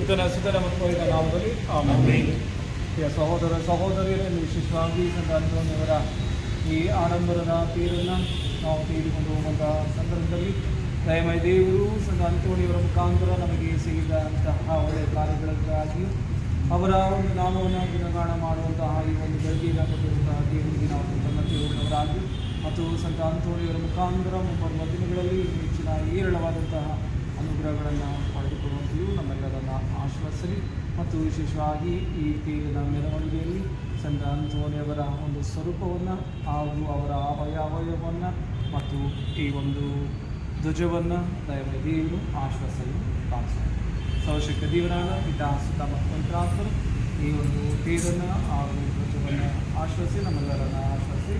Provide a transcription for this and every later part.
ಪಿತನ ಸುತನ ಮತ್ತು ಪವಿತ್ರ ನಾಮದಲ್ಲಿ ಆಮೆನ್. ಸಹೋದರ ಸಹೋದರಿಯರನ್ನು ವಿಶೇಷವಾಗಿ ಸಂತ ಅಂತೋನಿಯವರ ಈ ಆಡಂಬರದ ತೀರನ್ನು ನಾವು ತೆಗೆದುಕೊಂಡು ಹೋಗುವಂತಹ ಸಂದರ್ಭದಲ್ಲಿ ದಯಮಯ ದೇವರು ಸಂತ ಅಂತೋನಿಯವರ ಮುಖಾಂತರ ನಮಗೆ ಸಿಗಿದಂತಹ ಒಳ್ಳೆಯ ಕಾರ್ಯಗಳಿಗಾಗಿ ಅವರ ಒಂದು ನಾಮವನ್ನು ಗುಣಗಾನ ಮಾಡುವಂತಹ ಈ ಒಂದು ಬೆಳಗಿನ ಕೊಟ್ಟಿರುವಂತಹ ದೇವರಿಗೆ ನಾವು ಕೃತಜ್ಞತೆಯುಳ್ಳವರಾಗಿ ಮತ್ತು ಸಂತ ಅಂತೋನಿಯವರ ಮುಖಾಂತರ ಮುಂಬರುವ ದಿನಗಳಲ್ಲಿ ಹೆಚ್ಚಿನ ಏರಳವಾದಂತಹ ಅನುಗ್ರಹಗಳನ್ನು ಪಡೆದುಕೊಳ್ಳುವಂತೆಯೂ ನಮ್ಮೆಲ್ಲರನ್ನು ಆಶ್ವಾಸನೆ ಮತ್ತು ವಿಶೇಷವಾಗಿ ಈ ತೇರಿನ ಮೆರವಣಿಗೆಯಲ್ಲಿ ಸಂತ ಅಂತೋನಿಯವರ ಒಂದು ಸ್ವರೂಪವನ್ನು ಹಾಗೂ ಅವರ ಅವಯವವನ್ನು ಮತ್ತು ಈ ಒಂದು ಧ್ವಜವನ್ನು ದಯಮಯ ದೇವರು ಆಶ್ವಾಸನೆ ಕಾಣಿಸ್ತಾರೆ. ಸರ್ವಶಕ್ತ ದೇವರಾದ ಪಿತಾ ಸುತ ಮತ್ತು ಪವಿತ್ರಾತ್ಮರು ಈ ಒಂದು ತೇರನ್ನು ಹಾಗೂ ಧ್ವಜವನ್ನು ಆಶ್ವಾಸಿ ನಮ್ಮೆಲ್ಲರನ್ನು ಆಶ್ವಾಸಿ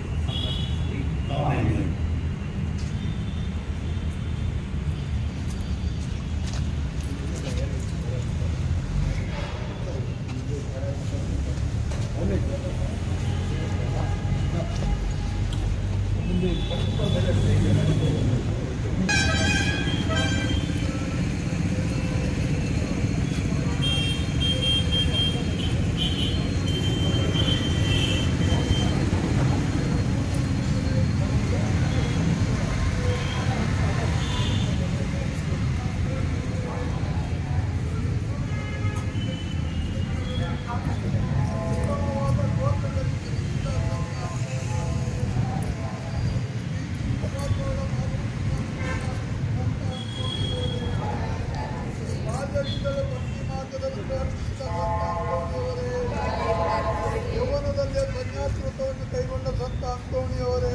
ಕೈಗೊಂಡ ಸಂತ ಅಂತೋಣಿಯವರೇ,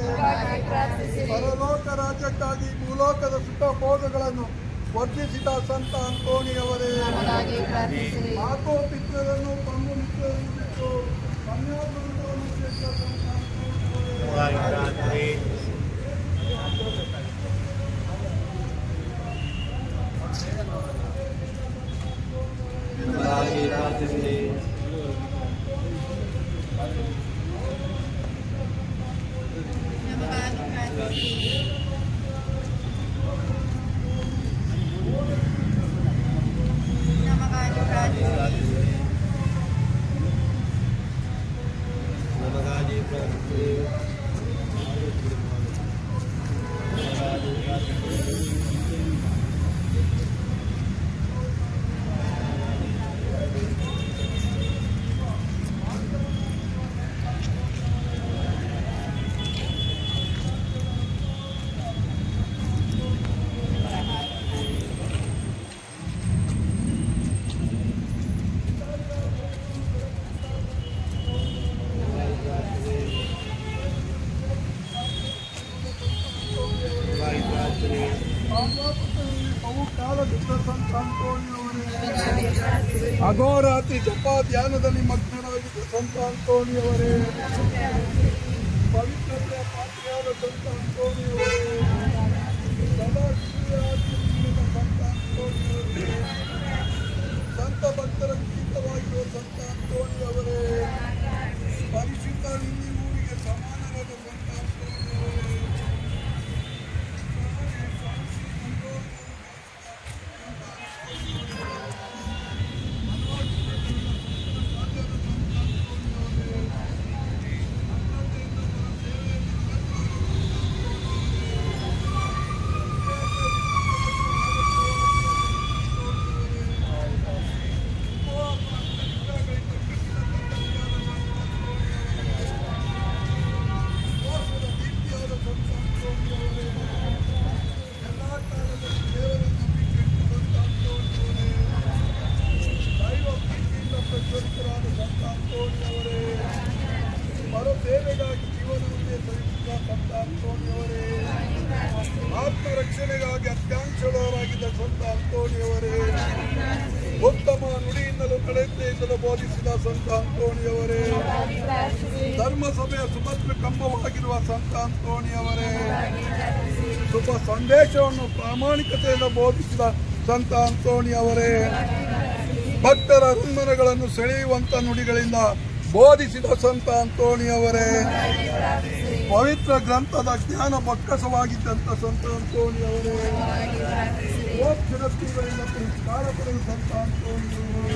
ಪರಲೋಕ ರಾಜ್ಯಕ್ಕಾಗಿ ಭೂಲೋಕದ ಸುಖ ಭೋಗಗಳನ್ನು ವರ್ಜಿಸಿದ ಸಂತ ಅಂತೋಣಿಯವರೇ, ಮಾತೋ ಪಿತೃರನ್ನು ಪಂಗು ಮಿತ್ರರನ್ನು ಬಿಟ್ಟು ಕನ್ಯಾಗುರುಗಳನ್ನು ಸೇರಿದ ಸಂತ ಅಂತೋಣಿಯವರೇ, ಅಗೋರಾತ್ರಿ ಜಪ ಧ್ಯಾನದಲ್ಲಿ ಮಗ್ನರಾಗಿದ್ದ ಸಂತ ಅಂತೋಣಿಯವರೇ, ಪವಿತ್ರತೆಯ ಪಾತ್ರೆಯಾದ ಸಂತ ಅಂತೋಣಿಯವರೇ, ಸದಾ ಸಂತ ಅಂತೋಣಿಯವರೇ, ಸಂತ ಭಕ್ತರ ಗೀತವಾಗಿರುವ ಸಂತ ಅಂತೋಣಿಯವರೇ, ಪರಿಶುದ್ಧ ನಿನ್ನೆ ಊರಿಗೆ ಸಮಾನವಾದ ಸಂತ ಅಂತೋಣಿಯವರೇ, ಸೇವೆಗಾಗಿ ಜೀವನವನ್ನೇ ಸಲ್ಲಿಸಿದ ಸಂತ ಅಂತೋಣಿಯವರೇ, ಆತ್ಮರಕ್ಷಣೆಗಾಗಿ ಅತ್ಯಾಂಶರಾಗಿದ್ದ ಸಂತ ಅಂತೋಣಿಯವರೇ, ಉತ್ತಮ ನುಡಿಯಿಂದಲೂ ಕಳೆತೆಯಿಂದಲೂ ಬೋಧಿಸಿದ ಸಂತ ಅಂತೋಣಿಯವರೇ, ಧರ್ಮಸಭೆಯ ಸುಭದ್ರ ಕಂಬವಾಗಿರುವ ಸಂತ ಅಂತೋಣಿಯವರೇ, ಶುಭ ಸಂದೇಶವನ್ನು ಪ್ರಾಮಾಣಿಕತೆಯಿಂದ ಬೋಧಿಸಿದ ಸಂತ ಅಂತೋಣಿಯವರೇ, ಭಕ್ತರ ಹೃನ್ಮನಗಳನ್ನು ಸೆಳೆಯುವಂತ ನುಡಿಗಳಿಂದ ಬೋಧಿಸಿದ ಸಂತ ಅಂತೋಣಿಯವರೇ, ಪವಿತ್ರ ಗ್ರಂಥದ ಜ್ಞಾನ ಬೊಕ್ಕಸವಾಗಿದ್ದಂಥ ಸಂತ ಅಂತೋಣಿಯವರೇ, ಮೋಕ್ಷದ ತೀವ್ರದಿಂದ ಪುರಸ್ಕಾರ ಪಡೆದ ಸಂತ ಅಂತೋಣಿಯವರೇ,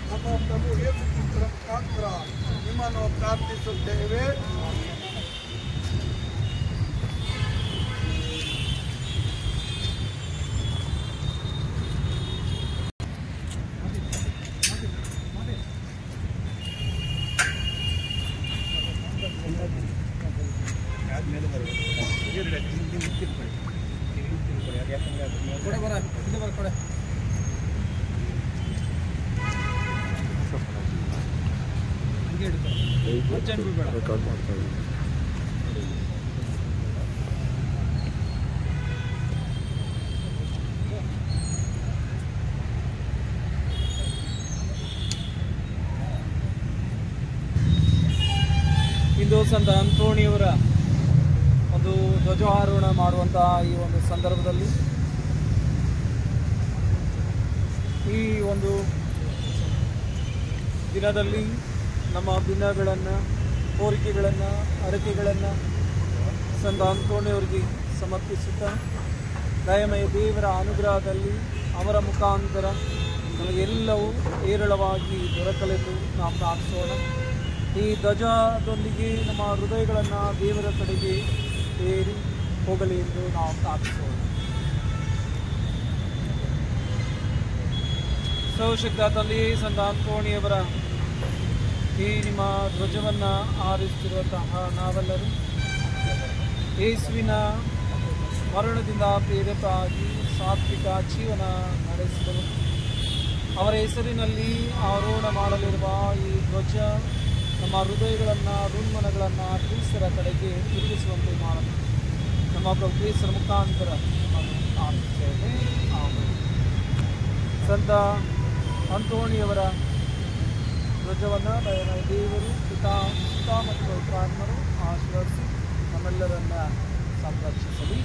ನಮ್ಮ ಪ್ರಭು ಯೇಸು ಕ್ರಿಸ್ತರ ಮುಖಾಂತರ ನಿಮ್ಮನ್ನು ಪ್ರಾರ್ಥಿಸುತ್ತೇವೆ. ಇಂದು ಸಂತ ಅಂತೋಣಿಯವರ ಒಂದು ಧ್ವಜಾರೋಹಣ ಮಾಡುವಂತಹ ಈ ಒಂದು ಸಂದರ್ಭದಲ್ಲಿ ಈ ಒಂದು ದಿನದಲ್ಲಿ ನಮ್ಮ ಭಿನ್ನಗಳನ್ನು, ಕೋರಿಕೆಗಳನ್ನು, ಹರಕೆಗಳನ್ನು ಸಂತ ಅಂತೋಣಿಯವರಿಗೆ ಸಮರ್ಪಿಸುತ್ತಾ ದಯಮಯ ದೇವರ ಅನುಗ್ರಹದಲ್ಲಿ ಅವರ ಮುಖಾಂತರ ನಮಗೆಲ್ಲವೂ ಹೇರಳವಾಗಿ ದೊರಕಲೆಂದು ನಾವು ಪ್ರಾರ್ಥಿಸೋಣ. ಈ ಧ್ವಜದೊಂದಿಗೆ ನಮ್ಮ ಹೃದಯಗಳನ್ನು ದೇವರ ಕಡೆಗೆ ಏರಿ ಹೋಗಲಿ ಎಂದು ನಾವು ಪ್ರಾರ್ಥಿಸೋಣ. ಸರ್ವಶಕ್ತ ತಂದೆಯೇ, ಸಂತ ಅಂತೋಣಿಯವರ ಈ ನಿಮ್ಮ ಧ್ವಜವನ್ನು ಆರಿಸುತ್ತಿರುವಂತಹ ನಾವೆಲ್ಲರೂ ಯೇಸುವಿನ ಮರಣದಿಂದ ಪ್ರೇರಿತರಾಗಿ ಸಾತ್ವಿಕ ಜೀವನ ನಡೆಸಿದರು. ಅವರ ಹೆಸರಿನಲ್ಲಿ ಆರೋಹಣ ಮಾಡಲಿರುವ ಈ ಧ್ವಜ ನಮ್ಮ ಹೃದಯಗಳನ್ನು, ಹೃನ್ಮನಗಳನ್ನು ಕ್ರಿಸ್ತರ ಕಡೆಗೆ ತಿರುಗಿಸುವಂತೆ ಮಾಡಲು ನಮ್ಮ ಪ್ರಭು ಕ್ರಿಸ್ತರ ಮುಖಾಂತರ ಪ್ರಾರ್ಥಿಸುತ್ತೇವೆ. ಆಮೇಲೆ ಸಂತ ಅಂತೋಣಿಯವರ ಧ್ವಜವನ್ನು ದೇವರು ಪಿತಾ ಮತ್ತು ಪವಿತ್ರಾತ್ಮರು ಆಶೀರ್ವದಿಸಿ ನಮ್ಮೆಲ್ಲರನ್ನ ಸಂರಕ್ಷಿಸಲಿ.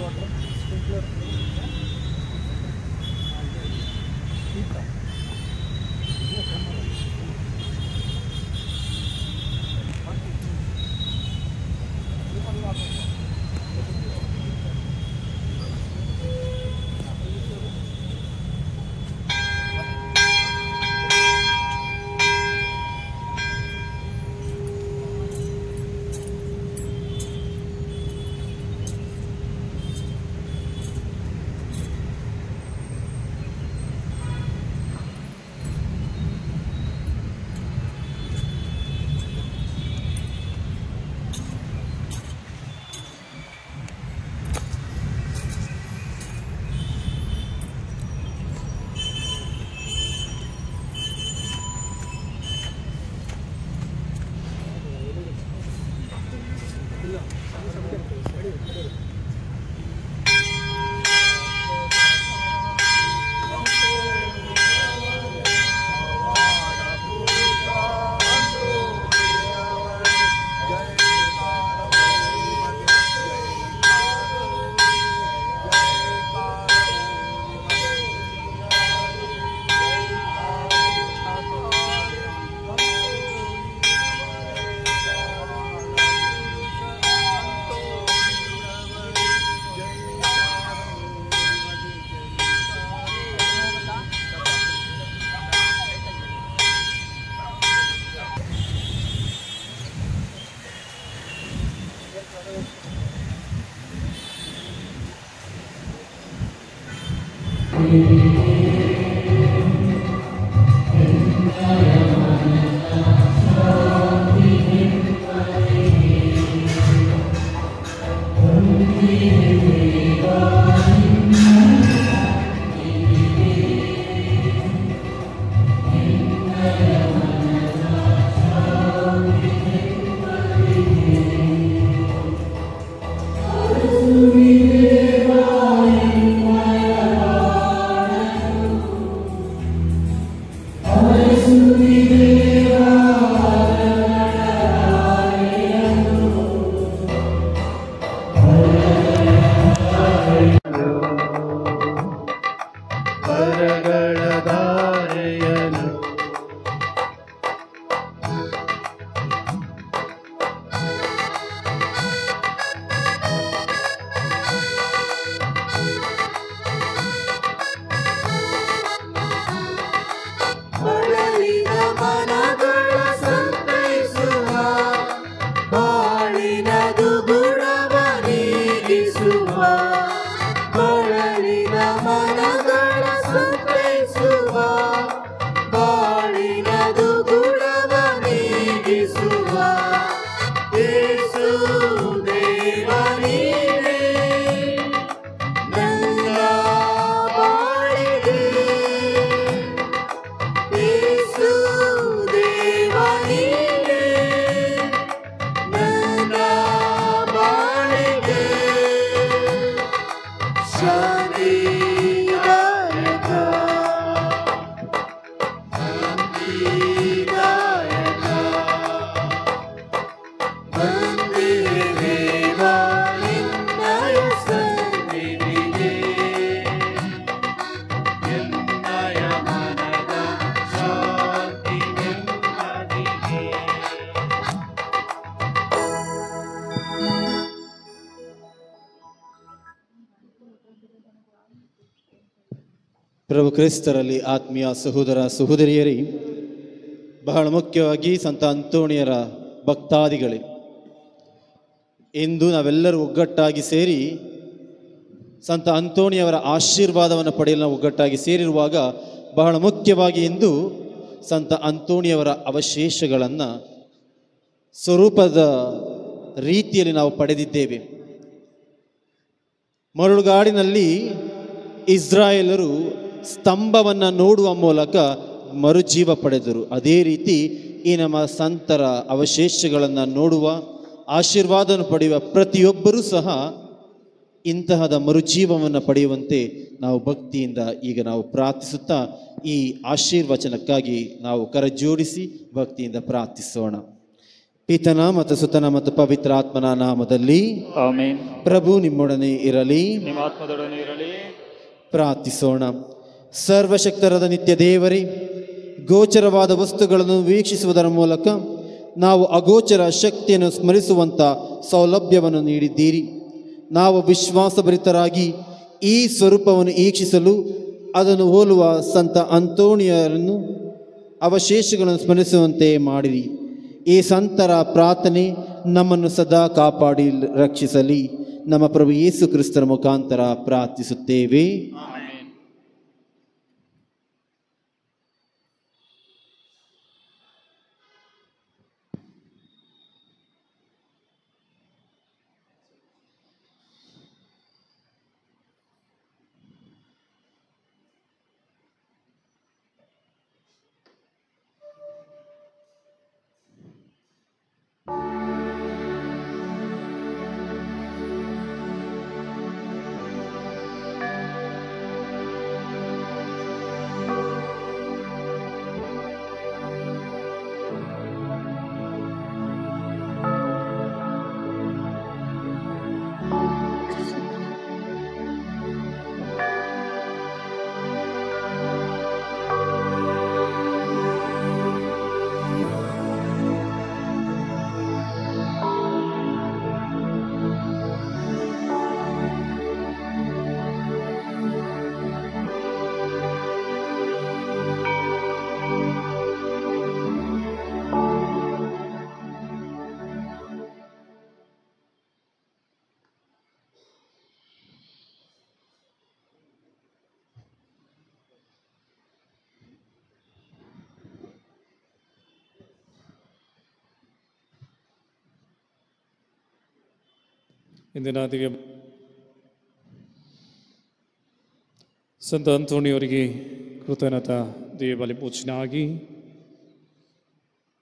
ವಾಟರ್ ಸ್ಪ್ರಿಂಕ್ಲರ್ ಪ್ರಭು ಕ್ರಿಸ್ತರಲ್ಲಿ ಆತ್ಮೀಯ ಸಹೋದರ ಸಹೋದರಿಯರೇ, ಬಹಳ ಮುಖ್ಯವಾಗಿ ಸಂತ ಅಂತೋಣಿಯರ ಭಕ್ತಾದಿಗಳೇ, ಇಂದು ನಾವೆಲ್ಲರೂ ಒಗ್ಗಟ್ಟಾಗಿ ಸೇರಿ ಸಂತ ಅಂತೋಣಿಯವರ ಆಶೀರ್ವಾದವನ್ನು ಪಡೆಯಲು ನಾವು ಒಗ್ಗಟ್ಟಾಗಿ ಸೇರಿರುವಾಗ, ಬಹಳ ಮುಖ್ಯವಾಗಿ ಇಂದು ಸಂತ ಅಂತೋಣಿಯವರ ಅವಶೇಷಗಳನ್ನು ಸ್ವರೂಪದ ರೀತಿಯಲ್ಲಿ ನಾವು ಪಡೆದಿದ್ದೇವೆ. ಮರಳುಗಾಡಿನಲ್ಲಿ ಇಸ್ರಾಯೇಲರು ಸ್ತಂಭವನ್ನು ನೋಡುವ ಮೂಲಕ ಮರುಜೀವ ಪಡೆದರು. ಅದೇ ರೀತಿ ಈ ನಮ್ಮ ಸಂತರ ಅವಶೇಷಗಳನ್ನು ನೋಡುವ, ಆಶೀರ್ವಾದವನ್ನು ಪಡೆಯುವ ಪ್ರತಿಯೊಬ್ಬರೂ ಸಹ ಇಂತಹದ ಮರುಜೀವವನ್ನು ಪಡೆಯುವಂತೆ ನಾವು ಭಕ್ತಿಯಿಂದ ಈಗ ನಾವು ಪ್ರಾರ್ಥಿಸುತ್ತಾ ಈ ಆಶೀರ್ವಚನಕ್ಕಾಗಿ ನಾವು ಕರಜೋಡಿಸಿ ಭಕ್ತಿಯಿಂದ ಪ್ರಾರ್ಥಿಸೋಣ. ಪಿತನ ಮತ್ತು ಸುತನ ಮತ್ತು ಪವಿತ್ರ ಆತ್ಮನ ನಾಮದಲ್ಲಿ ಆಮೆನ್. ಪ್ರಭು ನಿಮ್ಮೊಡನೆ ಇರಲಿ, ನಿಮ್ಮ ಆತ್ಮದೊಡನೆ ಇರಲಿ. ಪ್ರಾರ್ಥಿಸೋಣ. ಸರ್ವಶಕ್ತರಾದ ನಿತ್ಯ ದೇವರೇ, ಗೋಚರವಾದ ವಸ್ತುಗಳನ್ನು ವೀಕ್ಷಿಸುವುದರ ಮೂಲಕ ನಾವು ಅಗೋಚರ ಶಕ್ತಿಯನ್ನು ಸ್ಮರಿಸುವಂಥ ಸೌಲಭ್ಯವನ್ನು ನೀಡಿದ್ದೀರಿ. ನಾವು ವಿಶ್ವಾಸಭರಿತರಾಗಿ ಈ ಸ್ವರೂಪವನ್ನು ಈಕ್ಷಿಸಲು ಅದನ್ನು ಹೋಲುವ ಸಂತ ಅಂತೋಣಿಯರನ್ನು ಅವಶೇಷಗಳನ್ನು ಸ್ಮರಿಸುವಂತೆ ಮಾಡಿರಿ. ಈ ಸಂತರ ಪ್ರಾರ್ಥನೆ ನಮ್ಮನ್ನು ಸದಾ ಕಾಪಾಡಿ ರಕ್ಷಿಸಲಿ. ನಮ್ಮ ಪ್ರಭು ಯೇಸು ಕ್ರಿಸ್ತರ ಮುಖಾಂತರ ಪ್ರಾರ್ಥಿಸುತ್ತೇವೆ. ಇಂದಿನ ದಿವ್ಯ ಸಂತ ಅಂತೋಣಿಯವರಿಗೆ ಕೃತಜ್ಞತಾ ದಿವ್ಯ ಬಲಿ ಪೂಜೆಯಾಗಿ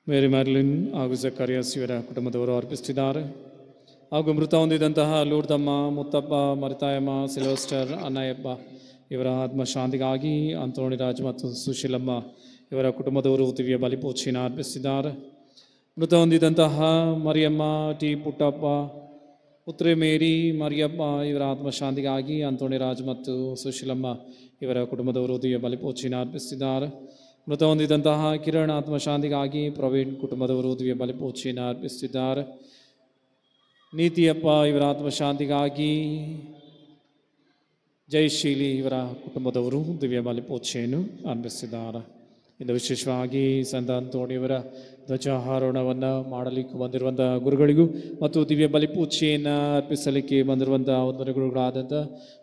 ಮೇರಿ ಮ್ಯಾರ್ಲಿನ್ ಹಾಗೂ ಜಕರಿಯಾಸ್ ಇವರ ಕುಟುಂಬದವರು ಅರ್ಪಿಸುತ್ತಿದ್ದಾರೆ. ಹಾಗೂ ಮೃತ ಹೊಂದಿದಂತಹ ಲೂರ್ದಮ್ಮ, ಮುತ್ತಪ್ಪ, ಮರಿತಾಯಮ್ಮ, ಸಿಲ್ವಸ್ಟರ್, ಅಣ್ಣಯ್ಯಪ್ಪ ಇವರ ಆತ್ಮಶಾಂತಿಗಾಗಿ ಅಂತೋಣಿ ರಾಜ್ ಮತ್ತು ಸುಶೀಲಮ್ಮ ಇವರ ಕುಟುಂಬದವರು ದಿವ್ಯ ಬಲಿ ಪೂಜೆಯನ್ನು ಅರ್ಪಿಸಿದ್ದಾರೆ. ಮೃತ ಹೊಂದಿದಂತಹ ಮರಿಯಮ್ಮ, ಟಿ ಪುಟ್ಟಪ್ಪ, ಪುತ್ರಿ ಮೇರಿ, ಮರಿಯಪ್ಪ ಇವರ ಆತ್ಮಶಾಂತಿಗಾಗಿ ಅಂತೋಣಿ ರಾಜ್ ಮತ್ತು ಸುಶೀಲಮ್ಮ ಇವರ ಕುಟುಂಬದವರು ದಿವ್ಯ ಬಲಿ ಪೂಜೆಯನ್ನು ಅರ್ಪಿಸಿದ್ದಾರೆ. ಮೃತ ಹೊಂದಿದಂತಹ ಕಿರಣ್ ಆತ್ಮಶಾಂತಿಗಾಗಿ ಪ್ರವೀಣ್ ಕುಟುಂಬದವರು ದಿವ್ಯ ಬಲಿ ಪೂಜೆಯನ್ನು ಅರ್ಪಿಸುತ್ತಿದ್ದಾರೆ. ನೀತಿಯಪ್ಪ ಇವರ ಆತ್ಮಶಾಂತಿಗಾಗಿ ಜಯಶೀಲಿ ಇವರ ಕುಟುಂಬದವರು ದಿವ್ಯ ಬಲಿ ಪೂಜೆಯನ್ನು ಅರ್ಪಿಸಿದ್ದಾರೆ. ಇಂದು ವಿಶೇಷವಾಗಿ ಸಂತ ಅಂತೋಣಿಯವರ ಧ್ವಜಾರೋಹಣವನ್ನು ಮಾಡಲಿಕ್ಕೆ ಬಂದಿರುವಂಥ ಗುರುಗಳಿಗೂ ಮತ್ತು ದಿವ್ಯ ಬಲಿ ಪೂಜೆಯನ್ನು ಅರ್ಪಿಸಲಿಕ್ಕೆ ಬಂದಿರುವಂಥ ಒಂದನೇ ಗುರುಗಳಾದಂಥ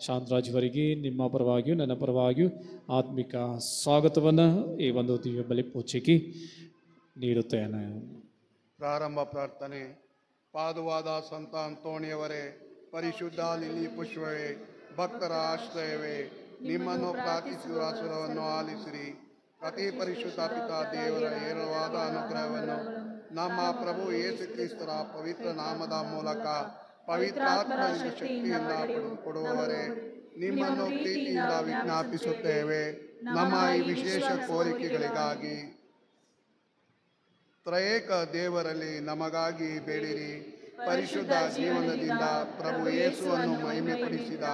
ಶಾಂತರಾಜ್ ಅವರಿಗೆ ನಿಮ್ಮ ಪರವಾಗಿಯೂ ನನ್ನ ಪರವಾಗಿಯೂ ಆತ್ಮಿಕ ಸ್ವಾಗತವನ್ನು ಈ ಒಂದು ದಿವ್ಯ ಬಲಿ ಪೂಜೆಗೆ ನೀಡುತ್ತೇನೆ. ಪ್ರಾರಂಭ ಪ್ರಾರ್ಥನೆ. ಪಾದುವಾದ ಸಂತ ಅಂತೋಣಿಯವರೇ, ಪರಿಶುದ್ಧ ಲಿಲಿ ಪುಷ್ಪವೇ, ಭಕ್ತರ ಆಶ್ರಯವೇ, ನಿಮ್ಮನ್ನು ಪ್ರಾರ್ಥಿಸುವ ಸ್ವರವನ್ನು ಆಲಿಸಿರಿ. ಅತಿ ಪರಿಶುದ್ಧ ಪಿತಾ ದೇವರ ಹೇರಳವಾದ ಅನುಗ್ರಹವನ್ನು ನಮ್ಮ ಪ್ರಭು ಯೇಸು ಕ್ರಿಸ್ತರ ಪವಿತ್ರ ನಾಮದ ಮೂಲಕ ಪವಿತ್ರಾತ್ಮನ ಶಕ್ತಿಯಿಂದ ಪಡೆದುಕೊಡುವವರೇ, ನಿಮ್ಮನ್ನು ಪ್ರೀತಿಯಿಂದ ವಿಜ್ಞಾಪಿಸುತ್ತೇವೆ. ನಮ್ಮ ಈ ವಿಶೇಷ ಕೋರಿಕೆಗಳಿಗಾಗಿ ತ್ರಯೇಕ ದೇವರಲ್ಲಿ ನಮಗಾಗಿ ಬೇಡಿರಿ. ಪರಿಶುದ್ಧ ಜೀವನದಿಂದ ಪ್ರಭು ಯೇಸುವನ್ನು ಮಹಿಮೆಪಡಿಸಿದ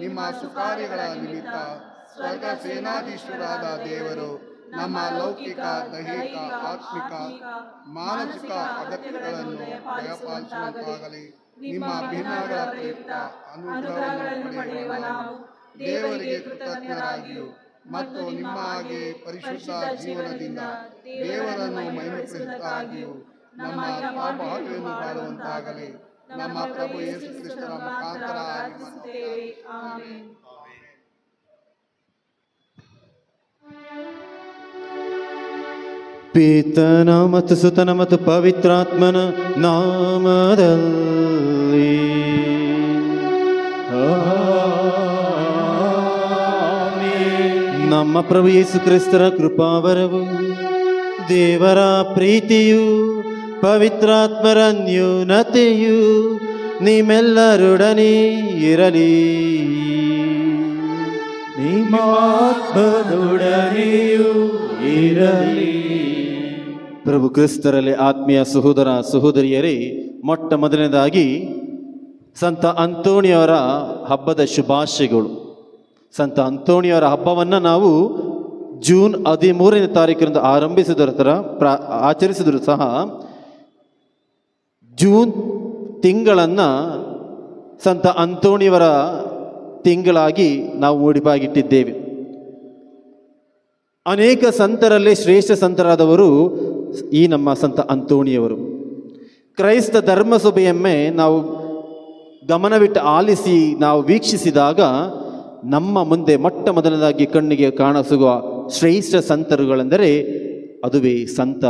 ನಿಮ್ಮ ಸುಕಾರ್ಯಗಳ ನಿಮಿತ್ತ ಸ್ವರ್ಗ ಸೇನಾಧೀಶ್ವರಾದ ದೇವರು ನಮ್ಮ ಲೌಕಿಕ, ದೈಹಿಕ, ಆತ್ಮಿಕ, ಮಾನಸಿಕ ಅಗತ್ಯಗಳನ್ನು ದಯಪಾಲಿಸುವಂತಾಗಲಿ. ನಿಮ್ಮ ಭಿನ್ನಗಳ ಪ್ರಯುಕ್ತ ಅನುಗ್ರಹವನ್ನು ಪಡೆಯುವ ನಾವು ದೇವರಿಗೆ ಕೃತಜ್ಞರಾಗಿಯೂ ಮತ್ತು ನಿಮ್ಮ ಹಾಗೆ ಪರಿಶುದ್ಧ ಜೀವನದಿಂದ ದೇವರನ್ನು ಮಹಿಮೆಪಡಿಸುತ್ತಾಗಿಯೂ ನಮ್ಮ ಪಾಪವನ್ನು ಬಾಳುವಂತಾಗಲಿ. ನಮ್ಮ ಪ್ರಭು ಯೇಸು ಕ್ರಿಸ್ತರ ಮುಖಾಂತರ ಆಮೆನ್. ಪಿತನ ಮತ್ತು ಸುತನ ಮತ್ತು ಪವಿತ್ರಾತ್ಮನ ನಾಮದಲ್ಲಿ ನಮ್ಮ ಪ್ರಭು ಯೇಸು ಕ್ರಿಸ್ತರ ಕೃಪಾವರವು, ದೇವರ ಪ್ರೀತಿಯು, ಪವಿತ್ರಾತ್ಮರ ನ್ಯೂನತೆಯು ನಿಮ್ಮೆಲ್ಲರೊಡನೆ ಇರಲಿ. ನಿಮ್ಮಾತ್ಮದೊಡನೆಯೂ ಇರಲಿ. ಪ್ರಭು ಕ್ರಿಸ್ತರಲ್ಲಿ ಆತ್ಮೀಯ ಸಹೋದರ ಸಹೋದರಿಯರೇ, ಮೊಟ್ಟ ಮೊದಲನೇದಾಗಿ ಸಂತ ಅಂತೋಣಿಯವರ ಹಬ್ಬದ ಶುಭಾಶಯಗಳು. ಸಂತ ಅಂತೋಣಿಯವರ ಹಬ್ಬವನ್ನು ನಾವು ಜೂನ್ 13ನೇ ತಾರೀಕಿನಿಂದ ಆರಂಭಿಸಿದರ ಥರ ಆಚರಿಸಿದರೂ ಸಹ ಜೂನ್ ತಿಂಗಳನ್ನು ಸಂತ ಅಂತೋಣಿಯವರ ತಿಂಗಳಾಗಿ ನಾವು ಮುಡಿಪಾಗಿಟ್ಟಿದ್ದೇವೆ. ಅನೇಕ ಸಂತರಲ್ಲಿ ಶ್ರೇಷ್ಠ ಸಂತರಾದವರು ಈ ನಮ್ಮ ಸಂತ ಅಂತೋಣಿಯವರು. ಕ್ರೈಸ್ತ ಧರ್ಮಸಭೆಯೊಮ್ಮೆ ನಾವು ಗಮನವಿಟ್ಟು ಆಲಿಸಿ ನಾವು ವೀಕ್ಷಿಸಿದಾಗ ನಮ್ಮ ಮುಂದೆ ಮೊಟ್ಟ ಮೊದಲನೇದಾಗಿ ಕಣ್ಣಿಗೆ ಕಾಣಿಸುವ ಶ್ರೇಷ್ಠ ಸಂತರುಗಳೆಂದರೆ ಅದುವೇ ಸಂತ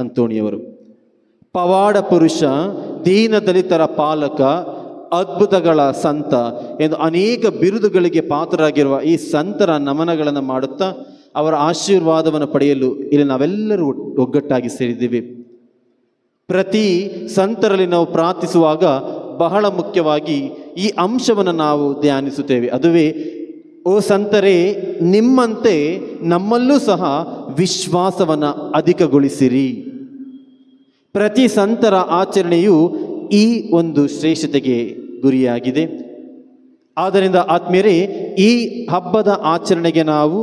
ಅಂತೋಣಿಯವರು. ಪವಾಡ ಪುರುಷ, ದೀನ ದಲಿತರ ಪಾಲಕ, ಅದ್ಭುತಗಳ ಸಂತ ಎಂದು ಅನೇಕ ಬಿರುದುಗಳಿಗೆ ಪಾತ್ರರಾಗಿರುವ ಈ ಸಂತರ ನಮನಗಳನ್ನು ಮಾಡುತ್ತಾ ಅವರ ಆಶೀರ್ವಾದವನ್ನು ಪಡೆಯಲು ಇಲ್ಲಿ ನಾವೆಲ್ಲರೂ ಒಗ್ಗಟ್ಟಾಗಿ ಸೇರಿದ್ದೀವಿ. ಪ್ರತಿ ಸಂತರಲ್ಲಿ ನಾವು ಪ್ರಾರ್ಥಿಸುವಾಗ ಬಹಳ ಮುಖ್ಯವಾಗಿ ಈ ಅಂಶವನ್ನು ನಾವು ಧ್ಯಾನಿಸುತ್ತೇವೆ. ಅದುವೇ, ಓ ಸಂತರೇ, ನಿಮ್ಮಂತೆ ನಮ್ಮಲ್ಲೂ ಸಹ ವಿಶ್ವಾಸವನ್ನು ಅಧಿಕಗೊಳಿಸಿರಿ. ಪ್ರತಿ ಸಂತರ ಆಚರಣೆಯು ಈ ಒಂದು ಶ್ರೇಷ್ಠತೆಗೆ ಗುರಿಯಾಗಿದೆ. ಆದ್ದರಿಂದ ಆತ್ಮೀಯರೇ, ಈ ಹಬ್ಬದ ಆಚರಣೆಗೆ ನಾವು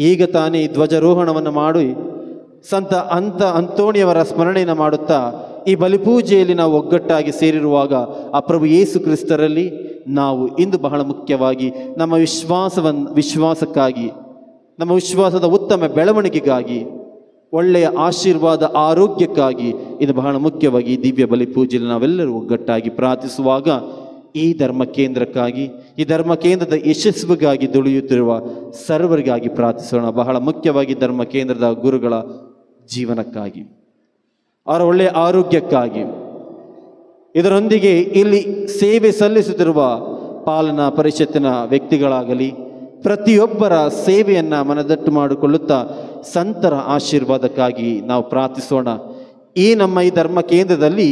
ಈಗ ತಾನೇ ಧ್ವಜಾರೋಹಣವನ್ನು ಮಾಡಿ ಸಂತ ಅಂತೋಣಿಯವರ ಸ್ಮರಣೆಯನ್ನು ಮಾಡುತ್ತಾ ಈ ಬಲಿಪೂಜೆಯಲ್ಲಿ ನಾವು ಒಗ್ಗಟ್ಟಾಗಿ ಸೇರಿರುವಾಗ ಆ ಪ್ರಭು ಯೇಸು ಕ್ರಿಸ್ತರಲ್ಲಿ ನಾವು ಇಂದು ಬಹಳ ಮುಖ್ಯವಾಗಿ ನಮ್ಮ ವಿಶ್ವಾಸಕ್ಕಾಗಿ, ನಮ್ಮ ವಿಶ್ವಾಸದ ಉತ್ತಮ ಬೆಳವಣಿಗೆಗಾಗಿ, ಒಳ್ಳೆಯ ಆಶೀರ್ವಾದ, ಆರೋಗ್ಯಕ್ಕಾಗಿ ಇದು ಬಹಳ ಮುಖ್ಯವಾಗಿ ಈ ದಿವ್ಯ ಬಲಿಪೂಜೆಯಲ್ಲಿ ನಾವೆಲ್ಲರೂ ಒಗ್ಗಟ್ಟಾಗಿ ಪ್ರಾರ್ಥಿಸುವಾಗ ಈ ಧರ್ಮ ಕೇಂದ್ರಕ್ಕಾಗಿ, ಈ ಧರ್ಮ ಕೇಂದ್ರದ ಯಶಸ್ವಿಗಾಗಿ ದುಡಿಯುತ್ತಿರುವ ಸರ್ವರಿಗಾಗಿ ಪ್ರಾರ್ಥಿಸೋಣ. ಬಹಳ ಮುಖ್ಯವಾಗಿ ಧರ್ಮ ಕೇಂದ್ರದ ಗುರುಗಳ ಜೀವನಕ್ಕಾಗಿ, ಅವರ ಒಳ್ಳೆಯ ಆರೋಗ್ಯಕ್ಕಾಗಿ, ಇದರೊಂದಿಗೆ ಇಲ್ಲಿ ಸೇವೆ ಸಲ್ಲಿಸುತ್ತಿರುವ ಪಾಲನಾ ಪರಿಷತ್ತಿನ ವ್ಯಕ್ತಿಗಳಾಗಲಿ ಪ್ರತಿಯೊಬ್ಬರ ಸೇವೆಯನ್ನು ಮನದಟ್ಟು ಮಾಡಿಕೊಳ್ಳುತ್ತಾ ಸಂತರ ಆಶೀರ್ವಾದಕ್ಕಾಗಿ ನಾವು ಪ್ರಾರ್ಥಿಸೋಣ. ಈ ನಮ್ಮ ಈ ಧರ್ಮ ಕೇಂದ್ರದಲ್ಲಿ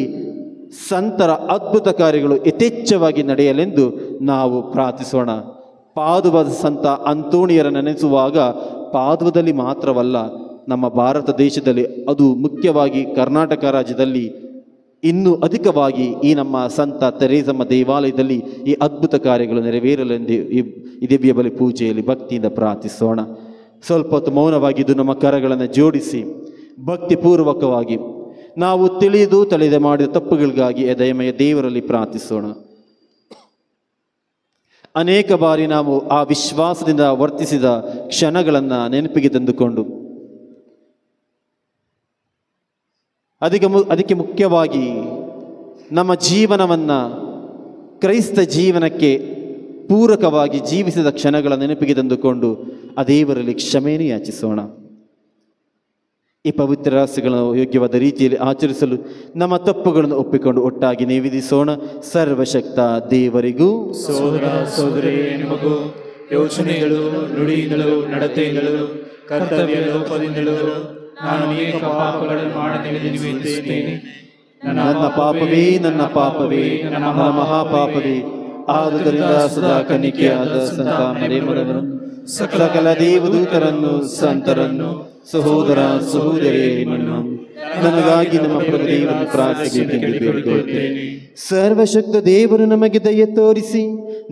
ಸಂತರ ಅದ್ಭುತ ಕಾರ್ಯಗಳು ಯಥೇಚ್ಛವಾಗಿ ನಡೆಯಲೆಂದು ನಾವು ಪ್ರಾರ್ಥಿಸೋಣ. ಪಾದುವದ ಸಂತ ಅಂತೋಣಿಯರನ್ನು ನೆನೆಸುವಾಗ ಪಾದುವದಲ್ಲಿ ಮಾತ್ರವಲ್ಲ, ನಮ್ಮ ಭಾರತ ದೇಶದಲ್ಲಿ, ಅದು ಮುಖ್ಯವಾಗಿ ಕರ್ನಾಟಕ ರಾಜ್ಯದಲ್ಲಿ ಇನ್ನೂ ಅಧಿಕವಾಗಿ ಈ ನಮ್ಮ ಸಂತ ತೆರೇಸಮ್ಮ ದೇವಾಲಯದಲ್ಲಿ ಈ ಅದ್ಭುತ ಕಾರ್ಯಗಳು ನೆರವೇರಲೆಂದು ಈ ದಿವ್ಯ ಬಲಿ ಪೂಜೆಯಲ್ಲಿ ಭಕ್ತಿಯಿಂದ ಪ್ರಾರ್ಥಿಸೋಣ. ಸ್ವಲ್ಪ ಹೊತ್ತು ಮೌನವಾಗಿದ್ದು ನಮ್ಮ ಕರಗಳನ್ನು ಜೋಡಿಸಿ ಭಕ್ತಿಪೂರ್ವಕವಾಗಿ ನಾವು ತಿಳಿದೇ ಮಾಡಿದ ತಪ್ಪುಗಳಿಗಾಗಿ ದಯಮಯ ದೇವರಲ್ಲಿ ಪ್ರಾರ್ಥಿಸೋಣ. ಅನೇಕ ಬಾರಿ ನಾವು ಆ ವಿಶ್ವಾಸದಿಂದ ವರ್ತಿಸಿದ ಕ್ಷಣಗಳನ್ನು ನೆನಪಿಗೆ ತಂದುಕೊಂಡು ಅದಕ್ಕೆ ಮುಖ್ಯವಾಗಿ ನಮ್ಮ ಜೀವನವನ್ನು ಕ್ರೈಸ್ತ ಜೀವನಕ್ಕೆ ಪೂರಕವಾಗಿ ಜೀವಿಸಿದ ಕ್ಷಣಗಳ ನೆನಪಿಗೆ ತಂದುಕೊಂಡು ಆ ದೇವರಲ್ಲಿ ಕ್ಷಮೆಯನ್ನು ಯಾಚಿಸೋಣ. ಈ ಪವಿತ್ರ ರಹಸ್ಯಗಳನ್ನು ಯೋಗ್ಯವಾದ ರೀತಿಯಲ್ಲಿ ಆಚರಿಸಲು ನಮ್ಮ ತಪ್ಪುಗಳನ್ನು ಒಪ್ಪಿಕೊಂಡು ಒಟ್ಟಾಗಿ ನಿವೇದಿಸೋಣ. ಸರ್ವಶಕ್ತ ದೇವರಿಗೂ ಸೋದರ ಸೋದರಿ ನಿಮಗೂ ಯೋಚನೆಗಳು, ನುಡಿಗಳು, ನಡತೆಗಳು, ಕರ್ತವ್ಯ ಲೋಪದಿಂದಲೂ ನಾನು ಅನೇಕ ಪಾಪಗಳನ್ನು ಮಾಡದಿದ್ದೇನೆ. ನನ್ನ ಪಾಪವೇ ನನ್ನ ಪಾಪವೇ ನನ್ನ ಮಹಾಪಾಪವೇ. ಆದುದರಿಂದ ಸದಾ ಕನ್ನಿಕೆಯಾದ ಸಂತ ಮರಿಯಮ್ಮನವರನ್ನು, ಸಕಲ ದೇವದೂತರನ್ನು, ಸಂತರನ್ನು, ಸಹೋದರ ಸಹೋದರಿಯರನ್ನು ನನಗಾಗಿ ನಮ್ಮ ಪ್ರಭು ದೇವರನ್ನು ಪ್ರಾರ್ಥಿಸಬೇಕೆಂದು ಬೇಡಿಕೊಳ್ಳುತ್ತೇನೆ. ಸರ್ವಶಕ್ತ ದೇವರು ನಮಗೆ ದಯೆ ತೋರಿಸಿ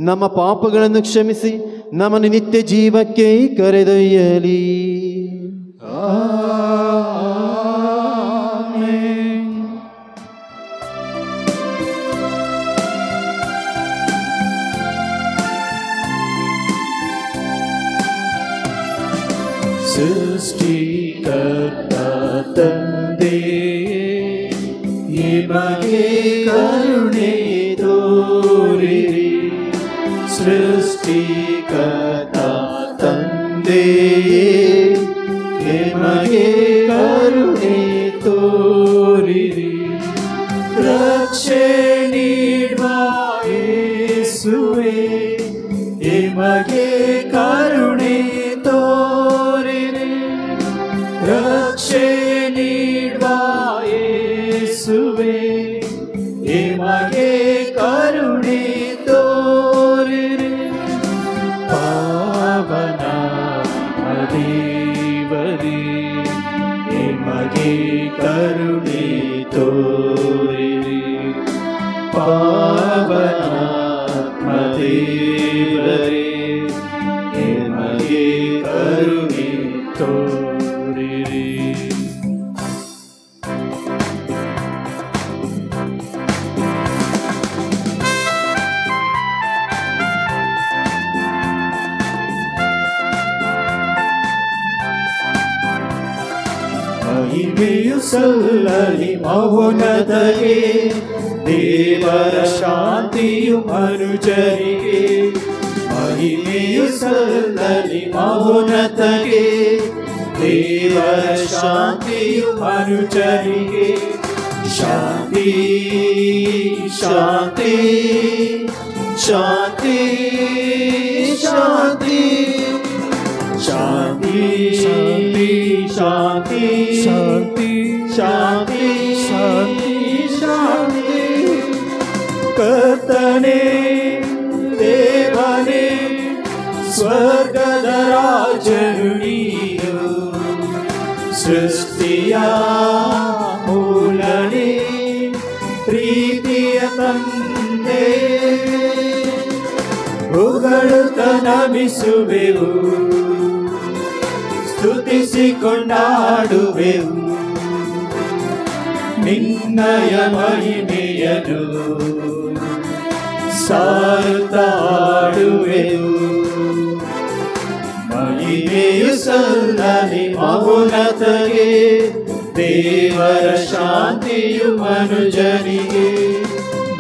ನಮ್ಮ ಪಾಪಗಳನ್ನು ಕ್ಷಮಿಸಿ ನಮ್ಮನ್ನು ನಿತ್ಯ ಜೀವಕ್ಕೆ ಕರೆದೊಯ್ಯಲಿ. ಸೃಷ್ಟಿಕರ್ತ ತಂದೆಯೇ, ನಿಮಗೆ ಕರುಣೆ ತೋರಿರಿ. ಸೃಷ್ಟಿಕರ್ತ ತಂದೆಯೇ, ನಿಮಗೆ ಕರುಣೆ ತೋರಿರಿ. ರಕ್ಷೆ ನೀಡುವ ಯೇಸುವೇ, ನಿಮಗೆ ಕರುಣೆ ತೋರಿರಿ. ರಕ್ಷೆ ನೀಡುವ ಯೇಸುವೇ, ನಿಮಗೆ ಕರುಣೆ ತೋರಿರಿ. ಪಾವನ ದೇವರೇ, ನಿಮಗೆ ಕರುಣೆ ತೋರಿರಿ. ಪಾವನ ದೇವರೇ, ನಿಮಗೆ ಕರುಣೆ ತೋರಿರಿ. ಮಹಿಮೆಯು ಸಲ್ಲಲಿ ಮೌನತೆಗೆ, ದೇವರ ಶಾಂತಿಯು ಮನುಜರಿಗೆ. ಮಹಿಮೆಯು ಸಲ್ಲಲಿ ಮೌನತೆಗೆ, ದೇವರ ಶಾಂತಿಯು ಮನುಜರಿಗೆ. ಶಾಂತಿ ಶಾಂತಿ ಶಾಂತಿ ಶಾಂತಿ ಶಾಂತಿ ಶಾಂತಿ ಶಾಂತಿ ಶಾಂತಿ ಶಾಂತಿ ಶಾಂತಿ. ಕರ್ತನೇ ದೇವನೇ, ಸ್ವರ್ಗದ ರಾಜನು ನೀನು. ಸೃಷ್ಟಿಯ ಮೂಲನೇ, ಪ್ರೀತಿಯ ತಂದೆ. ಹೊಗಳುತ್ತ ನಮಿಸುವೆವು, ಸ್ತುತಿಸಿ ಕೊಂಡಾಡುವೆವು ನಿನ್ನಯ ಮಹಿಮೆಯನು. ಸಾರುತ್ತಾಡುವೆವು. ಮಹಿಮೆಯು ಸಲ್ಲಲಿ ಮೌನತೆಗೆ, ದೇವರ ಶಾಂತಿಯು ಮನುಜನಿಗೆ.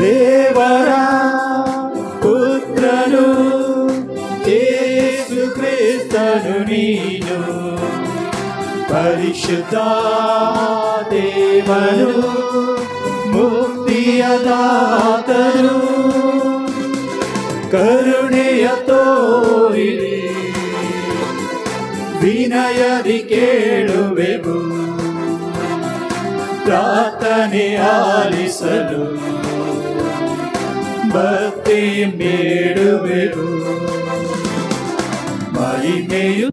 ದೇವರ ಪುತ್ರನು ಯೇಸು ಕ್ರಿಸ್ತನು ನೀನು. ಪರಿಶುದ್ಧ ದೇವನು, ಮುಕ್ತಿ ಶಾಂತಿಯದಾತನು ಕರುಣೆಯ ತೋರಿರಿ, ವಿನಯದಿ ಕೇಳುವೆವು, ಪ್ರಾರ್ಥನೆ ಆಲಿಸಲು ಭಕ್ತಿ ಬೇಡುವೆವು. ಮಹಿಮೆಯು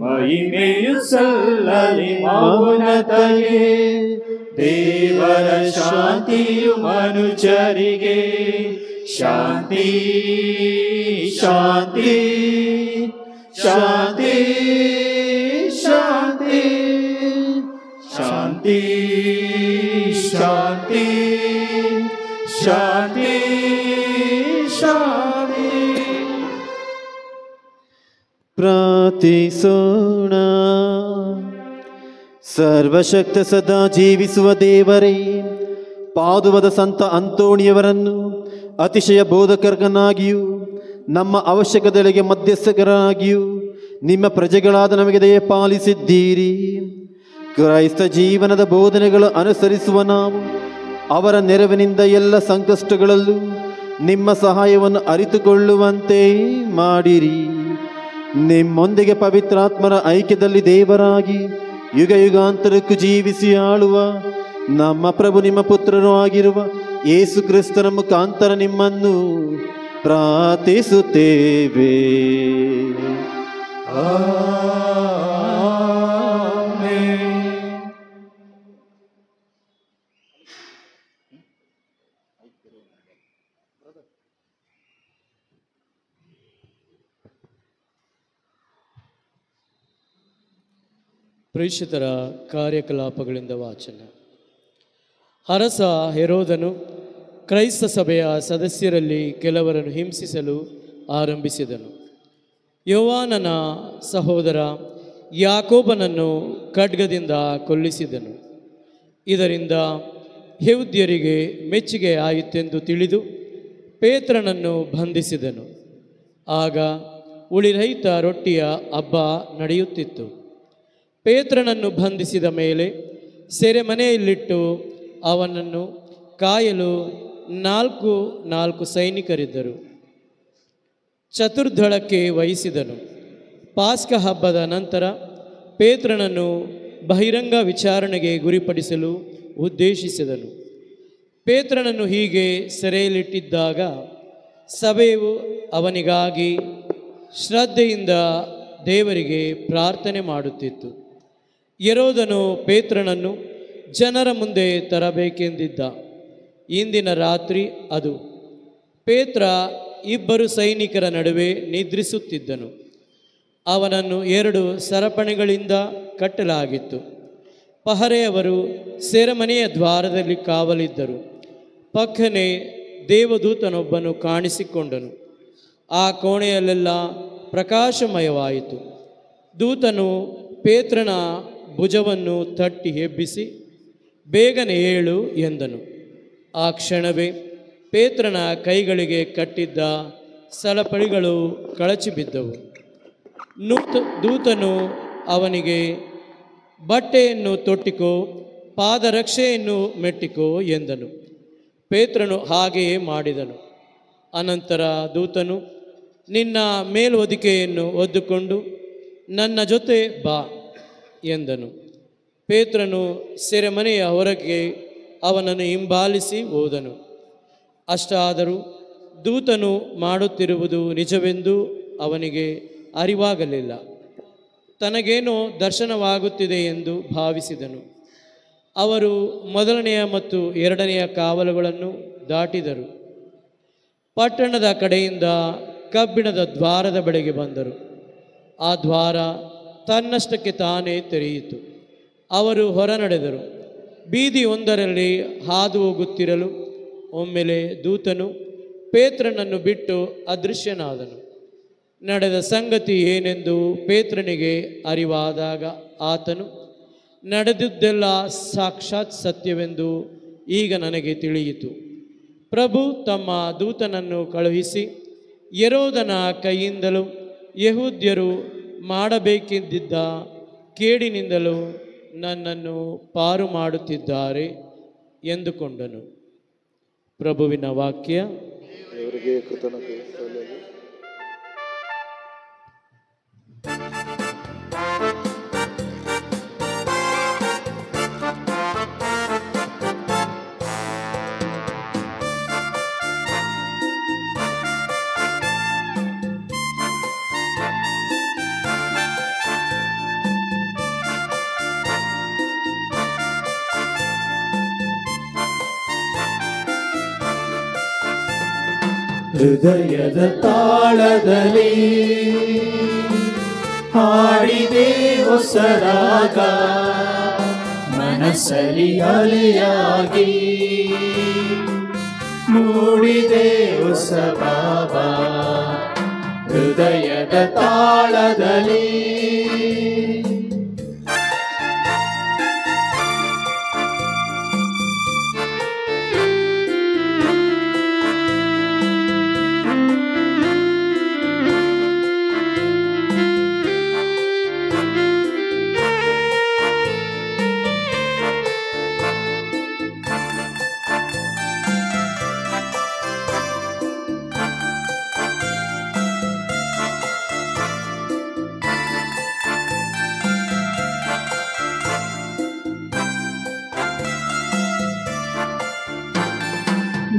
ಮಹಿಮೆಯು ಸಲ್ಲಲಿ ಮೌನತೆಗೆ, ದೇವರ ಶಾಂತಿಯು ಮನುಜರಿಗೆ. ಶಾಂತಿ ಶಾಂತಿ ಶಾಂತಿ ಶಾಂತಿ ಶಾಂತಿ ಶಾಂತಿ ಶಾಂತಿ ಶಾಂತಿ. ಪ್ರಾರ್ಥಿಸೋಣ. ಸರ್ವಶಕ್ತ ಸದಾ ಜೀವಿಸುವ ದೇವರೇ, ಪಾದುವದ ಸಂತ ಅಂತೋಣಿಯವರನ್ನು ಅತಿಶಯ ಬೋಧಕರ್ಗನಾಗಿಯೂ ನಮ್ಮ ಅವಶ್ಯಕತೆಗಳಿಗೆ ಮಧ್ಯಸ್ಥಕರಾಗಿಯೂ ನಿಮ್ಮ ಪ್ರಜೆಗಳಾದ ನಮಗೆ ದಯ ಪಾಲಿಸಿದ್ದೀರಿ. ಕ್ರೈಸ್ತ ಜೀವನದ ಬೋಧನೆಗಳು ಅನುಸರಿಸುವ ನಾವು ಅವರ ನೆರವಿನಿಂದ ಎಲ್ಲ ಸಂಕಷ್ಟಗಳಲ್ಲೂ ನಿಮ್ಮ ಸಹಾಯವನ್ನು ಅರಿತುಕೊಳ್ಳುವಂತೆ ಮಾಡಿರಿ. ನಿಮ್ಮೊಂದಿಗೆ ಪವಿತ್ರಾತ್ಮರ ಐಕ್ಯದಲ್ಲಿ ದೇವರಾಗಿ ಯುಗ ಯುಗಾಂತರಕ್ಕೂ ಜೀವಿಸಿ ಆಳುವ ನಮ್ಮ ಪ್ರಭು ನಿಮ್ಮ ಪುತ್ರರೂ ಆಗಿರುವ ಯೇಸು ಕ್ರಿಸ್ತನ ಮುಖಾಂತರ ನಿಮ್ಮನ್ನು ಪ್ರಾರ್ಥಿಸುತ್ತೇವೆ. ಪ್ರೇಷಿತರ ಕಾರ್ಯಕಲಾಪಗಳಿಂದ ವಾಚನ. ಅರಸ ಹೆರೋದನು ಕ್ರೈಸ್ತ ಸಭೆಯ ಸದಸ್ಯರಲ್ಲಿ ಕೆಲವರನ್ನು ಹಿಂಸಿಸಲು ಆರಂಭಿಸಿದನು. ಯೋವಾನನ ಸಹೋದರ ಯಾಕೋಬನನ್ನು ಖಡ್ಗದಿಂದ ಕೊಲ್ಲಿಸಿದನು. ಇದರಿಂದ ಯೆಹೂದ್ಯರಿಗೆ ಮೆಚ್ಚುಗೆ ಆಯಿತೆಂದು ತಿಳಿದು ಪೇತ್ರನನ್ನು ಬಂಧಿಸಿದನು. ಆಗ ಉಳಿರಹಿತ ರೊಟ್ಟಿಯ ಹಬ್ಬ ನಡೆಯುತ್ತಿತ್ತು. ಪೇತ್ರನನ್ನು ಬಂಧಿಸಿದ ಮೇಲೆ ಸೆರೆಮನೆಯಲ್ಲಿಟ್ಟು ಅವನನ್ನು ಕಾಯಲು ನಾಲ್ಕು ಸೈನಿಕರಿದ್ದರು. ಚತುರ್ದಳಕ್ಕೆ ವಹಿಸಿದನು. ಪಾಸ್ಕ ಹಬ್ಬದ ನಂತರ ಪೇತ್ರನನ್ನು ಬಹಿರಂಗ ವಿಚಾರಣೆಗೆ ಗುರಿಪಡಿಸಲು ಉದ್ದೇಶಿಸಿದನು. ಪೇತ್ರನನ್ನು ಹೀಗೆ ಸೆರೆಯಲ್ಲಿಟ್ಟಿದ್ದಾಗ ಸಭೆಯು ಅವನಿಗಾಗಿ ಶ್ರದ್ಧೆಯಿಂದ ದೇವರಿಗೆ ಪ್ರಾರ್ಥನೆ ಮಾಡುತ್ತಿತ್ತು. ಹೆರೋದನು ಪೇತ್ರನನ್ನು ಜನರ ಮುಂದೆ ತರಬೇಕೆಂದಿದ್ದ. ಇಂದಿನ ರಾತ್ರಿ ಅದು. ಪೇತ್ರ ಇಬ್ಬರು ಸೈನಿಕರ ನಡುವೆ ನಿದ್ರಿಸುತ್ತಿದ್ದನು. ಅವನನ್ನು 2 ಸರಪಣಿಗಳಿಂದ ಕಟ್ಟಲಾಗಿತ್ತು. ಪಹರೆಯವರು ಸೆರೆಮನೆಯ ದ್ವಾರದಲ್ಲಿ ಕಾವಲಿದ್ದರು. ಪಕ್ಕನೆ ದೇವದೂತನೊಬ್ಬನು ಕಾಣಿಸಿಕೊಂಡನು. ಆ ಕೋಣೆಯಲ್ಲೆಲ್ಲ ಪ್ರಕಾಶಮಯವಾಯಿತು. ದೂತನು ಪೇತ್ರನ ಭುಜವನ್ನು ತಟ್ಟಿ ಎಬ್ಬಿಸಿ, ಬೇಗನೆ ಏಳು ಎಂದನು. ಆ ಕ್ಷಣವೇ ಪೇತ್ರನ ಕೈಗಳಿಗೆ ಕಟ್ಟಿದ್ದ ಸರಪಳಿಗಳು ಕಳಚಿ ಬಿದ್ದವು. ದೂತನು ಅವನಿಗೆ, ಬಟ್ಟೆಯನ್ನು ತೊಟ್ಟಿಕೋ, ಪಾದರಕ್ಷೆಯನ್ನು ಮೆಟ್ಟಿಕೋ ಎಂದನು. ಪೇತ್ರನು ಹಾಗೆಯೇ ಮಾಡಿದನು. ಅನಂತರ ದೂತನು, ನಿನ್ನ ಮೇಲ್ಹೊದಿಕೆಯನ್ನು ಹೊದ್ದುಕೊಂಡು ನನ್ನ ಜೊತೆ ಬಾ ಎಂದನು. ಪೇತ್ರನು ಸೆರೆಮನೆಯ ಹೊರಗೆ ಅವನನ್ನು ಹಿಂಬಾಲಿಸಿ ಹೋದನು. ಅಷ್ಟಾದರೂ ದೂತನು ಮಾಡುತ್ತಿರುವುದು ನಿಜವೆಂದು ಅವನಿಗೆ ಅರಿವಾಗಲಿಲ್ಲ. ತನಗೇನೋ ದರ್ಶನವಾಗುತ್ತಿದೆ ಎಂದು ಭಾವಿಸಿದನು. ಅವರು ಮೊದಲನೆಯ ಮತ್ತು ಎರಡನೆಯ ಕಾವಲುಗಳನ್ನು ದಾಟಿದರು. ಪಟ್ಟಣದ ಕಡೆಯಿಂದ ಕಬ್ಬಿಣದ ದ್ವಾರದ ಬಳಿಗೆ ಬಂದರು. ಆ ದ್ವಾರ ತನ್ನಷ್ಟಕ್ಕೆ ತಾನೇ ತೆರೆಯಿತು. ಅವರು ಹೊರ ನಡೆದರು. ಬೀದಿಯೊಂದರಲ್ಲಿ ಹಾದು ಹೋಗುತ್ತಿರಲು ಒಮ್ಮೆಲೆ ದೂತನು ಪೇತ್ರನನ್ನು ಬಿಟ್ಟು ಅದೃಶ್ಯನಾದನು. ನಡೆದ ಸಂಗತಿ ಏನೆಂದು ಪೇತ್ರನಿಗೆ ಅರಿವಾದಾಗ ಆತನು, ನಡೆದಿದ್ದೆಲ್ಲ ಸಾಕ್ಷಾತ್ ಸತ್ಯವೆಂದು ಈಗ ನನಗೆ ತಿಳಿಯಿತು. ಪ್ರಭು ತಮ್ಮ ದೂತನನ್ನು ಕಳುಹಿಸಿ ಹೆರೋದನ ಕೈಯಿಂದಲೂ ಯೆಹೂದ್ಯರು ಮಾಡಬೇಕೆಂದಿದ್ದ ಕೇಡಿನಿಂದಲೂ ನನ್ನನ್ನು ಪಾರು ಮಾಡುತ್ತಿದ್ದಾರೆ ಎಂದುಕೊಂಡನು. ಪ್ರಭುವಿನ ವಾಕ್ಯ. ದೇವರಿಗೆ ಕೃತಜ್ಞತೆ ಸಲ್ಲಲಿ. ಹೃದಯದ ತಾಳದಲ್ಲಿ ಹಾಡಿದೆ ಹೊಸ ರಾಗ, ಮನಸ್ಸಲ್ಲಿ ಅಲೆಯಾಗಿ ಮೂಡಿದೆ ಹೊಸ ಭಾವ. ಹೃದಯದ ತಾಳದಲ್ಲಿ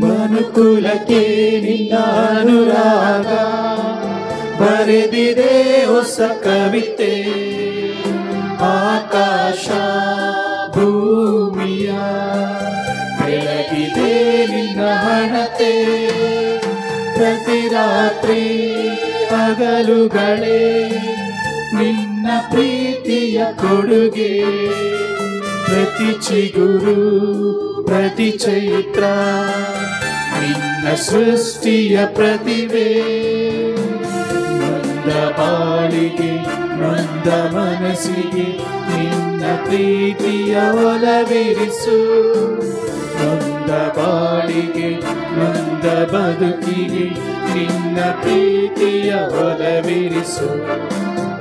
ಮನುಕುಲಕ್ಕೆ ನಿನ್ನ ಅನುರಾಗ ಬರೆದಿದೆ ಹೊಸ ಕವಿತೆ. ಆಕಾಶ ಭೂಮಿಯ ಬೆಳಗಿದೆ ನಿನ್ನ ಹಣತೆ. ಪ್ರತಿ ರಾತ್ರಿ ಹಗಲುಗಳೇ ನಿನ್ನ ಪ್ರೀತಿಯ ಕೊಡುಗೆ. ಪ್ರತಿ ಚಿಗುರು ಪ್ರತಿ ಚೈತ್ರ ನಿನ್ನ ಸೃಷ್ಟಿಯ ಪ್ರತಿಭೆ. ನೊಂದ ಬಾಳಿಗೆ ನೊಂದ ಮನಸ್ಸಿಗೆ ನಿನ್ನ ಪ್ರೀತಿಯ ಒಲವಿರಿಸು. ನೊಂದ ಬಾಳಿಗೆ ನೊಂದ ಬದುಕಿಗೆ ನಿನ್ನ ಪ್ರೀತಿಯ ಒಲವಿರಿಸು.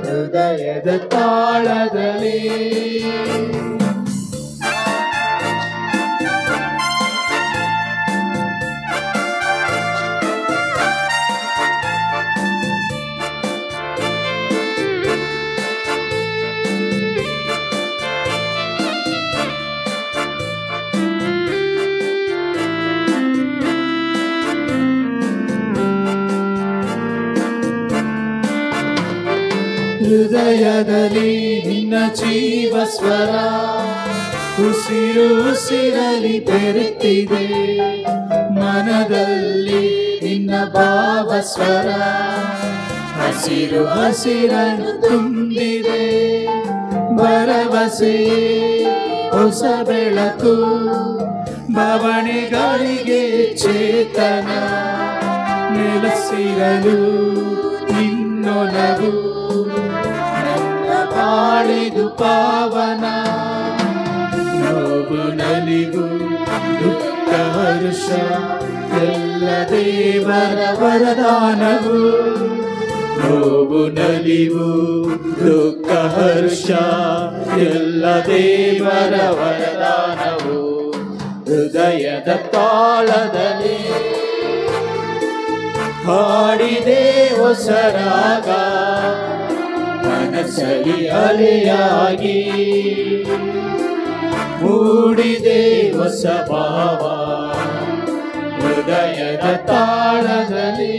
ಹೃದಯದ ತಾಳದಲ್ಲಿ ಹೃದಯದಲ್ಲಿ ನಿನ್ನ ಜೀವ ಸ್ವರ ಉಸಿರು ಉಸಿರಲಿ ಬೆರೆತಿದೆ. ಮನದಲ್ಲಿ ನಿನ್ನ ಭಾವ ಸ್ವರ ಹಸಿರು ಹಸಿರನ್ನು ತುಂಬಿದೆ. ಭರವಸೆ ಹೊಸ ಬೆಳಕು ಬವಣೆಗಳಿಗೆ ಚೇತನ. ನೆಲೆಸಿರಲು ನಿನ್ನೊಲವು ನನ್ನ ಬಾಳಿದು ಪಾವನ. ನೋವು ನಲಿವು ದುಃಖ ಹರ್ಷ ಎಲ್ಲ ದೇವರ ವರದಾನವು. ನೋವು ನಲಿವು ದುಃಖ ಹರ್ಷ ಎಲ್ಲ ದೇವರ ವರದಾನವು. ಹೃದಯದ ತಾಳದಲ್ಲಿ ಹಾಡಿದೆ ಹೊಸ ರಾಗ. ಮನಸ್ಸಲ್ಲಿ ಅಲೆಯಾಗಿ ಮೂಡಿದೆ ಹೊಸ ಭಾವ. ಹೃದಯದ ತಾಳದಲ್ಲಿ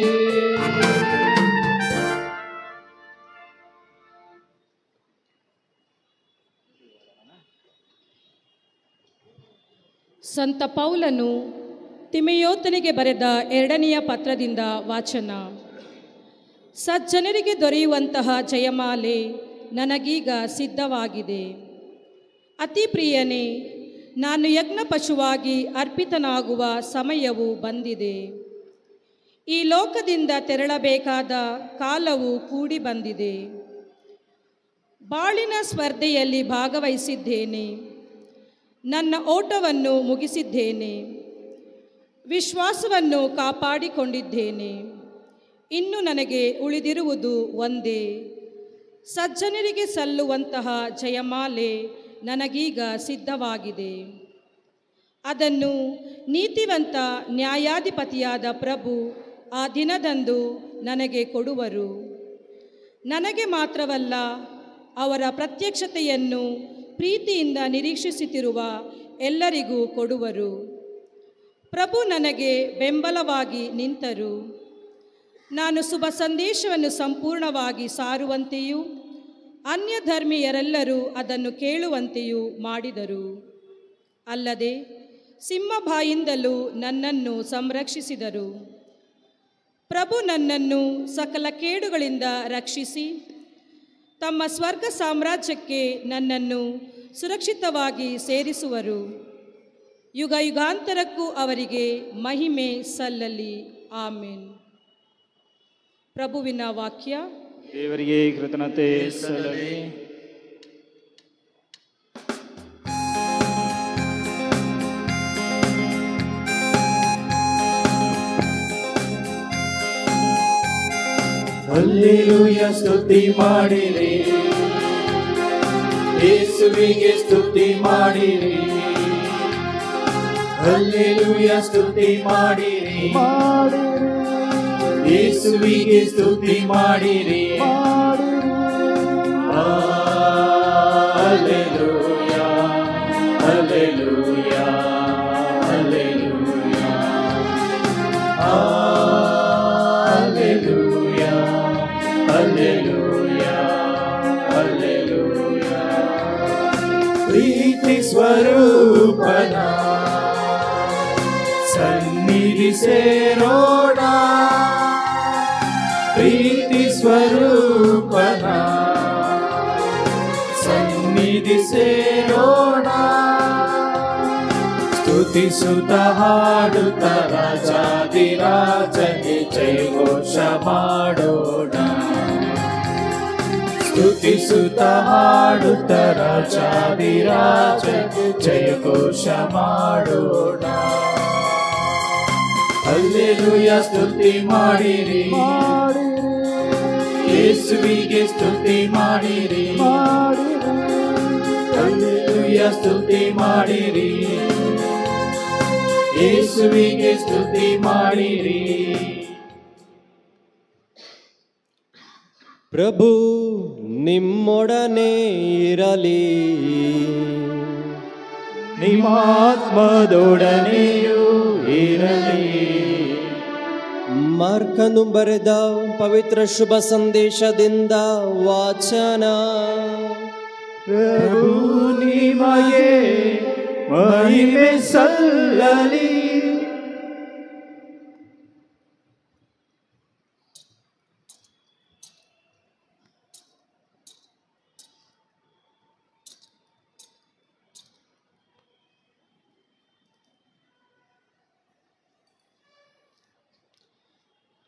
ಸಂತ ಪೌಲನು ತಿಮೊಥೆಯನಿಗೆ ಬರೆದ 2ನೆಯ ಪತ್ರದಿಂದ ವಾಚನ. ಸಜ್ಜನರಿಗೆ ದೊರೆಯುವಂತಹ ಜಯಮಾಲೆ ನನಗೀಗ ಸಿದ್ಧವಾಗಿದೆ. ಅತಿ ಪ್ರಿಯನೇ, ನಾನು ಯಜ್ಞ ಪಶುವಾಗಿ ಅರ್ಪಿತನಾಗುವ ಸಮಯವು ಬಂದಿದೆ. ಈ ಲೋಕದಿಂದ ತೆರಳಬೇಕಾದ ಕಾಲವು ಕೂಡಿ ಬಂದಿದೆ. ಬಾಳಿನ ಸ್ಪರ್ಧೆಯಲ್ಲಿ ಭಾಗವಹಿಸಿದ್ದೇನೆ. ನನ್ನ ಓಟವನ್ನು ಮುಗಿಸಿದ್ದೇನೆ. ವಿಶ್ವಾಸವನ್ನು ಕಾಪಾಡಿಕೊಂಡಿದ್ದೇನೆ. ಇನ್ನು ನನಗೆ ಉಳಿದಿರುವುದು ಒಂದೇ. ಸಜ್ಜನರಿಗೆ ಸಲ್ಲುವಂತಹ ಜಯಮಾಲೆ ನನಗೀಗ ಸಿದ್ಧವಾಗಿದೆ. ಅದನ್ನು ನೀತಿವಂತ ನ್ಯಾಯಾಧಿಪತಿಯಾದ ಪ್ರಭು ಆ ದಿನದಂದು ನನಗೆ ಕೊಡುವರು. ನನಗೆ ಮಾತ್ರವಲ್ಲ, ಅವರ ಪ್ರತ್ಯಕ್ಷತೆಯನ್ನು ಪ್ರೀತಿಯಿಂದ ನಿರೀಕ್ಷಿಸುತ್ತಿರುವ ಎಲ್ಲರಿಗೂ ಕೊಡುವರು. ಪ್ರಭು ನನಗೆ ಬೆಂಬಲವಾಗಿ ನಿಂತರು. ನಾನು ಶುಭ ಸಂದೇಶವನ್ನು ಸಂಪೂರ್ಣವಾಗಿ ಸಾರುವಂತೆಯೂ ಅನ್ಯ ಧರ್ಮೀಯರೆಲ್ಲರೂ ಅದನ್ನು ಕೇಳುವಂತೆಯೂ ಮಾಡಿದರು. ಅಲ್ಲದೆ ಸಿಂಹಬಾಯಿಂದಲೂ ನನ್ನನ್ನು ಸಂರಕ್ಷಿಸಿದರು. ಪ್ರಭು ನನ್ನನ್ನು ಸಕಲ ಕೇಡುಗಳಿಂದ ರಕ್ಷಿಸಿ ತಮ್ಮ ಸ್ವರ್ಗ ಸಾಮ್ರಾಜ್ಯಕ್ಕೆ ನನ್ನನ್ನು ಸುರಕ್ಷಿತವಾಗಿ ಸೇರಿಸುವರು. ಯುಗ ಯುಗಾಂತರಕ್ಕೂ ಅವರಿಗೆ ಮಹಿಮೆ ಸಲ್ಲಲಿ. ಆಮೇನ್. ಪ್ರಭುವಿನ ವಾಕ್ಯ. ದೇವರಿಗೆ ಕೃತಜ್ಞತೆ ಸಲ್ಲಲಿ. ಹಲ್ಲೆಲೂಯಾ, ಸ್ತುತಿ ಮಾಡಿರಿ, ಯೇಸುವಿಗೆ ಸ್ತುತಿ ಮಾಡಿರಿ. ಹಲ್ಲೆಲೂಯಾ, ಸ್ತುತಿ ಮಾಡಿರಿ, ಯೇಸುವಿಗೆ ಸ್ತುತಿ ಮಾಡಿರಿ. Hallelujah, hallelujah, hallelujah, hallelujah, hallelujah, hallelujah. ಪ್ರೀತಿ ಸ್ವರೂಪನ ಸನ್ನಿಧಿ ಸೇರೋಣ, ಪ್ರೀತಿ ಸ್ವರೂಪನ ಸನ್ನಿಧಿ ಸೇರೋಣ. ಸ್ತುತಿಸುತ್ತ ಹಾಡುತ್ತ ರಾಜಾದಿರಾಜನಿಗೆ ಜಯಘೋಷ ಮಾಡೋಣ. ಸ್ತುತಿಸುತ್ತ ಹಾಡುತ್ತ ರಾಜಾದಿರಾಜನಿಗೆ ಜಯಘೋಷ ಮಾಡೋಣ. ಹಲ್ಲೆಲೂಯಾ, ಸ್ತುತಿ ಮಾಡಿರಿ, ಯೇಸುವಿಗೆ ಸ್ತುತಿ ಮಾಡಿರಿ. ಹಲ್ಲೆಲೂಯಾ, ಸ್ತುತಿ ಮಾಡಿರಿ, ಯೇಸುವಿಗೆ ಸ್ತುತಿ ಮಾಡಿರಿ. ಪ್ರಭು ನಿಮ್ಮೊಡನೆ ಇರಲಿ, ನಿಮ್ಮ ಆತ್ಮದೊಡನೆಯೂ ಇರಲಿ. ಮಾರ್ಕನು ಬರೆದ ಪವಿತ್ರ ಶುಭ ಸಂದೇಶದಿಂದ ವಾಚನ. ಪ್ರಭು ನಿಮಗೆ ಮಹಿಮೆ ಸಲ್ಲಲಿ.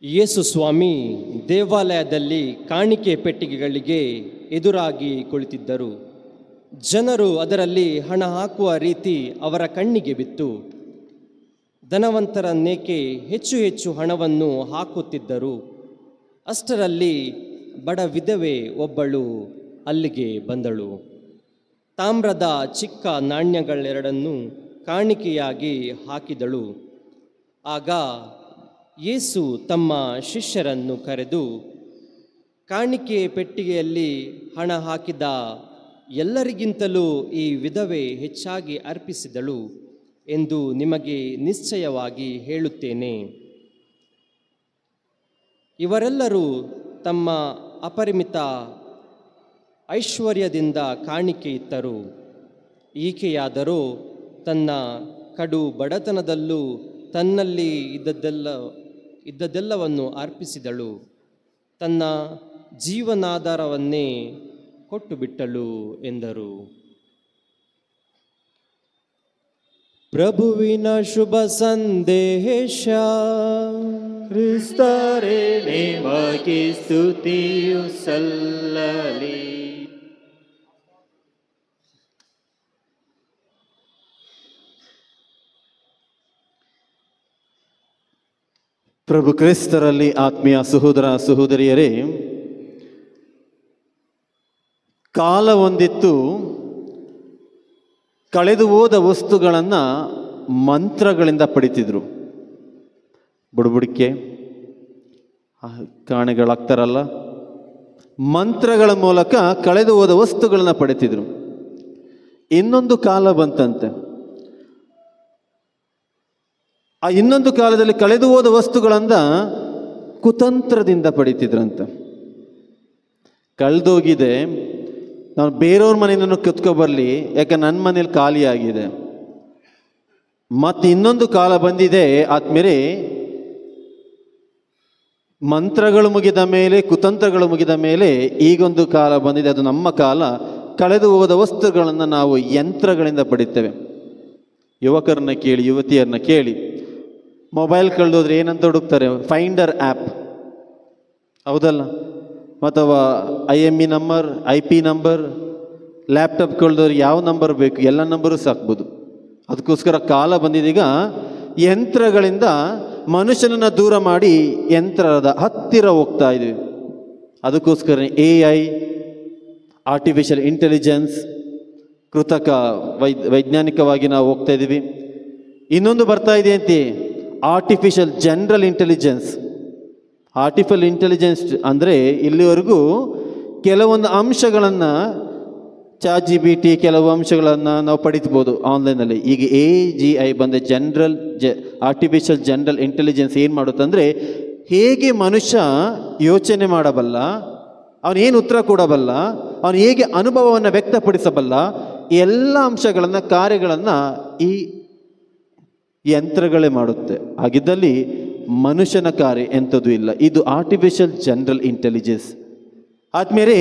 ಯೇಸು ಸ್ವಾಮಿ ದೇವಾಲಯದಲ್ಲಿ ಕಾಣಿಕೆ ಪೆಟ್ಟಿಗೆಗಳಿಗೆ ಎದುರಾಗಿ ಕುಳಿತಿದ್ದರು. ಜನರು ಅದರಲ್ಲಿ ಹಣ ಹಾಕುವ ರೀತಿ ಅವರ ಕಣ್ಣಿಗೆ ಬಿತ್ತು. ಧನವಂತರನ್ನೇಕೆ ಹೆಚ್ಚು ಹೆಚ್ಚು ಹಣವನ್ನು ಹಾಕುತ್ತಿದ್ದರು. ಅಷ್ಟರಲ್ಲಿ ಬಡ ವಿಧವೆ ಒಬ್ಬಳು ಅಲ್ಲಿಗೆ ಬಂದಳು. ತಾಮ್ರದ ಚಿಕ್ಕ ನಾಣ್ಯಗಳೆರಡನ್ನು ಕಾಣಿಕೆಯಾಗಿ ಹಾಕಿದಳು. ಆಗ ಯೇಸು ತಮ್ಮ ಶಿಷ್ಯರನ್ನು ಕರೆದು, ಕಾಣಿಕೆ ಪೆಟ್ಟಿಗೆಯಲ್ಲಿ ಹಣ ಹಾಕಿದ ಎಲ್ಲರಿಗಿಂತಲೂ ಈ ವಿಧವೆ ಹೆಚ್ಚಾಗಿ ಅರ್ಪಿಸಿದಳು ಎಂದು ನಿಮಗೆ ನಿಶ್ಚಯವಾಗಿ ಹೇಳುತ್ತೇನೆ. ಇವರೆಲ್ಲರೂ ತಮ್ಮ ಅಪರಿಮಿತ ಐಶ್ವರ್ಯದಿಂದ ಕಾಣಿಕೆ ಇತ್ತರು. ಈಕೆಯಾದರೋ ತನ್ನ ಕಡು ಬಡತನದಲ್ಲೂ ತನ್ನಲ್ಲಿ ಇದ್ದದ್ದೆಲ್ಲವನ್ನು ಅರ್ಪಿಸಿದಳು. ತನ್ನ ಜೀವನಾಧಾರವನ್ನೇ ಕೊಟ್ಟು ಬಿಟ್ಟಳು ಎಂದರು. ಪ್ರಭುವಿನ ಶುಭ ಸಂದೇಶ. ಕ್ರಿಸ್ತರೇ ನಿಮಗೆ ಸ್ತುತಿಯು ಸಲ್ಲಲಿ. ಪ್ರಭು ಕ್ರಿಸ್ತರಲ್ಲಿ ಆತ್ಮೀಯ ಸಹೋದರ ಸಹೋದರಿಯರೇ, ಕಾಲ ಒಂದಿತ್ತು ಕಳೆದು ಹೋದ ವಸ್ತುಗಳನ್ನು ಮಂತ್ರಗಳಿಂದ ಪಡಿತಿದ್ರು. ಬುಡಬುಡಿಕೆ ಕಾಣೆಗಳಾಗ್ತಾರಲ್ಲ, ಮಂತ್ರಗಳ ಮೂಲಕ ಕಳೆದು ಹೋದ ವಸ್ತುಗಳನ್ನು ಪಡಿತಿದ್ರು. ಇನ್ನೊಂದು ಕಾಲ ಬಂತಂತೆ. ಆ ಇನ್ನೊಂದು ಕಾಲದಲ್ಲಿ ಕಳೆದು ಹೋದ ವಸ್ತುಗಳಿಂದ ಕುತಂತ್ರದಿಂದ ಪಡಿತಿದ್ರಂತೆ. ಕಳೆದೋಗಿದೆ, ನಾನು ಬೇರೆಯವ್ರ ಮನೆಯನ್ನು ಕಿತ್ಕೊಬರಲಿ, ಯಾಕೆ ನನ್ನ ಮನೇಲಿ ಖಾಲಿ ಆಗಿದೆ. ಮತ್ತು ಇನ್ನೊಂದು ಕಾಲ ಬಂದಿದೆ ಆದ್ಮೇಲೆ, ಮಂತ್ರಗಳು ಮುಗಿದ ಮೇಲೆ, ಕುತಂತ್ರಗಳು ಮುಗಿದ ಮೇಲೆ ಈಗೊಂದು ಕಾಲ ಬಂದಿದೆ, ಅದು ನಮ್ಮ ಕಾಲ. ಕಳೆದು ಹೋದ ವಸ್ತುಗಳನ್ನು ನಾವು ಯಂತ್ರಗಳಿಂದ ಪಡಿತೇವೆ. ಯುವಕರನ್ನ ಕೇಳಿ, ಯುವತಿಯರನ್ನ ಕೇಳಿ, ಮೊಬೈಲ್ ಕಳೆದೋದ್ರೆ ಏನಂತ ಹುಡುಕ್ತಾರೆ? ಫೈಂಡರ್ ಆ್ಯಪ್, ಹೌದಲ್ಲ? ಅಥವಾ IME number, IP number. Laptop ಕಳೆದವ್ರು ಯಾವ ನಂಬರ್ ಬೇಕು, ಎಲ್ಲ ನಂಬರು ಸಾಕ್ಬೋದು. ಅದಕ್ಕೋಸ್ಕರ ಕಾಲ ಬಂದಿದೀಗ ಯಂತ್ರಗಳಿಂದ ಮನುಷ್ಯನನ್ನು ದೂರ ಮಾಡಿ ಯಂತ್ರದ ಹತ್ತಿರ ಹೋಗ್ತಾ ಇದ್ದೀವಿ. ಅದಕ್ಕೋಸ್ಕರ AI, ಆರ್ಟಿಫಿಷಿಯಲ್ ಇಂಟೆಲಿಜೆನ್ಸ್, ಕೃತಕ ವೈಜ್ಞಾನಿಕವಾಗಿ ನಾವು ಹೋಗ್ತಾ ಇದ್ದೀವಿ. ಇನ್ನೊಂದು ಬರ್ತಾ ಇದೆ ಅಂತೆ, artificial general intelligence. Artificial intelligence ಅಂದರೆ ಇಲ್ಲಿವರೆಗೂ ಕೆಲವೊಂದು ಅಂಶಗಳನ್ನು ChatGPT ಕೆಲವು ಅಂಶಗಳನ್ನು ನಾವು ಪಡಿತ್ಬೋದು ಆನ್ಲೈನಲ್ಲಿ. ಈಗ AGI ಬಂದ ಆರ್ಟಿಫಿಷಿಯಲ್ ಜನರಲ್ ಇಂಟೆಲಿಜೆನ್ಸ್ ಏನು ಮಾಡುತ್ತಂದರೆ, ಹೇಗೆ ಮನುಷ್ಯ ಯೋಚನೆ ಮಾಡಬಲ್ಲ, ಅವನೇನು ಉತ್ತರ ಕೊಡಬಲ್ಲ, ಅವನು ಹೇಗೆ ಅನುಭವವನ್ನು ವ್ಯಕ್ತಪಡಿಸಬಲ್ಲ, ಎಲ್ಲ ಅಂಶಗಳನ್ನು, ಕಾರ್ಯಗಳನ್ನು ಈ ಯಂತ್ರಗಳೇ ಮಾಡುತ್ತೆ. ಹಾಗಿದ್ದಲ್ಲಿ ಮನುಷ್ಯನ ಕಾರ್ಯ ಎಂಥದ್ದು ಇಲ್ಲ. ಇದು ಆರ್ಟಿಫಿಷಿಯಲ್ ಜನರಲ್ ಇಂಟೆಲಿಜೆನ್ಸ್. ಆದ್ಮೇಲೆ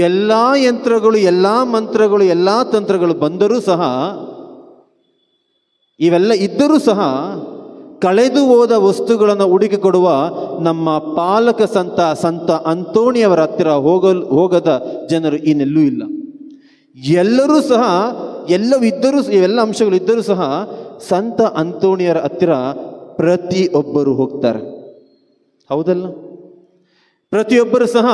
ಎಲ್ಲ ಯಂತ್ರಗಳು, ಎಲ್ಲ ಮಂತ್ರಗಳು, ಎಲ್ಲ ತಂತ್ರಗಳು ಬಂದರೂ ಸಹ, ಇವೆಲ್ಲ ಇದ್ದರೂ ಸಹ ಕಳೆದು ಹೋದ ವಸ್ತುಗಳನ್ನು ಹುಡುಕಿ ಕೊಡುವ ನಮ್ಮ ಪಾಲಕ ಸಂತ ಅಂತೋಣಿಯವರ ಹತ್ತಿರ ಹೋಗದ ಜನರು ಇನ್ನೆಲ್ಲೂ ಇಲ್ಲ. ಎಲ್ಲರೂ ಸಹ, ಇವೆಲ್ಲ ಅಂಶಗಳು ಇದ್ದರೂ ಸಹ ಸಂತ ಅಂತೋಣಿಯರ ಹತ್ತಿರ ಪ್ರತಿಯೊಬ್ಬರು ಹೋಗ್ತಾರೆ, ಹೌದಲ್ಲ? ಪ್ರತಿಯೊಬ್ಬರು ಸಹ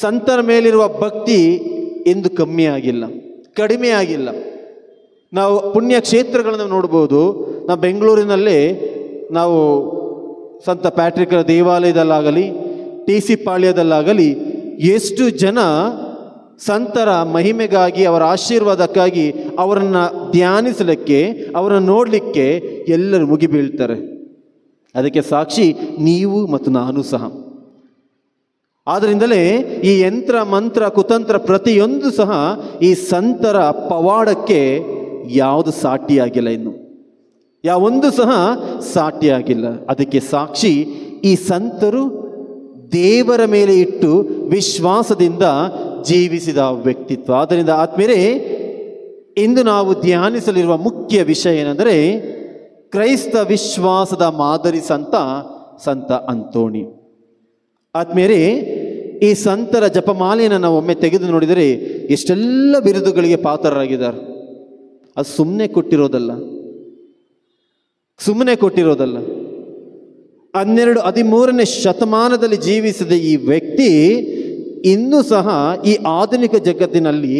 ಸಂತರ ಮೇಲಿರುವ ಭಕ್ತಿ ಎಂದು ಕಮ್ಮಿ ಆಗಿಲ್ಲ, ಕಡಿಮೆ ಆಗಿಲ್ಲ. ನಾವು ಪುಣ್ಯಕ್ಷೇತ್ರಗಳನ್ನು ನೋಡ್ಬೋದು. ನಾವು ಬೆಂಗಳೂರಿನಲ್ಲಿ ನಾವು ಸಂತ ಪ್ಯಾಟ್ರಿಕರ ದೇವಾಲಯದಲ್ಲಾಗಲಿ, TC ಪಾಳ್ಯದಲ್ಲಾಗಲಿ ಎಷ್ಟು ಜನ ಸಂತರ ಮಹಿಮೆಗಾಗಿ, ಅವರ ಆಶೀರ್ವಾದಕ್ಕಾಗಿ, ಅವರನ್ನು ಧ್ಯಾನಿಸಲಿಕ್ಕೆ, ಅವರನ್ನು ನೋಡಲಿಕ್ಕೆ ಎಲ್ಲರೂ ಮುಗಿಬೀಳ್ತಾರೆ. ಅದಕ್ಕೆ ಸಾಕ್ಷಿ ನೀವು ಮತ್ತು ನಾನು ಸಹ. ಆದ್ದರಿಂದಲೇ ಈ ಯಂತ್ರ, ಮಂತ್ರ, ಕುತಂತ್ರ ಪ್ರತಿಯೊಂದು ಸಹ ಈ ಸಂತರ ಪವಾಡಕ್ಕೆ ಯಾವುದು ಸಾಟಿಯಾಗಿಲ್ಲ, ಇನ್ನು ಯಾವೊಂದು ಸಹ ಸಾಟಿಯಾಗಿಲ್ಲ. ಅದಕ್ಕೆ ಸಾಕ್ಷಿ ಈ ಸಂತರು ದೇವರ ಮೇಲೆ ಇಟ್ಟು ವಿಶ್ವಾಸದಿಂದ ಜೀವಿಸಿದ ವ್ಯಕ್ತಿತ್ವ. ಆದ್ದರಿಂದ ಆದ್ಮೇಲೆ ಇಂದು ನಾವು ಧ್ಯಾನಿಸಲಿರುವ ಮುಖ್ಯ ವಿಷಯ ಏನೆಂದರೆ, ಕ್ರೈಸ್ತ ವಿಶ್ವಾಸದ ಮಾದರಿ ಸಂತ ಅಂತೋಣಿ. ಆದ್ಮೇಲೆ ಈ ಸಂತರ ಜಪಮಾಲೆಯನ್ನು ನಾವು ಒಮ್ಮೆ ತೆಗೆದು ನೋಡಿದರೆ ಎಷ್ಟೆಲ್ಲ ಬಿರುದುಗಳಿಗೆ ಪಾತ್ರರಾಗಿದ್ದಾರೆ. ಅದು ಸುಮ್ಮನೆ ಕೊಟ್ಟಿರೋದಲ್ಲ. 12-13ನೇ ಶತಮಾನದಲ್ಲಿ ಜೀವಿಸಿದ ಈ ವ್ಯಕ್ತಿ ಇನ್ನೂ ಸಹ ಈ ಆಧುನಿಕ ಜಗತ್ತಿನಲ್ಲಿ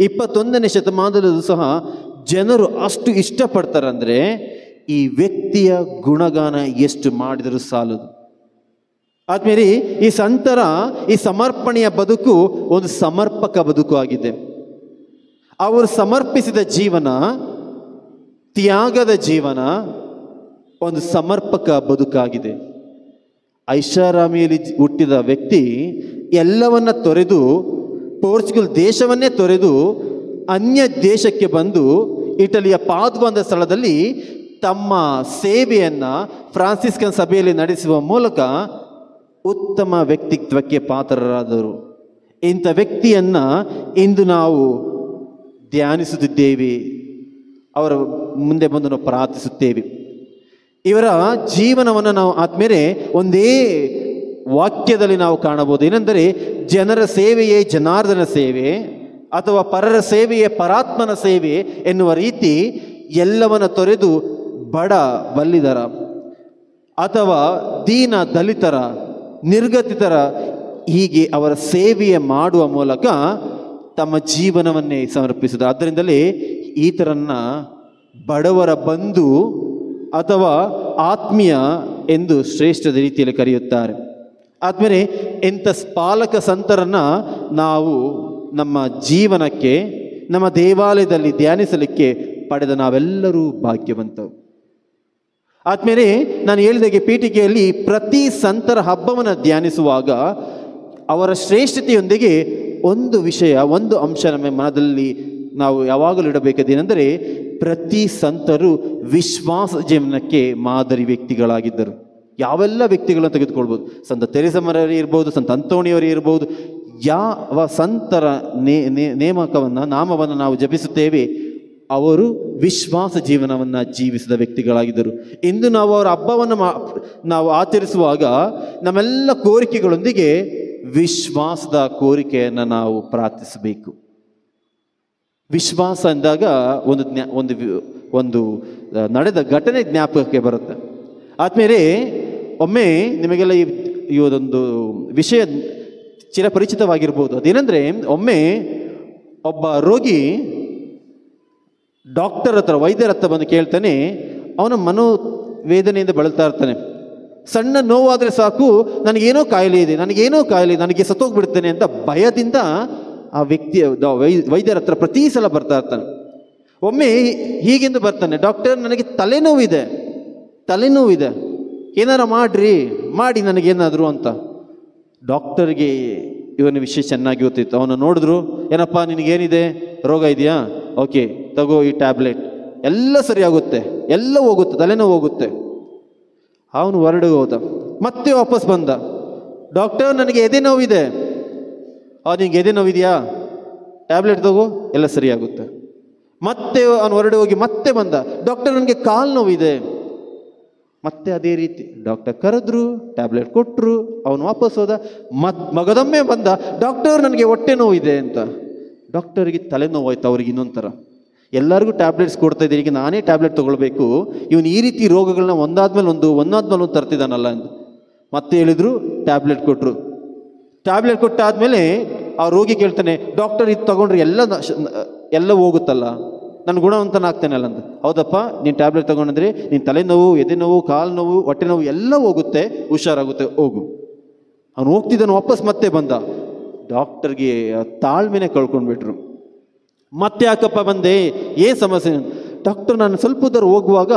21ನೇ ಶತಮಾನದಲ್ಲೂ ಸಹ ಜನರು ಅಷ್ಟು ಇಷ್ಟಪಡ್ತಾರೆ. ಅಂದರೆ ಈ ವ್ಯಕ್ತಿಯ ಗುಣಗಾನ ಎಷ್ಟು ಮಾಡಿದರೂ ಸಾಲದು. ಆದ್ಮೇಲೆ ಈ ಸಂತರ ಈ ಸಮರ್ಪಣೆಯ ಬದುಕು ಒಂದು ಸಮರ್ಪಕ ಬದುಕು ಆಗಿದೆ. ಅವರು ಸಮರ್ಪಿಸಿದ ಜೀವನ, ತ್ಯಾಗದ ಜೀವನ ಒಂದು ಸಮರ್ಪಕ ಬದುಕಾಗಿದೆ. ಐಷಾರಾಮಿಯಲ್ಲಿ ಹುಟ್ಟಿದ ವ್ಯಕ್ತಿ ಎಲ್ಲವನ್ನ ತೊರೆದು, ಪೋರ್ಚುಗಲ್ ದೇಶವನ್ನೇ ತೊರೆದು ಅನ್ಯ ದೇಶಕ್ಕೆ ಬಂದು ಇಟಲಿಯ ಪಾದುವ ಎಂಬ ಸ್ಥಳದಲ್ಲಿ ತಮ್ಮ ಸೇವೆಯನ್ನು ಫ್ರಾನ್ಸಿಸ್ಕನ್ ಸಭೆಯಲ್ಲಿ ನಡೆಸುವ ಮೂಲಕ ಉತ್ತಮ ವ್ಯಕ್ತಿತ್ವಕ್ಕೆ ಪಾತ್ರರಾದರು. ಇಂಥ ವ್ಯಕ್ತಿಯನ್ನು ಇಂದು ನಾವು ಧ್ಯಾನಿಸುತ್ತಿದ್ದೇವೆ, ಅವರ ಮುಂದೆ ಬಂದು ನಾವು ಪ್ರಾರ್ಥಿಸುತ್ತೇವೆ. ಇವರ ಜೀವನವನ್ನು ನಾವು ಆದ್ಮೇಲೆ ಒಂದೇ ವಾಕ್ಯದಲ್ಲಿ ನಾವು ಕಾಣಬಹುದು. ಏನೆಂದರೆ, ಜನರ ಸೇವೆಯೇ ಜನಾರ್ದನ ಸೇವೆ ಅಥವಾ ಪರರ ಸೇವೆಯೇ ಪರಾತ್ಮನ ಸೇವೆ ಎನ್ನುವ ರೀತಿ ಎಲ್ಲವನ್ನ ತೊರೆದು ಬಡ ಬಲ್ಲಿದರ ಅಥವಾ ದೀನ ದಲಿತರ ನಿರ್ಗತಿತರ ಹೀಗೆ ಅವರ ಸೇವೆಯ ಮಾಡುವ ಮೂಲಕ ತಮ್ಮ ಜೀವನವನ್ನೇ ಸಮರ್ಪಿಸಿದರು. ಆದ್ದರಿಂದಲೇ ಈತರನ್ನ ಬಡವರ ಬಂಧು ಅಥವಾ ಆತ್ಮೀಯ ಎಂದು ಶ್ರೇಷ್ಠದ ರೀತಿಯಲ್ಲಿ ಕರೆಯುತ್ತಾರೆ. ಆದ್ಮೇಲೆ ಇಂಥ ಪಾಲಕ ಸಂತರನ್ನು ನಾವು ನಮ್ಮ ಜೀವನಕ್ಕೆ, ನಮ್ಮ ದೇವಾಲಯದಲ್ಲಿ ಧ್ಯಾನಿಸಲಿಕ್ಕೆ ಪಡೆದ ನಾವೆಲ್ಲರೂ ಭಾಗ್ಯವಂತರು. ಆದ್ಮೇಲೆ ನಾನು ಹೇಳಿದಾಗೆ ಪೀಠಿಕೆಯಲ್ಲಿ ಪ್ರತಿ ಸಂತರ ಹಬ್ಬವನ್ನು ಧ್ಯಾನಿಸುವಾಗ ಅವರ ಶ್ರೇಷ್ಠತೆಯೊಂದಿಗೆ ಒಂದು ವಿಷಯ, ಒಂದು ಅಂಶ ನಮ್ಮ ಮನದಲ್ಲಿ ನಾವು ಯಾವಾಗಲೂ ಇಡಬೇಕಾದೇನೆಂದರೆ, ಪ್ರತಿ ಸಂತರು ವಿಶ್ವಾಸ ಜೀವನಕ್ಕೆ ಮಾದರಿ ವ್ಯಕ್ತಿಗಳಾಗಿದ್ದರು. ಯಾವೆಲ್ಲ ವ್ಯಕ್ತಿಗಳನ್ನು ತೆಗೆದುಕೊಳ್ಬೋದು, ಸಂತ ತೆರೆಸಮ್ಮರವರೇ ಇರ್ಬೋದು, ಸಂತ ಅಂತೋಣಿಯವರೇ ಇರ್ಬೋದು. ಯಾವ ಸಂತರ ನಾಮವನ್ನು ನಾವು ಜಪಿಸುತ್ತೇವೆ ಅವರು ವಿಶ್ವಾಸ ಜೀವನವನ್ನು ಜೀವಿಸಿದ ವ್ಯಕ್ತಿಗಳಾಗಿದ್ದರು. ಇಂದು ನಾವು ಅವರ ಹಬ್ಬವನ್ನು ನಾವು ಆಚರಿಸುವಾಗ ನಮ್ಮೆಲ್ಲ ಕೋರಿಕೆಗಳೊಂದಿಗೆ ವಿಶ್ವಾಸದ ಕೋರಿಕೆಯನ್ನು ನಾವು ಪ್ರಾರ್ಥಿಸಬೇಕು. ವಿಶ್ವಾಸ ಎಂದಾಗ ಒಂದು ನಡೆದ ಘಟನೆ ಜ್ಞಾಪಕಕ್ಕೆ ಬರುತ್ತೆ. ಆದ್ಮೇಲೆ ಒಮ್ಮೆ ನಿಮಗೆಲ್ಲ ಈ ಒಂದು ವಿಷಯ ಚಿರಪರಿಚಿತವಾಗಿರ್ಬೋದು. ಅದೇನೆಂದರೆ, ಒಮ್ಮೆ ಒಬ್ಬ ರೋಗಿ ಡಾಕ್ಟರ್ ಹತ್ರ, ವೈದ್ಯರ ಹತ್ರ ಬಂದು ಕೇಳ್ತಾನೆ, ಅವನ ಮನೋವೇದನೆಯಿಂದ ಬಳಲ್ತಾ ಇರ್ತಾನೆ. ಸಣ್ಣ ನೋವಾದರೆ ಸಾಕು, ನನಗೇನೋ ಕಾಯಿಲೆ ಇದೆ, ನನಗೆ ಸತ್ತೋಗ್ಬಿಡ್ತೇನೆ ಅಂತ ಭಯದಿಂದ ಆ ವ್ಯಕ್ತಿ ವೈದ್ಯರ ಹತ್ರ ಪ್ರತಿ ಸಲ ಬರ್ತಾ ಇರ್ತಾನೆ. ಒಮ್ಮೆ ಹೀಗೆಂದು ಬರ್ತಾನೆ, ಡಾಕ್ಟರ್ ನನಗೆ ತಲೆನೋವಿದೆ, ಏನಾರ ಮಾಡಿ ನನಗೇನಾದರೂ ಅಂತ. ಡಾಕ್ಟರ್ಗೆ ಇವನ ವಿಷಯ ಚೆನ್ನಾಗಿ ಗೊತ್ತಿತ್ತು. ಅವನು ನೋಡಿದ್ರು, ಏನಪ್ಪ ನಿನಗೇನಿದೆ, ರೋಗ ಇದೆಯಾ, ಓಕೆ ತಗೋ ಈ ಟ್ಯಾಬ್ಲೆಟ್, ಎಲ್ಲ ಸರಿಯಾಗುತ್ತೆ, ಎಲ್ಲ ಹೋಗುತ್ತೆ, ತಲೆನೋವು ಹೋಗುತ್ತೆ. ಅವನು ಹೊರಡೆ ಹೋದ, ಮತ್ತೆ ವಾಪಸ್ ಬಂದ, ಡಾಕ್ಟರ್ ನನಗೆ ಎದೆ ನೋವಿದೆ. ನಿಂಗೆ ಎದೆ ನೋವಿದೆಯಾ, ಟ್ಯಾಬ್ಲೆಟ್ ತಗೋ, ಎಲ್ಲ ಸರಿಯಾಗುತ್ತೆ. ಮತ್ತೆ ಅವನು ಹೊರಡೆ ಹೋಗಿ ಮತ್ತೆ ಬಂದ, ಡಾಕ್ಟರ್ ನನಗೆ ಕಾಲು ನೋವಿದೆ. ಮತ್ತೆ ಅದೇ ರೀತಿ ಡಾಕ್ಟರ್ ಕರೆದ್ರು, ಟ್ಯಾಬ್ಲೆಟ್ ಕೊಟ್ಟರು, ಅವನು ವಾಪಸ್ ಹೋದ. ಮಗದೊಮ್ಮೆ ಬಂದ, ಡಾಕ್ಟರ್ ನನಗೆ ಹೊಟ್ಟೆ ನೋವಿದೆ ಅಂತ. ಡಾಕ್ಟರ್ಗೆ ತಲೆನೋವಾಯ್ತು. ಅವ್ರಿಗೆ ಇನ್ನೊಂಥರ, ಎಲ್ಲರಿಗೂ ಟ್ಯಾಬ್ಲೆಟ್ಸ್ ಕೊಡ್ತಾ ಇದ್ದೀರಿ, ಈಗ ನಾನೇ ಟ್ಯಾಬ್ಲೆಟ್ ತೊಗೊಳ್ಬೇಕು, ಇವನು ಈ ರೀತಿ ರೋಗಗಳನ್ನ ಒಂದಾದ್ಮೇಲೆ ಒಂದು ತರ್ತಿದ್ದಾನಲ್ಲ ಅಂತ. ಮತ್ತೆ ಹೇಳಿದ್ರು, ಟ್ಯಾಬ್ಲೆಟ್ ಕೊಟ್ಟರು. ಟ್ಯಾಬ್ಲೆಟ್ ಕೊಟ್ಟಾದ್ಮೇಲೆ ಆ ರೋಗಿ ಕೇಳ್ತಾನೆ, ಡಾಕ್ಟರ್ ಇದು ತಗೊಂಡ್ರೆ ಎಲ್ಲ ಹೋಗುತ್ತಲ್ಲ, ನಾನು ಗುಣವಂತನಾಗ್ತೇನಲ್ಲ ಅಂತ. ಹೌದಪ್ಪ, ನೀನು ಟ್ಯಾಬ್ಲೆಟ್ ತಗೊಂಡ್ರೆ ನೀನು ತಲೆನೋವು, ಎದೆ ನೋವು, ಕಾಲು ನೋವು, ಹೊಟ್ಟೆ ನೋವು ಎಲ್ಲ ಹೋಗುತ್ತೆ, ಹುಷಾರಾಗುತ್ತೆ, ಹೋಗು. ಅವನು ಹೋಗ್ತಿದ್ದಾನು, ವಾಪಸ್ ಮತ್ತೆ ಬಂದ. ಡಾಕ್ಟರ್ಗೆ ತಾಳ್ಮೆನೆ ಕಳ್ಕೊಂಡ್ಬಿಟ್ರು. ಮತ್ತೆ ಯಾಕಪ್ಪ ಬಂದೆ, ಏನು ಸಮಸ್ಯೆ? ಡಾಕ್ಟರ್, ನಾನು ಸ್ವಲ್ಪ ದೂರ ಹೋಗುವಾಗ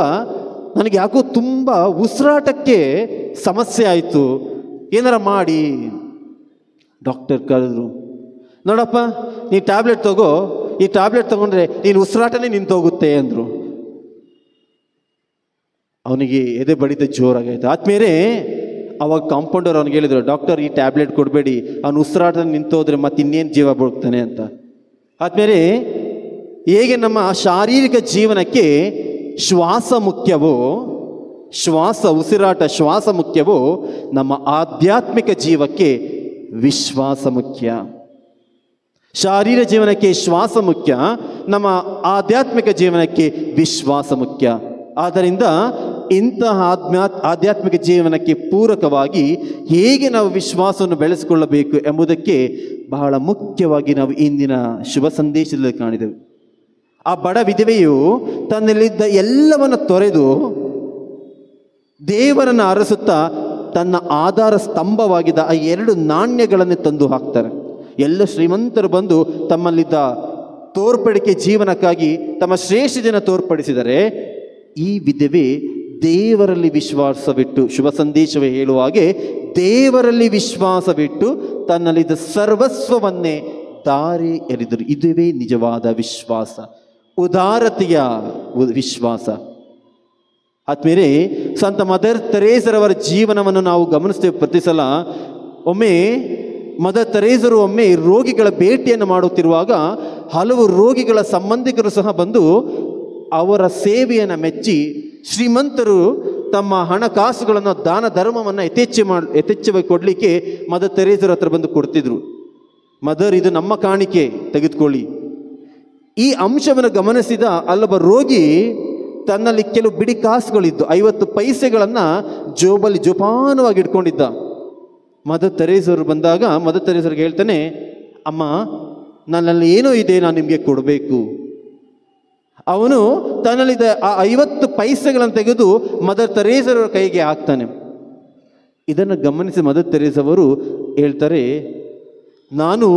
ನನಗೆ ಯಾಕೋ ತುಂಬ ಉಸಿರಾಟಕ್ಕೆ ಸಮಸ್ಯೆ ಆಯಿತು, ಏನಾರ ಮಾಡಿ. ಡಾಕ್ಟರ್ ಕರೆದ್ರು, ನೋಡಪ್ಪ ನೀ ಟ್ಯಾಬ್ಲೆಟ್ ತಗೋ, ಈ ಟ್ಯಾಬ್ಲೆಟ್ ತಗೊಂಡ್ರೆ ನೀನು ಉಸಿರಾಟನೇ ನಿಂತೋಗುತ್ತೆ ಅಂದರು. ಅವನಿಗೆ ಎದೆ ಬಡಿತ ಜೋರಾಗೈತೆ. ಆದ್ಮೇಲೆ ಅವಾಗ ಕಾಂಪೌಂಡರ್ ಅವ್ನಿಗೆ ಹೇಳಿದ್ರು, ಡಾಕ್ಟರ್ ಈ ಟ್ಯಾಬ್ಲೆಟ್ ಕೊಡಬೇಡಿ, ಅವನು ಉಸಿರಾಟ ನಿಂತೋದ್ರೆ ಮತ್ತೆ ಇನ್ನೇನು ಜೀವ ಬದುಕ್ತಾನೆ ಅಂತ. ಆದ್ಮೇಲೆ ಹೇಗೆ ನಮ್ಮ ಶಾರೀರಿಕ ಜೀವನಕ್ಕೆ ಶ್ವಾಸ ಮುಖ್ಯವೋ, ಉಸಿರಾಟ ಶ್ವಾಸ ಮುಖ್ಯವೋ, ನಮ್ಮ ಆಧ್ಯಾತ್ಮಿಕ ಜೀವಕ್ಕೆ ವಿಶ್ವಾಸ ಮುಖ್ಯ. ಶಾರೀರ ಜೀವನಕ್ಕೆ ಶ್ವಾಸ ಮುಖ್ಯ, ನಮ್ಮ ಆಧ್ಯಾತ್ಮಿಕ ಜೀವನಕ್ಕೆ ವಿಶ್ವಾಸ ಮುಖ್ಯ. ಆದ್ದರಿಂದ ಇಂತಹ ಆಧ್ಯಾತ್ಮಿಕ ಜೀವನಕ್ಕೆ ಪೂರಕವಾಗಿ ಹೇಗೆ ನಾವು ವಿಶ್ವಾಸವನ್ನು ಬೆಳೆಸಿಕೊಳ್ಳಬೇಕು ಎಂಬುದಕ್ಕೆ ಬಹಳ ಮುಖ್ಯವಾಗಿ ನಾವು ಇಂದಿನ ಶುಭ ಸಂದೇಶದಲ್ಲಿ ಕಾಣಿದೆವು. ಆ ಬಡ ವಿಧವೆಯು ತನ್ನಲ್ಲಿದ್ದ ಎಲ್ಲವನ್ನು ತೊರೆದು ದೇವರನ್ನು ಅರಸುತ್ತಾ ತನ್ನ ಆಧಾರ ಸ್ತಂಭವಾಗಿದ್ದ ಆ 2 ನಾಣ್ಯಗಳನ್ನು ತಂದು ಹಾಕ್ತಾರೆ. ಎಲ್ಲ ಶ್ರೀಮಂತರು ಬಂದು ತಮ್ಮಲ್ಲಿದ್ದ ತೋರ್ಪಡಿಕೆ ಜೀವನಕ್ಕಾಗಿ ತಮ್ಮ ಶ್ರೇಷ್ಠ ಜನ ತೋರ್ಪಡಿಸಿದರೆ, ಈ ವಿಧವೆ ದೇವರಲ್ಲಿ ವಿಶ್ವಾಸವಿಟ್ಟು, ಶುಭ ಸಂದೇಶವೇ ಹೇಳುವ ಹಾಗೆ ದೇವರಲ್ಲಿ ವಿಶ್ವಾಸವಿಟ್ಟು ತನ್ನಲ್ಲಿದ್ದ ಸರ್ವಸ್ವವನ್ನೇ ದಾರಿ ಎರೆದರು. ಇದುವೇ ನಿಜವಾದ ವಿಶ್ವಾಸ. ಉದಾರತೆಯ ವಿಶ್ವಾಸ. ಆದ್ಮೇಲೆ ಸಂತ ಮದರ್ ತೆರೇಸರವರ ಜೀವನವನ್ನು ನಾವು ಗಮನಿಸ್ತೇವೆ. ಪ್ರತಿ ಸಲ ಒಮ್ಮೆ ಮದರ್ ತೆರೇಸರು ಒಮ್ಮೆ ರೋಗಿಗಳ ಭೇಟಿಯನ್ನು ಮಾಡುತ್ತಿರುವಾಗ ಹಲವು ರೋಗಿಗಳ ಸಂಬಂಧಿಕರು ಸಹ ಬಂದು ಅವರ ಸೇವೆಯನ್ನು ಮೆಚ್ಚಿ ಶ್ರೀಮಂತರು ತಮ್ಮ ಹಣಕಾಸುಗಳನ್ನು ದಾನ ಧರ್ಮವನ್ನು ಯಥೇಚ್ಛವಾಗಿ ಕೊಡಲಿಕ್ಕೆ ಮದರ್ ತೆರೇಸರ ಹತ್ರ ಬಂದು ಕೊಡ್ತಿದ್ರು. ಮದರ್, ಇದು ನಮ್ಮ ಕಾಣಿಕೆ, ತೆಗೆದುಕೊಳ್ಳಿ. ಈ ಅಂಶವನ್ನು ಗಮನಿಸಿದ ಅಲ್ಲೊಬ್ಬ ರೋಗಿ ತನ್ನಲ್ಲಿ ಕೆಲವು ಬಿಡಿ ಕಾಸುಗಳಿದ್ದು 50 ಪೈಸೆಗಳನ್ನು ಜೋಬಲ್ಲಿ ಜೋಪಾನವಾಗಿ ಇಟ್ಕೊಂಡಿದ್ದ. ಮದರ್ ತೆರೇಸರು ಬಂದಾಗ ಮದರ್ ತೆರೇಸರಿಗೆ ಹೇಳ್ತಾನೆ, ಅಮ್ಮ, ನನ್ನಲ್ಲಿ ಏನೋ ಇದೆ, ನಾನು ನಿಮಗೆ ಕೊಡಬೇಕು. ಅವನು ತನ್ನಲ್ಲಿದ್ದ ಆ 50 ಪೈಸೆಗಳನ್ನು ತೆಗೆದು ಮದರ್ ತೆರೇಸರ ಕೈಗೆ ಹಾಕ್ತಾನೆ. ಇದನ್ನು ಗಮನಿಸಿ ಮದರ್ ತೆರೇಸವರು ಹೇಳ್ತಾರೆ, ನಾನು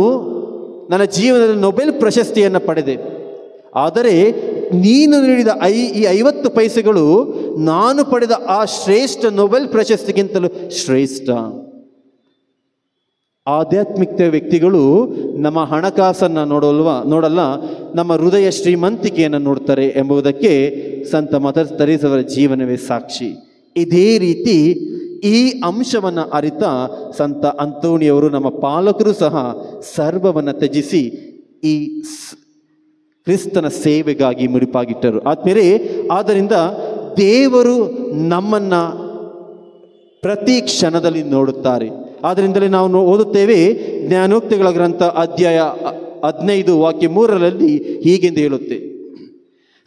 ನನ್ನ ಜೀವನದಲ್ಲಿ ನೊಬೆಲ್ ಪ್ರಶಸ್ತಿಯನ್ನು ಪಡೆದೆ, ಆದರೆ ನೀನು ನೀಡಿದ ಈ 50 ಪೈಸೆಗಳು ನಾನು ಪಡೆದ ಆ ಶ್ರೇಷ್ಠ ನೊಬೆಲ್ ಪ್ರಶಸ್ತಿಗಿಂತಲೂ ಶ್ರೇಷ್ಠ. ಆಧ್ಯಾತ್ಮಿಕ ವ್ಯಕ್ತಿಗಳು ನಮ್ಮ ಹಣಕಾಸನ್ನು ನೋಡಲ್ಲ, ನಮ್ಮ ಹೃದಯ ಶ್ರೀಮಂತಿಕೆಯನ್ನು ನೋಡ್ತಾರೆ ಎಂಬುದಕ್ಕೆ ಸಂತ ಮದರ್ ತೆರೇಸರ ಜೀವನವೇ ಸಾಕ್ಷಿ. ಇದೇ ರೀತಿ ಈ ಅಂಶವನ್ನು ಅರಿತ ಸಂತ ಅಂತೋಣಿಯವರು ನಮ್ಮ ಪಾಲಕರು ಸಹ ಸರ್ವವನ್ನು ತ್ಯಜಿಸಿ ಈ ಕ್ರಿಸ್ತನ ಸೇವೆಗಾಗಿ ಮುಡಿಪಾಗಿಟ್ಟರು. ಆದ್ಮೇಲೆ ಆದ್ದರಿಂದ ದೇವರು ನಮ್ಮನ್ನು ಪ್ರತಿ ಕ್ಷಣದಲ್ಲಿ ನೋಡುತ್ತಾರೆ. ಆದ್ದರಿಂದಲೇ ನಾವು ಓದುತ್ತೇವೆ ಜ್ಞಾನೋಕ್ತಿಗಳ ಗ್ರಂಥ ಅಧ್ಯಾಯ 15 ವಾಕ್ಯ 3ರಲ್ಲಿ ಹೀಗೆಂದು ಹೇಳುತ್ತೆ,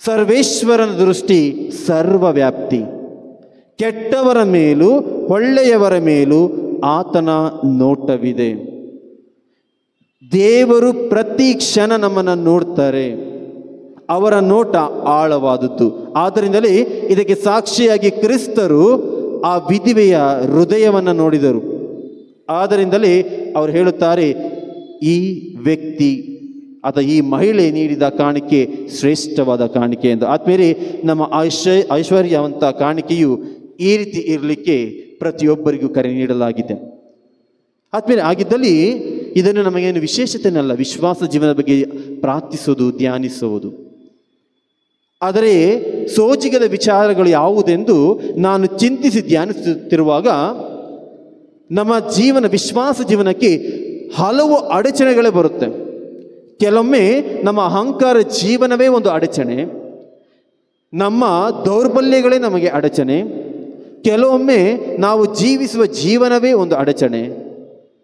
ಸರ್ವೇಶ್ವರನ ದೃಷ್ಟಿ ಸರ್ವವ್ಯಾಪ್ತಿ, ಕೆಟ್ಟವರ ಮೇಲೂ ಒಳ್ಳೆಯವರ ಮೇಲೂ ಆತನ ನೋಟವಿದೆ. ದೇವರು ಪ್ರತಿ ಕ್ಷಣ ನಮ್ಮನ್ನು ನೋಡ್ತಾರೆ, ಅವರ ನೋಟ ಆಳವಾದದ್ದು. ಆದ್ದರಿಂದಲೇ ಇದಕ್ಕೆ ಸಾಕ್ಷಿಯಾಗಿ ಕ್ರಿಸ್ತರು ಆ ವಿಧವೆಯ ಹೃದಯವನ್ನು ನೋಡಿದರು. ಆದ್ದರಿಂದಲೇ ಅವರು ಹೇಳುತ್ತಾರೆ, ಈ ವ್ಯಕ್ತಿ ಅಥವಾ ಈ ಮಹಿಳೆ ನೀಡಿದ ಕಾಣಿಕೆ ಶ್ರೇಷ್ಠವಾದ ಕಾಣಿಕೆ ಎಂದು. ಆದ್ಮೇಲೆ ನಮ್ಮ ಐಶ್ವರ್ಯವಂತ ಕಾಣಿಕೆಯು ಈ ರೀತಿ ಇರಲಿಕ್ಕೆ ಪ್ರತಿಯೊಬ್ಬರಿಗೂ ಕರೆ ನೀಡಲಾಗಿದೆ. ಆದ್ಮೇಲೆ ಆಗಿದ್ದಲ್ಲಿ ಇದನ್ನು ನಮಗೇನು ವಿಶೇಷತೆನಲ್ಲ, ವಿಶ್ವಾಸ ಜೀವನದ ಬಗ್ಗೆ ಪ್ರಾರ್ಥಿಸುವುದು, ಧ್ಯಾನಿಸುವುದು. ಆದರೆ ಸೋಜಿಗದ ವಿಚಾರಗಳು ಯಾವುದೆಂದು ನಾನು ಚಿಂತಿಸಿ ಧ್ಯಾನಿಸುತ್ತಿರುವಾಗ ನಮ್ಮ ವಿಶ್ವಾಸ ಜೀವನಕ್ಕೆ ಹಲವು ಅಡಚಣೆಗಳೇ ಬರುತ್ತೆ. ಕೆಲವೊಮ್ಮೆ ನಮ್ಮ ಅಹಂಕಾರ ಜೀವನವೇ ಒಂದು ಅಡಚಣೆ, ನಮ್ಮ ದೌರ್ಬಲ್ಯಗಳೇ ನಮಗೆ ಅಡಚಣೆ, ಕೆಲವೊಮ್ಮೆ ನಾವು ಜೀವಿಸುವ ಜೀವನವೇ ಒಂದು ಅಡಚಣೆ,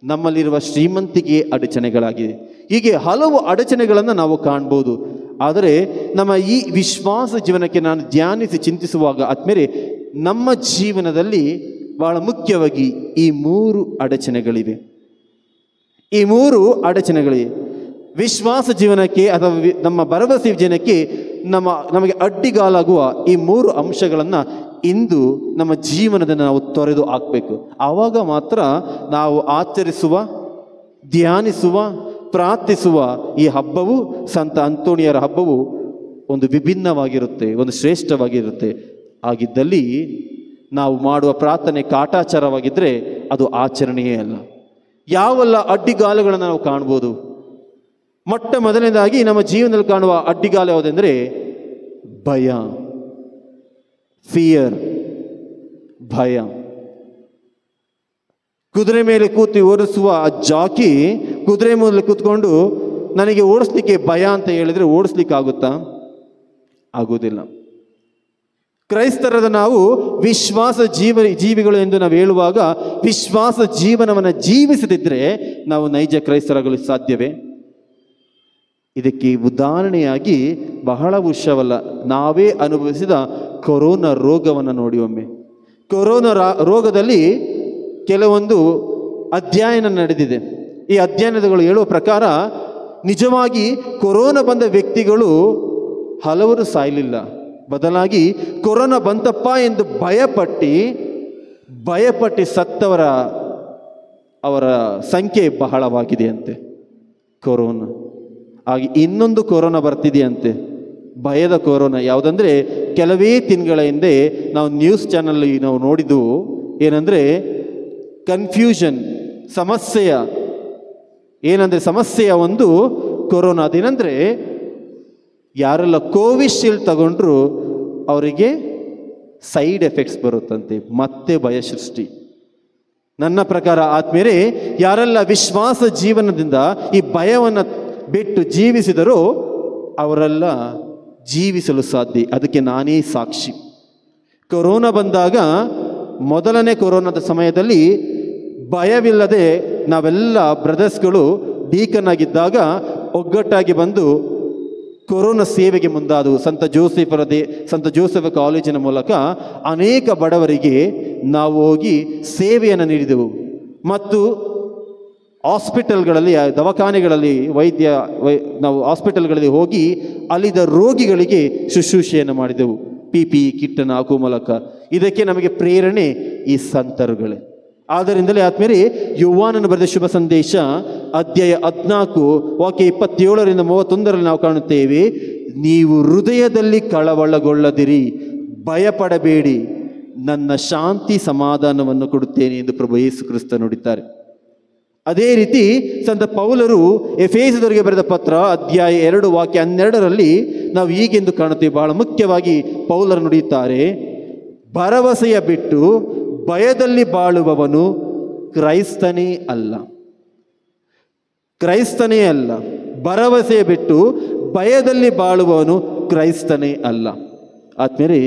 ನಮ್ಮಲ್ಲಿರುವ ಶ್ರೀಮಂತಿಕೆ ಅಡಚಣೆಗಳಾಗಿದೆ. ಹೀಗೆ ಹಲವು ಅಡಚಣೆಗಳನ್ನು ನಾವು ಕಾಣ್ಬೋದು. ಆದರೆ ನಮ್ಮ ಈ ವಿಶ್ವಾಸ ಜೀವನಕ್ಕೆ ನಾನು ಧ್ಯಾನಿಸಿ ಚಿಂತಿಸುವಾಗ ಆದ್ಮೇಲೆ ನಮ್ಮ ಜೀವನದಲ್ಲಿ ಬಹಳ ಮುಖ್ಯವಾಗಿ ಈ 3 ಅಡಚಣೆಗಳಿವೆ. ಈ 3 ಅಡಚಣೆಗಳಿವೆ. ವಿಶ್ವಾಸ ಜೀವನಕ್ಕೆ ಅಥವಾ ನಮ್ಮ ಭರವಸೆ ಜೀವನಕ್ಕೆ ನಮಗೆ ಅಡ್ಡಿಗಾಲಾಗುವ ಈ 3 ಅಂಶಗಳನ್ನು ಇಂದು ನಮ್ಮ ಜೀವನದಲ್ಲಿ ನಾವು ತೊರೆದು ಹಾಕಬೇಕು. ಆವಾಗ ಮಾತ್ರ ನಾವು ಆಚರಿಸುವ, ಧ್ಯಾನಿಸುವ, ಪ್ರಾರ್ಥಿಸುವ ಈ ಹಬ್ಬವು, ಸಂತ ಅಂತೋಣಿಯರ ಹಬ್ಬವು ಒಂದು ವಿಭಿನ್ನವಾಗಿರುತ್ತೆ, ಒಂದು ಶ್ರೇಷ್ಠವಾಗಿರುತ್ತೆ. ಆಗಿದ್ದಲ್ಲಿ ನಾವು ಮಾಡುವ ಪ್ರಾರ್ಥನೆ ಕಾಟಾಚಾರವಾಗಿದ್ದರೆ ಅದು ಆಚರಣೆಯೇ ಅಲ್ಲ. ಯಾವೆಲ್ಲ ಅಡ್ಡಿಗಾಲುಗಳನ್ನು ನಾವು ಕಾಣ್ಬೋದು? ಮೊಟ್ಟ ಮೊದಲನೇದಾಗಿ ನಮ್ಮ ಜೀವನದಲ್ಲಿ ಕಾಣುವ ಅಡ್ಡಿಗಾಲ ಯಾವುದೆಂದರೆ ಭಯ, ಫಿಯರ್, ಭಯ. ಕುದುರೆ ಮೇಲೆ ಕೂತು ಓಡಿಸುವ ಜಾಕಿ ಕುದುರೆ ಮೇಲೆ ಕೂತ್ಕೊಂಡು ನನಗೆ ಓಡಿಸ್ಲಿಕ್ಕೆ ಭಯ ಅಂತ ಹೇಳಿದರೆ ಓಡಿಸ್ಲಿಕ್ಕೆ ಆಗುತ್ತಾ? ಆಗುವುದಿಲ್ಲ. ಕ್ರೈಸ್ತರದ ನಾವು ವಿಶ್ವಾಸ ಜೀವಿಗಳು ಎಂದು ನಾವು ಹೇಳುವಾಗ ವಿಶ್ವಾಸ ಜೀವನವನ್ನು ಜೀವಿಸದಿದ್ದರೆ ನಾವು ನೈಜ ಕ್ರೈಸ್ತರಾಗಲು ಸಾಧ್ಯವೇ? ಇದಕ್ಕೆ ಉದಾಹರಣೆಯಾಗಿ ಬಹಳ ವರ್ಷವಲ್ಲ, ನಾವೇ ಅನುಭವಿಸಿದ ಕೊರೋನಾ ರೋಗವನ್ನು ನೋಡಿ ಒಮ್ಮೆ. ಕೊರೋನಾ ರೋಗದಲ್ಲಿ ಕೆಲವೊಂದು ಅಧ್ಯಯನ ನಡೆದಿದೆ. ಈ ಅಧ್ಯಯನಗಳು ಹೇಳುವ ಪ್ರಕಾರ ನಿಜವಾಗಿ ಕೊರೋನಾ ಬಂದ ವ್ಯಕ್ತಿಗಳು ಹಲವರು ಸಾಯಲಿಲ್ಲ, ಬದಲಾಗಿ ಕೊರೋನಾ ಬಂತಪ್ಪ ಎಂದು ಭಯಪಟ್ಟು ಸತ್ತವರ ಅವರ ಸಂಖ್ಯೆ ಬಹಳವಾಗಿದೆ ಅಂತೆ. ಕೊರೋನಾ ಹಾಗೆ ಇನ್ನೊಂದು ಕೊರೋನಾ ಬರ್ತಿದೆಯಂತೆ, ಭಯದ ಕೊರೋನಾ. ಯಾವುದಂದರೆ ಕೆಲವೇ ತಿಂಗಳ ಹಿಂದೆ ನಾವು ನ್ಯೂಸ್ ಚಾನಲ್ ನಾವು ನೋಡಿದ್ದು ಏನಂದರೆ ಕನ್ಫ್ಯೂಷನ್, ಸಮಸ್ಯೆಯ ಒಂದು ಕೊರೋನಾ. ಅದೇನೆಂದರೆ ಯಾರೆಲ್ಲ ಕೋವಿಶೀಲ್ಡ್ ತಗೊಂಡ್ರು ಅವರಿಗೆ ಸೈಡ್ ಎಫೆಕ್ಟ್ಸ್ ಬರುತ್ತಂತೆ, ಮತ್ತೆ ಭಯ ಸೃಷ್ಟಿ. ನನ್ನ ಪ್ರಕಾರ ಆತ್ಮೀಯರೇ, ಯಾರೆಲ್ಲ ವಿಶ್ವಾಸ ಜೀವನದಿಂದ ಈ ಭಯವನ್ನು ಬಿಟ್ಟು ಜೀವಿಸಿದರೋ ಅವರೆಲ್ಲ ಜೀವಿಸಲು ಸಾಧ್ಯ. ಅದಕ್ಕೆ ನಾನೇ ಸಾಕ್ಷಿ. ಕೊರೋನಾ ಬಂದಾಗ, ಮೊದಲನೇ ಕೊರೋನಾದ ಸಮಯದಲ್ಲಿ ಭಯವಿಲ್ಲದೆ ನಾವೆಲ್ಲ ಬ್ರದರ್ಸ್ಗಳು ಡೀಕನ್ ಆಗಿದ್ದಾಗ ಒಗ್ಗಟ್ಟಾಗಿ ಬಂದು ಕೊರೋನಾ ಸೇವೆಗೆ ಮುಂದಾದವು. ಸಂತ ಜೋಸೆಫ್ ಕಾಲೇಜಿನ ಮೂಲಕ ಅನೇಕ ಬಡವರಿಗೆ ನಾವು ಹೋಗಿ ಸೇವೆಯನ್ನು ನೀಡಿದೆವು. ಮತ್ತು ಹಾಸ್ಪಿಟಲ್ಗಳಲ್ಲಿ, ದವಾಖಾನೆಗಳಲ್ಲಿ ನಾವು ಹಾಸ್ಪಿಟಲ್ಗಳಲ್ಲಿ ಹೋಗಿ ಅಲ್ಲಿದ್ದ ರೋಗಿಗಳಿಗೆ ಶುಶ್ರೂಷೆಯನ್ನು ಮಾಡಿದೆವು, PPE ಕಿಟ್ಟನ್ನು ಹಾಕುವ ಮೂಲಕ. ಇದಕ್ಕೆ ನಮಗೆ ಪ್ರೇರಣೆ ಈ ಸಂತರುಗಳೇ. ಆದ್ದರಿಂದಲೇ ಆತ್ಮೀಯರೇ, ಯೋಹಾನನು ಬರೆದ ಶುಭ ಸಂದೇಶ ಅಧ್ಯಾಯ 14 ವಾಕ್ಯ 27ರಿಂದ 31ರಲ್ಲಿ ನಾವು ಕಾಣುತ್ತೇವೆ, ನೀವು ಹೃದಯದಲ್ಲಿ ಕಳವಳಗೊಳ್ಳದಿರಿ, ಭಯಪಡಬೇಡಿ, ನನ್ನ ಶಾಂತಿ ಸಮಾಧಾನವನ್ನು ಕೊಡುತ್ತೇನೆ ಎಂದು ಪ್ರಭು ಯೇಸು ಕ್ರಿಸ್ತ ನುಡಿತಾರೆ. ಅದೇ ರೀತಿ ಸಂತ ಪೌಲರು ಎಫೆಸದವರಿಗೆ ಬರೆದ ಪತ್ರ ಅಧ್ಯಾಯ 2 ವಾಕ್ಯ 12ರಲ್ಲಿ ನಾವು ಹೀಗೆಂದು ಕಾಣುತ್ತೇವೆ. ಬಹಳ ಮುಖ್ಯವಾಗಿ ಪೌಲರು ನುಡಿಯುತ್ತಾರೆ, ಭರವಸೆಯ ಬಿಟ್ಟು ಭಯದಲ್ಲಿ ಬಾಳುವವನು ಕ್ರೈಸ್ತನೇ ಅಲ್ಲ. ಕ್ರೈಸ್ತನೇ ಅಲ್ಲ. ಭರವಸೆಯ ಬಿಟ್ಟು ಭಯದಲ್ಲಿ ಬಾಳುವವನು ಕ್ರೈಸ್ತನೇ ಅಲ್ಲ. ಆದ್ಮೇಲೆ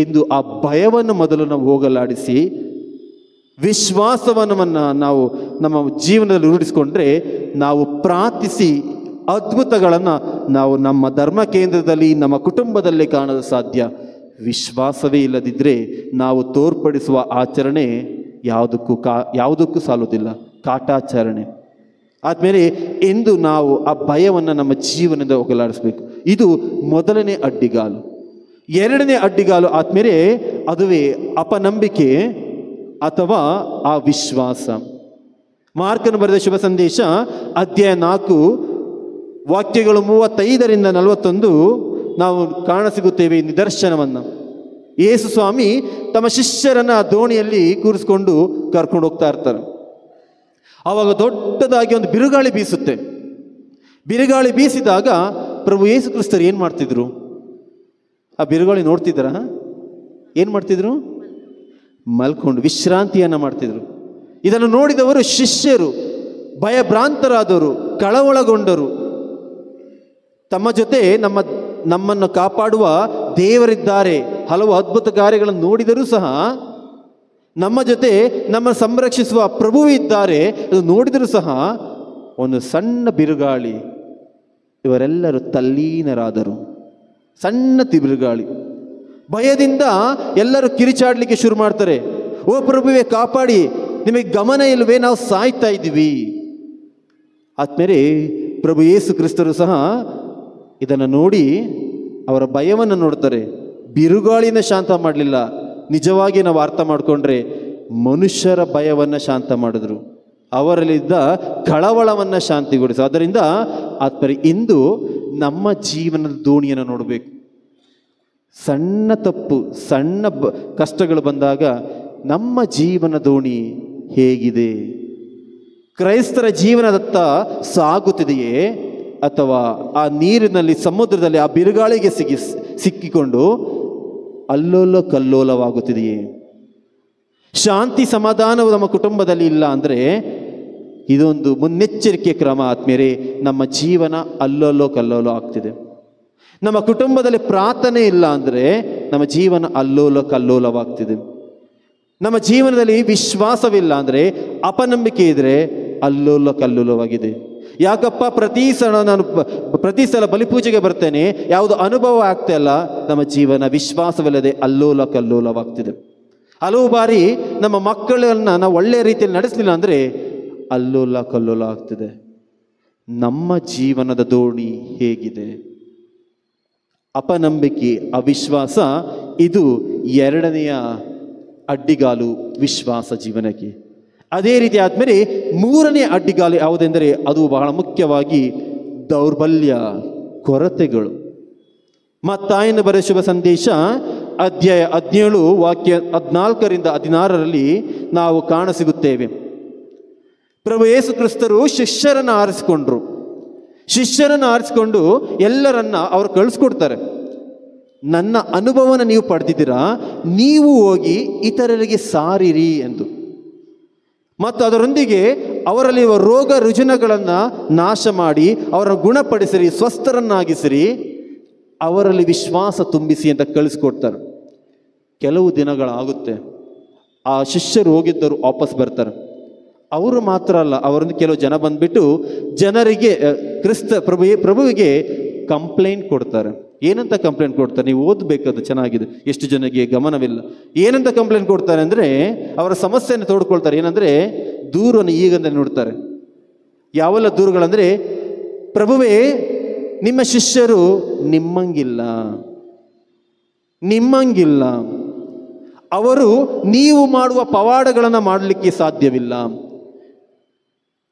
ಇಂದು ಆ ಭಯವನ್ನು ಮೊದಲು ನಾವು ಹೋಗಲಾಡಿಸಿ ವಿಶ್ವಾಸವನ್ನು ನಾವು ನಮ್ಮ ಜೀವನದಲ್ಲಿ ರೂಢಿಸಿಕೊಂಡ್ರೆ ನಾವು ಪ್ರಾರ್ಥಿಸಿ ಅದ್ಭುತಗಳನ್ನು ನಾವು ನಮ್ಮ ಧರ್ಮ ಕೇಂದ್ರದಲ್ಲಿ, ನಮ್ಮ ಕುಟುಂಬದಲ್ಲಿ ಕಾಣಲು ಸಾಧ್ಯ. ವಿಶ್ವಾಸವೇ ಇಲ್ಲದಿದ್ದರೆ ನಾವು ತೋರ್ಪಡಿಸುವ ಆಚರಣೆ ಯಾವುದಕ್ಕೂ ಸಾಲುವುದಿಲ್ಲ, ಕಾಟಾಚರಣೆ. ಆದಮೇಲೆ ಎಂದು ನಾವು ಆ ಭಯವನ್ನು ನಮ್ಮ ಜೀವನದಿಂದ ಹೋಗಲಾಡಿಸಬೇಕು. ಇದು ಮೊದಲನೇ ಅಡ್ಡಿಗಾಲು. ಎರಡನೇ ಅಡ್ಡಿಗಾಲು ಆದ್ಮೇಲೆ ಅದುವೇ ಅಪನಂಬಿಕೆ ಅಥವಾ ಆ ವಿಶ್ವಾಸ. ಮಾರ್ಕನು ಬರೆದ ಶುಭ ಸಂದೇಶ ಅಧ್ಯಾಯ 4 ವಾಕ್ಯಗಳು 35ರಿಂದ 41 ನಾವು ಕಾಣಸಿಗುತ್ತೇವೆ ನಿದರ್ಶನವನ್ನು. ಯೇಸು ಸ್ವಾಮಿ ತಮ್ಮ ಶಿಷ್ಯರನ್ನು ದೋಣಿಯಲ್ಲಿ ಕೂರಿಸ್ಕೊಂಡು ಕರ್ಕೊಂಡು ಹೋಗ್ತಾ ಇರ್ತಾರೆ. ಆವಾಗ ದೊಡ್ಡದಾಗಿ ಒಂದು ಬಿರುಗಾಳಿ ಬೀಸುತ್ತೆ. ಬಿರುಗಾಳಿ ಬೀಸಿದಾಗ ಪ್ರಭು ಯೇಸು ಕ್ರಿಸ್ತರು ಏನು ಮಾಡ್ತಿದ್ರು? ಆ ಬಿರುಗಾಳಿ ನೋಡ್ತಿದ್ರ? ಏನು ಮಾಡ್ತಿದ್ರು? ಮಲ್ಕೊಂಡು ವಿಶ್ರಾಂತಿಯನ್ನು ಮಾಡ್ತಿದ್ರು. ಇದನ್ನು ನೋಡಿದವರು ಶಿಷ್ಯರು ಭಯಭ್ರಾಂತರಾದವರು, ಕಳವಳಗೊಂಡರು. ತಮ್ಮ ಜೊತೆ ನಮ್ಮನ್ನು ಕಾಪಾಡುವ ದೇವರಿದ್ದಾರೆ, ಹಲವು ಅದ್ಭುತ ಕಾರ್ಯಗಳನ್ನು ನೋಡಿದರೂ ಸಹ ನಮ್ಮ ಜೊತೆ ನಮ್ಮ ಸಂರಕ್ಷಿಸುವ ಪ್ರಭು ಇದ್ದಾರೆ, ಅದು ನೋಡಿದರೂ ಸಹ ಒಂದು ಸಣ್ಣ ಬಿರುಗಾಳಿ, ಇವರೆಲ್ಲರೂ ತಲ್ಲೀನರಾದರು. ಸಣ್ಣ ಬಿರುಗಾಳಿ, ಭಯದಿಂದ ಎಲ್ಲರೂ ಕಿರಿಚಾಡಲಿಕ್ಕೆ ಶುರು ಮಾಡ್ತಾರೆ. ಓ ಪ್ರಭುವೇ ಕಾಪಾಡಿ, ನಿಮಗೆ ಗಮನ ಇಲ್ಲವೇ, ನಾವು ಸಾಯ್ತಾ ಇದ್ದೀವಿ. ಆದ್ಮೇಲೆ ಪ್ರಭು ಯೇಸು ಕ್ರಿಸ್ತರು ಸಹ ಇದನ್ನು ನೋಡಿ ಅವರ ಭಯವನ್ನು ನೋಡ್ತಾರೆ. ಬಿರುಗಾಳಿನ ಶಾಂತ ಮಾಡಲಿಲ್ಲ, ನಿಜವಾಗಿ ನಾವು ಅರ್ಥ ಮಾಡಿಕೊಂಡ್ರೆ ಮನುಷ್ಯರ ಭಯವನ್ನು ಶಾಂತ ಮಾಡಿದ್ರು, ಅವರಲ್ಲಿದ್ದ ಕಳವಳವನ್ನು ಶಾಂತಿಗೊಳಿಸ. ಆದ್ದರಿಂದ ಆತ್ಮರಿ ಇಂದು ನಮ್ಮ ಜೀವನದ ದೋಣಿಯನ್ನು ನೋಡಬೇಕು. ಸಣ್ಣ ತಪ್ಪು, ಸಣ್ಣ ಕಷ್ಟಗಳು ಬಂದಾಗ ನಮ್ಮ ಜೀವನ ದೋಣಿ ಹೇಗಿದೆ? ಕ್ರೈಸ್ತರ ಜೀವನದತ್ತ ಸಾಗುತ್ತಿದೆಯೇ, ಅಥವಾ ಆ ನೀರಿನಲ್ಲಿ, ಸಮುದ್ರದಲ್ಲಿ ಆ ಬಿರುಗಾಳಿಗೆ ಸಿಕ್ಕಿಕೊಂಡು ಅಲ್ಲೋಲ ಕಲ್ಲೋಲವಾಗುತ್ತಿದೆಯೇ? ಶಾಂತಿ ಸಮಾಧಾನವು ನಮ್ಮ ಕುಟುಂಬದಲ್ಲಿ ಇಲ್ಲ ಅಂದರೆ ಇದೊಂದು ಮುನ್ನೆಚ್ಚರಿಕೆ ಕ್ರಮ ಆದ್ಮೇಲೆ ನಮ್ಮ ಜೀವನ ಅಲ್ಲೋಲೋ ಕಲ್ಲೋಲೋ ಆಗ್ತಿದೆ. ನಮ್ಮ ಕುಟುಂಬದಲ್ಲಿ ಪ್ರಾರ್ಥನೆ ಇಲ್ಲ ಅಂದರೆ ನಮ್ಮ ಜೀವನ ಅಲ್ಲೋಲ ಕಲ್ಲೋಲವಾಗ್ತಿದೆ. ನಮ್ಮ ಜೀವನದಲ್ಲಿ ವಿಶ್ವಾಸವಿಲ್ಲ ಅಂದರೆ, ಅಪನಂಬಿಕೆ ಇದ್ರೆ ಅಲ್ಲೋಲ ಕಲ್ಲೋಲವಾಗಿದೆ. ಯಾಕಪ್ಪ ಪ್ರತಿ ಸಲ ಬಲಿಪೂಜೆಗೆ ಬರ್ತೇನೆ, ಯಾವುದು ಅನುಭವ ಆಗ್ತಾ ಇಲ್ಲ, ನಮ್ಮ ಜೀವನ ವಿಶ್ವಾಸವಿಲ್ಲದೆ ಅಲ್ಲೋಲ ಕಲ್ಲೋಲವಾಗ್ತಿದೆ. ಹಲವು ಬಾರಿ ನಮ್ಮ ಮಕ್ಕಳನ್ನ ನಾವು ಒಳ್ಳೆಯ ರೀತಿಯಲ್ಲಿ ನಡೆಸಲಿಲ್ಲ ಅಂದರೆ ಅಲ್ಲೋಲ ಕಲ್ಲೋಲ ಆಗ್ತಿದೆ. ನಮ್ಮ ಜೀವನದ ದೋಣಿ ಹೇಗಿದೆ? ಅಪನಂಬಿಕೆ, ಅವಿಶ್ವಾಸ, ಇದು ಎರಡನೆಯ ಅಡ್ಡಿಗಾಲು ವಿಶ್ವಾಸ ಜೀವನಕ್ಕೆ. ಅದೇ ರೀತಿ ಆದಮೇಲೆ ಮೂರನೇ ಅಡ್ಡಿಗಾಲು ಯಾವುದೆಂದರೆ ಅದು ಬಹಳ ಮುಖ್ಯವಾಗಿ ದೌರ್ಬಲ್ಯ, ಕೊರತೆಗಳು. ಮತ್ತಾಯನ ಬರೆದ ಶುಭ ಸಂದೇಶ ಅಧ್ಯಾಯ 17 ವಾಕ್ಯ 14ರಿಂದ 16ರಲ್ಲಿ ನಾವು ಕಾಣಸಿಗುತ್ತೇವೆ. ಪ್ರಭು ಯೇಸು ಕ್ರಿಸ್ತರು ಶಿಷ್ಯರನ್ನು ಆರಿಸಿಕೊಂಡ್ರು. ಶಿಷ್ಯರನ್ನು ಆರಿಸಿಕೊಂಡು ಎಲ್ಲರನ್ನ ಅವರು ಕಳಿಸ್ಕೊಡ್ತಾರೆ. ನನ್ನ ಅನುಭವನ ನೀವು ಪಡೆದಿದ್ದೀರಾ, ನೀವು ಹೋಗಿ ಇತರರಿಗೆ ಸಾರಿರಿ ಎಂದು. ಮತ್ತು ಅದರೊಂದಿಗೆ ಅವರಲ್ಲಿರುವ ರೋಗ ರುಜಿನಗಳನ್ನು ನಾಶ ಮಾಡಿ ಅವರನ್ನು ಗುಣಪಡಿಸಿರಿ, ಸ್ವಸ್ಥರನ್ನಾಗಿಸಿರಿ, ಅವರಲ್ಲಿ ವಿಶ್ವಾಸ ತುಂಬಿಸಿ ಅಂತ ಕಳಿಸ್ಕೊಡ್ತಾರೆ. ಕೆಲವು ದಿನಗಳಾಗುತ್ತೆ, ಆ ಶಿಷ್ಯರು ಹೋಗಿದ್ದರು ವಾಪಸ್ ಬರ್ತಾರೆ. ಅವರು ಮಾತ್ರ ಅಲ್ಲ, ಅವರೊಂದು ಕೆಲವು ಜನ ಬಂದ್ಬಿಟ್ಟು ಜನರಿಗೆ ಪ್ರಭುವಿಗೆ ಕಂಪ್ಲೇಂಟ್ ಕೊಡ್ತಾರೆ. ಏನಂತ ಕಂಪ್ಲೇಂಟ್ ಕೊಡ್ತಾರೆ? ನೀವು ಓದಬೇಕದು, ಚೆನ್ನಾಗಿದೆ, ಎಷ್ಟು ಜನಕ್ಕೆ ಗಮನವಿಲ್ಲ. ಏನಂತ ಕಂಪ್ಲೇಂಟ್ ಕೊಡ್ತಾರೆ ಅಂದರೆ ಅವರ ಸಮಸ್ಯೆಯನ್ನು ತೋಡ್ಕೊಳ್ತಾರೆ. ಏನಂದರೆ ದೂರನ್ನು ಈಗಂದ್ರೆ ನೋಡ್ತಾರೆ. ಯಾವೆಲ್ಲ ದೂರುಗಳಂದರೆ, ಪ್ರಭುವೇ ನಿಮ್ಮ ಶಿಷ್ಯರು ನಿಮ್ಮಂಗಿಲ್ಲ, ಅವರು ನೀವು ಮಾಡುವ ಪವಾಡಗಳನ್ನು ಮಾಡಲಿಕ್ಕೆ ಸಾಧ್ಯವಿಲ್ಲ,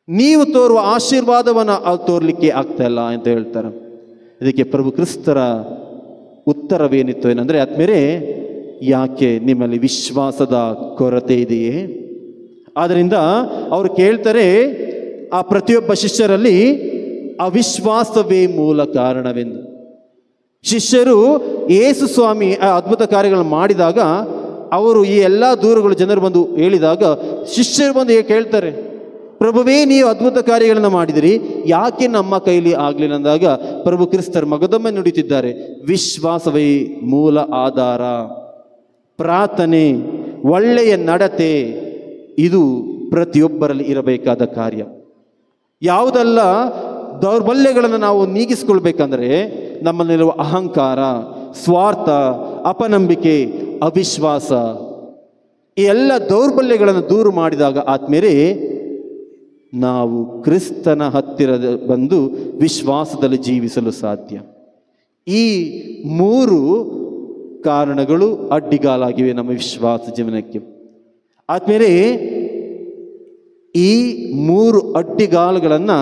ನೀವು ತೋರುವ ಆಶೀರ್ವಾದವನ್ನು ತೋರ್ಲಿಕ್ಕೆ ಆಗ್ತಾ ಇಲ್ಲ ಅಂತ ಹೇಳ್ತಾರೆ. ಇದಕ್ಕೆ ಪ್ರಭು ಕ್ರಿಸ್ತರ ಉತ್ತರವೇನಿತ್ತು ಏನಂದರೆ, ಆದ್ಮೇಲೆ ಯಾಕೆ ನಿಮ್ಮಲ್ಲಿ ವಿಶ್ವಾಸದ ಕೊರತೆ ಇದೆಯೇ? ಆದ್ದರಿಂದ ಅವರು ಕೇಳ್ತಾರೆ, ಆ ಪ್ರತಿಯೊಬ್ಬ ಶಿಷ್ಯರಲ್ಲಿ ಅವಿಶ್ವಾಸವೇ ಮೂಲ ಕಾರಣವೆಂದು. ಶಿಷ್ಯರು ಯೇಸು ಸ್ವಾಮಿ ಆ ಅದ್ಭುತ ಕಾರ್ಯಗಳನ್ನು ಮಾಡಿದಾಗ, ಅವರು ಈ ಎಲ್ಲ ದೂರುಗಳು ಜನರು ಬಂದು ಹೇಳಿದಾಗ ಶಿಷ್ಯರು ಬಂದು ಕೇಳ್ತಾರೆ, ಪ್ರಭುವೇ ನೀವು ಅದ್ಭುತ ಕಾರ್ಯಗಳನ್ನು ಮಾಡಿದಿರಿ, ಯಾಕೆ ನಮ್ಮ ಕೈಲಿ ಆಗಲಿಲ್ಲ ಅಂದಾಗ ಪ್ರಭು ಕ್ರಿಸ್ತರು ಮಗದೊಮ್ಮೆ ನುಡಿತಿದ್ದಾರೆ, ವಿಶ್ವಾಸವೇ ಮೂಲ ಆಧಾರ. ಪ್ರಾರ್ಥನೆ, ಒಳ್ಳೆಯ ನಡತೆ, ಇದು ಪ್ರತಿಯೊಬ್ಬರಲ್ಲಿ ಇರಬೇಕಾದ ಕಾರ್ಯ. ಯಾವುದೆಲ್ಲ ದೌರ್ಬಲ್ಯಗಳನ್ನು ನಾವು ನೀಗಿಸ್ಕೊಳ್ಬೇಕಂದ್ರೆ ನಮ್ಮಲ್ಲಿರುವ ಅಹಂಕಾರ, ಸ್ವಾರ್ಥ, ಅಪನಂಬಿಕೆ, ಅವಿಶ್ವಾಸ, ಈ ಎಲ್ಲ ದೌರ್ಬಲ್ಯಗಳನ್ನು ದೂರ ಮಾಡಿದಾಗ ಆದ್ಮೇಲೆ ನಾವು ಕ್ರಿಸ್ತನ ಹತ್ತಿರ ಬಂದು ವಿಶ್ವಾಸದಲ್ಲಿ ಜೀವಿಸಲು ಸಾಧ್ಯ. ಈ 3 ಕಾರಣಗಳು ಅಡ್ಡಿಗಾಲಾಗಿವೆ ನಮ್ಮ ವಿಶ್ವಾಸ ಜೀವನಕ್ಕೆ. ಆದ್ಮೇಲೆ ಈ 3 ಅಡ್ಡಿಗಾಲುಗಳನ್ನು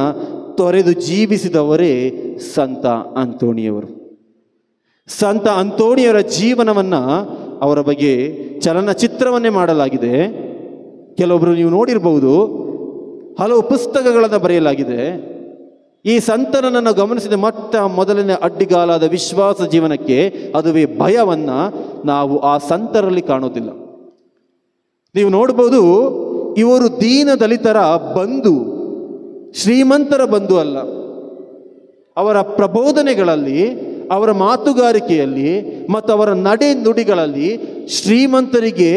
ತೊರೆದು ಜೀವಿಸಿದವರೇ ಸಂತ ಅಂತೋಣಿಯವರು. ಸಂತ ಅಂತೋಣಿಯವರ ಜೀವನವನ್ನು, ಅವರ ಬಗ್ಗೆ ಚಲನಚಿತ್ರವನ್ನೇ ಮಾಡಲಾಗಿದೆ. ಕೆಲವೊಬ್ಬರು ನೀವು ನೋಡಿರ್ಬಹುದು, ಹಲವು ಪುಸ್ತಕಗಳನ್ನು ಬರೆಯಲಾಗಿದೆ. ಈ ಸಂತನನ್ನು ಗಮನಿಸಿದ ಮೊದಲನೇ ಅಡ್ಡಿಗಾಲಾದ ವಿಶ್ವಾಸ ಜೀವನಕ್ಕೆ, ಅದುವೇ ಭಯವನ್ನು ನಾವು ಆ ಸಂತರಲ್ಲಿ ಕಾಣೋದಿಲ್ಲ. ನೀವು ನೋಡ್ಬೋದು, ಇವರು ದೀನ ದಲಿತರ ಬಂಧು, ಶ್ರೀಮಂತರ ಬಂಧು ಅಲ್ಲ. ಅವರ ಪ್ರಬೋಧನೆಗಳಲ್ಲಿ, ಅವರ ಮಾತುಗಾರಿಕೆಯಲ್ಲಿ ಮತ್ತು ಅವರ ನಡೆ ನುಡಿಗಳಲ್ಲಿ ಶ್ರೀಮಂತರಿಗೆ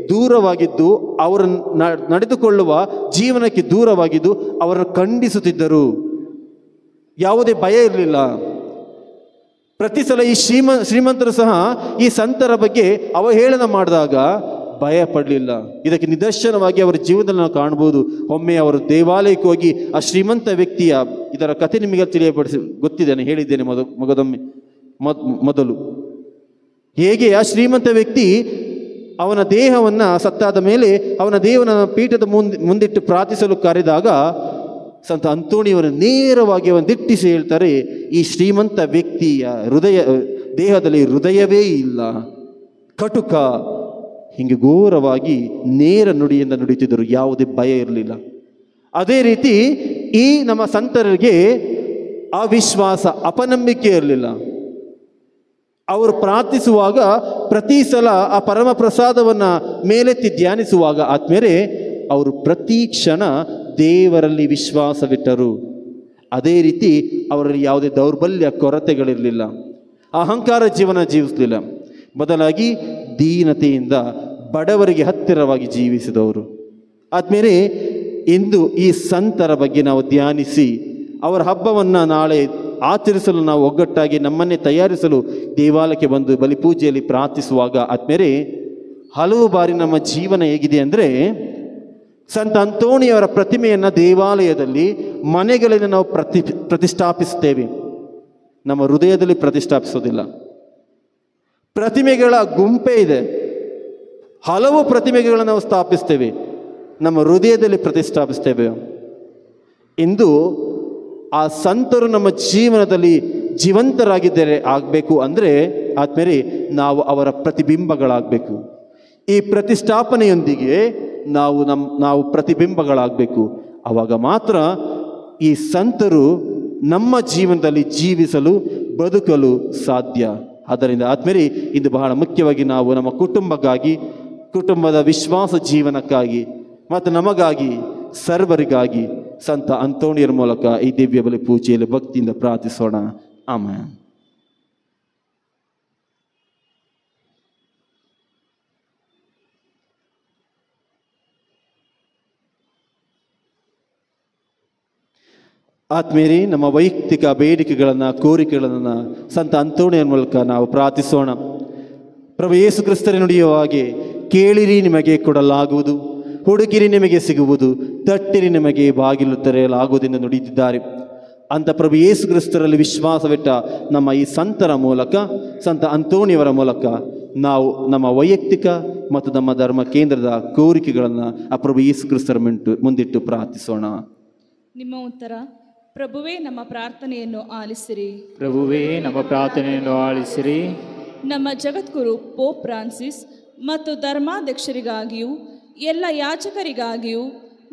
ದೂರವಾಗಿದ್ದು, ಅವರ ನಡೆದುಕೊಳ್ಳುವ ಜೀವನಕ್ಕೆ ದೂರವಾಗಿದ್ದು ಅವರನ್ನು ಖಂಡಿಸುತ್ತಿದ್ದರು. ಯಾವುದೇ ಭಯ ಇರಲಿಲ್ಲ. ಪ್ರತಿ ಸಲ ಈ ಶ್ರೀಮಂತರು ಸಹ ಈ ಸಂತರ ಬಗ್ಗೆ ಅವಹೇಳನ ಮಾಡಿದಾಗ ಭಯ ಪಡಲಿಲ್ಲ. ಇದಕ್ಕೆ ನಿದರ್ಶನವಾಗಿ ಅವರ ಜೀವನದಲ್ಲಿ ನಾವು ಕಾಣ್ಬೋದು. ಒಮ್ಮೆ ಅವರು ದೇವಾಲಯಕ್ಕೆ ಹೋಗಿ ಆ ಶ್ರೀಮಂತ ವ್ಯಕ್ತಿಯ, ಇದರ ಕಥೆ ನಿಮಗೆ ಗೊತ್ತಿದ್ದೇನೆ, ಹೇಳಿದ್ದೇನೆ ಮೊದಲು, ಹೇಗೆ ಆ ಶ್ರೀಮಂತ ವ್ಯಕ್ತಿ ಅವನ ದೇಹವನ್ನು ಸತ್ತಾದ ಮೇಲೆ ಅವನ ದೇವನ ಪೀಠದ ಮುಂದಿಟ್ಟು ಪ್ರಾರ್ಥಿಸಲು ಕರೆದಾಗ ಸಂತ ಅಂತೋಣಿಯವರನ್ನು ನೇರವಾಗಿ ಅವನು ದಿಟ್ಟಿಸಿ ಹೇಳ್ತಾರೆ, ಈ ಶ್ರೀಮಂತ ವ್ಯಕ್ತಿಯ ದೇಹದಲ್ಲಿ ಹೃದಯವೇ ಇಲ್ಲ, ಕಟುಕ, ಹೀಗೆ ಘೋರವಾಗಿ ನೇರ ನುಡಿಯಿಂದ ನುಡಿತಿದ್ದರು. ಯಾವುದೇ ಭಯ ಇರಲಿಲ್ಲ. ಅದೇ ರೀತಿ ಈ ನಮ್ಮ ಸಂತರಿಗೆ ಅವಿಶ್ವಾಸ, ಅಪನಂಬಿಕೆ ಇರಲಿಲ್ಲ. ಅವರು ಪ್ರಾರ್ಥಿಸುವಾಗ ಪ್ರತಿ ಸಲ ಆ ಪರಮ ಪ್ರಸಾದವನ್ನು ಮೇಲೆತ್ತಿ ಧ್ಯಾನಿಸುವಾಗ ಆದ್ಮೇಲೆ ಅವರು ಪ್ರತಿ ಕ್ಷಣ ದೇವರಲ್ಲಿ ವಿಶ್ವಾಸವಿಟ್ಟರು. ಅದೇ ರೀತಿ ಅವರಲ್ಲಿ ಯಾವುದೇ ದೌರ್ಬಲ್ಯ, ಕೊರತೆಗಳಿರಲಿಲ್ಲ. ಅಹಂಕಾರ ಜೀವನ ಜೀವಿಸಲಿಲ್ಲ. ಬದಲಾಗಿ ದೀನತೆಯಿಂದ ಬಡವರಿಗೆ ಹತ್ತಿರವಾಗಿ ಜೀವಿಸಿದವರು. ಆದ್ಮೇಲೆ ಇಂದು ಈ ಸಂತರ ಬಗ್ಗೆ ನಾವು ಧ್ಯಾನಿಸಿ, ಅವರ ಹಬ್ಬವನ್ನು ನಾಳೆ ಆಚರಿಸಲು ನಾವು ಒಗ್ಗಟ್ಟಾಗಿ ನಮ್ಮನ್ನೇ ತಯಾರಿಸಲು ದೇವಾಲಯಕ್ಕೆ ಬಂದು ಬಲಿಪೂಜೆಯಲ್ಲಿ ಪ್ರಾರ್ಥಿಸುವಾಗ ಆದ್ಮೇಲೆ ಹಲವು ಬಾರಿ ನಮ್ಮ ಜೀವನ ಹೇಗಿದೆ ಅಂದರೆ, ಸಂತ ಅಂತೋಣಿಯವರ ಪ್ರತಿಮೆಯನ್ನು ದೇವಾಲಯದಲ್ಲಿ, ಮನೆಗಳಲ್ಲಿ ನಾವು ಪ್ರತಿಷ್ಠಾಪಿಸ್ತೇವೆ, ನಮ್ಮ ಹೃದಯದಲ್ಲಿ ಪ್ರತಿಷ್ಠಾಪಿಸೋದಿಲ್ಲ. ಪ್ರತಿಮೆಗಳ ಗುಂಪೇ ಇದೆ, ಹಲವು ಪ್ರತಿಮೆಗಳನ್ನು ನಾವು ಸ್ಥಾಪಿಸ್ತೇವೆ, ನಮ್ಮ ಹೃದಯದಲ್ಲಿ ಪ್ರತಿಷ್ಠಾಪಿಸ್ತೇವೆ. ಇಂದು ಆ ಸಂತರು ನಮ್ಮ ಜೀವನದಲ್ಲಿ ಜೀವಂತರಾಗಿದ್ದರೆ ಆಗಬೇಕು ಅಂದರೆ ಆದ್ಮೇಲೆ ನಾವು ಅವರ ಪ್ರತಿಬಿಂಬಗಳಾಗಬೇಕು. ಈ ಪ್ರತಿಷ್ಠಾಪನೆಯೊಂದಿಗೆ ನಾವು ಪ್ರತಿಬಿಂಬಗಳಾಗಬೇಕು. ಆವಾಗ ಮಾತ್ರ ಈ ಸಂತರು ನಮ್ಮ ಜೀವನದಲ್ಲಿ ಜೀವಿಸಲು ಬದುಕಲು ಸಾಧ್ಯ. ಆದ್ದರಿಂದ ಆದ್ಮೇಲೆ ಇದು ಬಹಳ ಮುಖ್ಯವಾಗಿ ನಾವು ನಮ್ಮ ಕುಟುಂಬಕ್ಕಾಗಿ, ಕುಟುಂಬದ ವಿಶ್ವಾಸ ಜೀವನಕ್ಕಾಗಿ ಮತ್ತು ನಮಗಾಗಿ ಸರ್ವರಿಗಾಗಿ ಸಂತ ಅಂತೋಣಿಯರ ಮೂಲಕ ಈ ದಿವ್ಯ ಬಲಿ ಪೂಜೆಯಲ್ಲಿ ಭಕ್ತಿಯಿಂದ ಪ್ರಾರ್ಥಿಸೋಣ. ಆಮೆನ್. ಆತ್ಮೀಯರೇ, ನಮ್ಮ ವೈಯಕ್ತಿಕ ಬೇಡಿಕೆಗಳನ್ನು, ಕೋರಿಕೆಗಳನ್ನು ಸಂತ ಅಂತೋಣಿಯರ ಮೂಲಕ ನಾವು ಪ್ರಾರ್ಥಿಸೋಣ. ಪ್ರಭು ಯೇಸು ಕ್ರಿಸ್ತರು ನುಡಿಯುವ ಹಾಗೆ, ಕೇಳಿರಿ ನಿಮಗೆ ಕೊಡಲಾಗುವುದು, ಹುಡುಕಿರಿ ನಿಮಗೆ ಸಿಗುವುದು, ತಟ್ಟಿರಿ ನಿಮಗೆ ಬಾಗಿಲು ತೆರೆಯಲಾಗುವುದೆಂದು ನುಡಿದಿದ್ದಾರೆ. ಅಂತ ಪ್ರಭು ಯೇಸು ಕ್ರಿಸ್ತರಲ್ಲಿ ವಿಶ್ವಾಸವಿಟ್ಟ ನಮ್ಮ ಈ ಸಂತರ ಮೂಲಕ, ಸಂತ ಅಂತೋಣಿಯವರ ಮೂಲಕ ನಾವು ನಮ್ಮ ವೈಯಕ್ತಿಕ ಮತ್ತು ನಮ್ಮ ಧರ್ಮ ಕೇಂದ್ರದ ಕೋರಿಕೆಗಳನ್ನು ಆ ಪ್ರಭು ಯೇಸು ಕ್ರಿಸ್ತರ ಮುಂದಿಟ್ಟು ಪ್ರಾರ್ಥಿಸೋಣ. ನಿಮ್ಮ ಉತ್ತರ: ಪ್ರಭುವೇ ನಮ್ಮ ಪ್ರಾರ್ಥನೆಯನ್ನು ಆಲಿಸಿರಿ. ಪ್ರಭುವೇ ನಮ್ಮ ಪ್ರಾರ್ಥನೆಯನ್ನು ಆಲಿಸಿರಿ. ನಮ್ಮ ಜಗದ್ಗುರು ಪೋಪ್ ಫ್ರಾನ್ಸಿಸ್ ಮತ್ತು ಧರ್ಮಾಧ್ಯಕ್ಷರಿಗಾಗಿಯೂ ಎಲ್ಲ ಯಾಚಕರಿಗಾಗಿಯೂ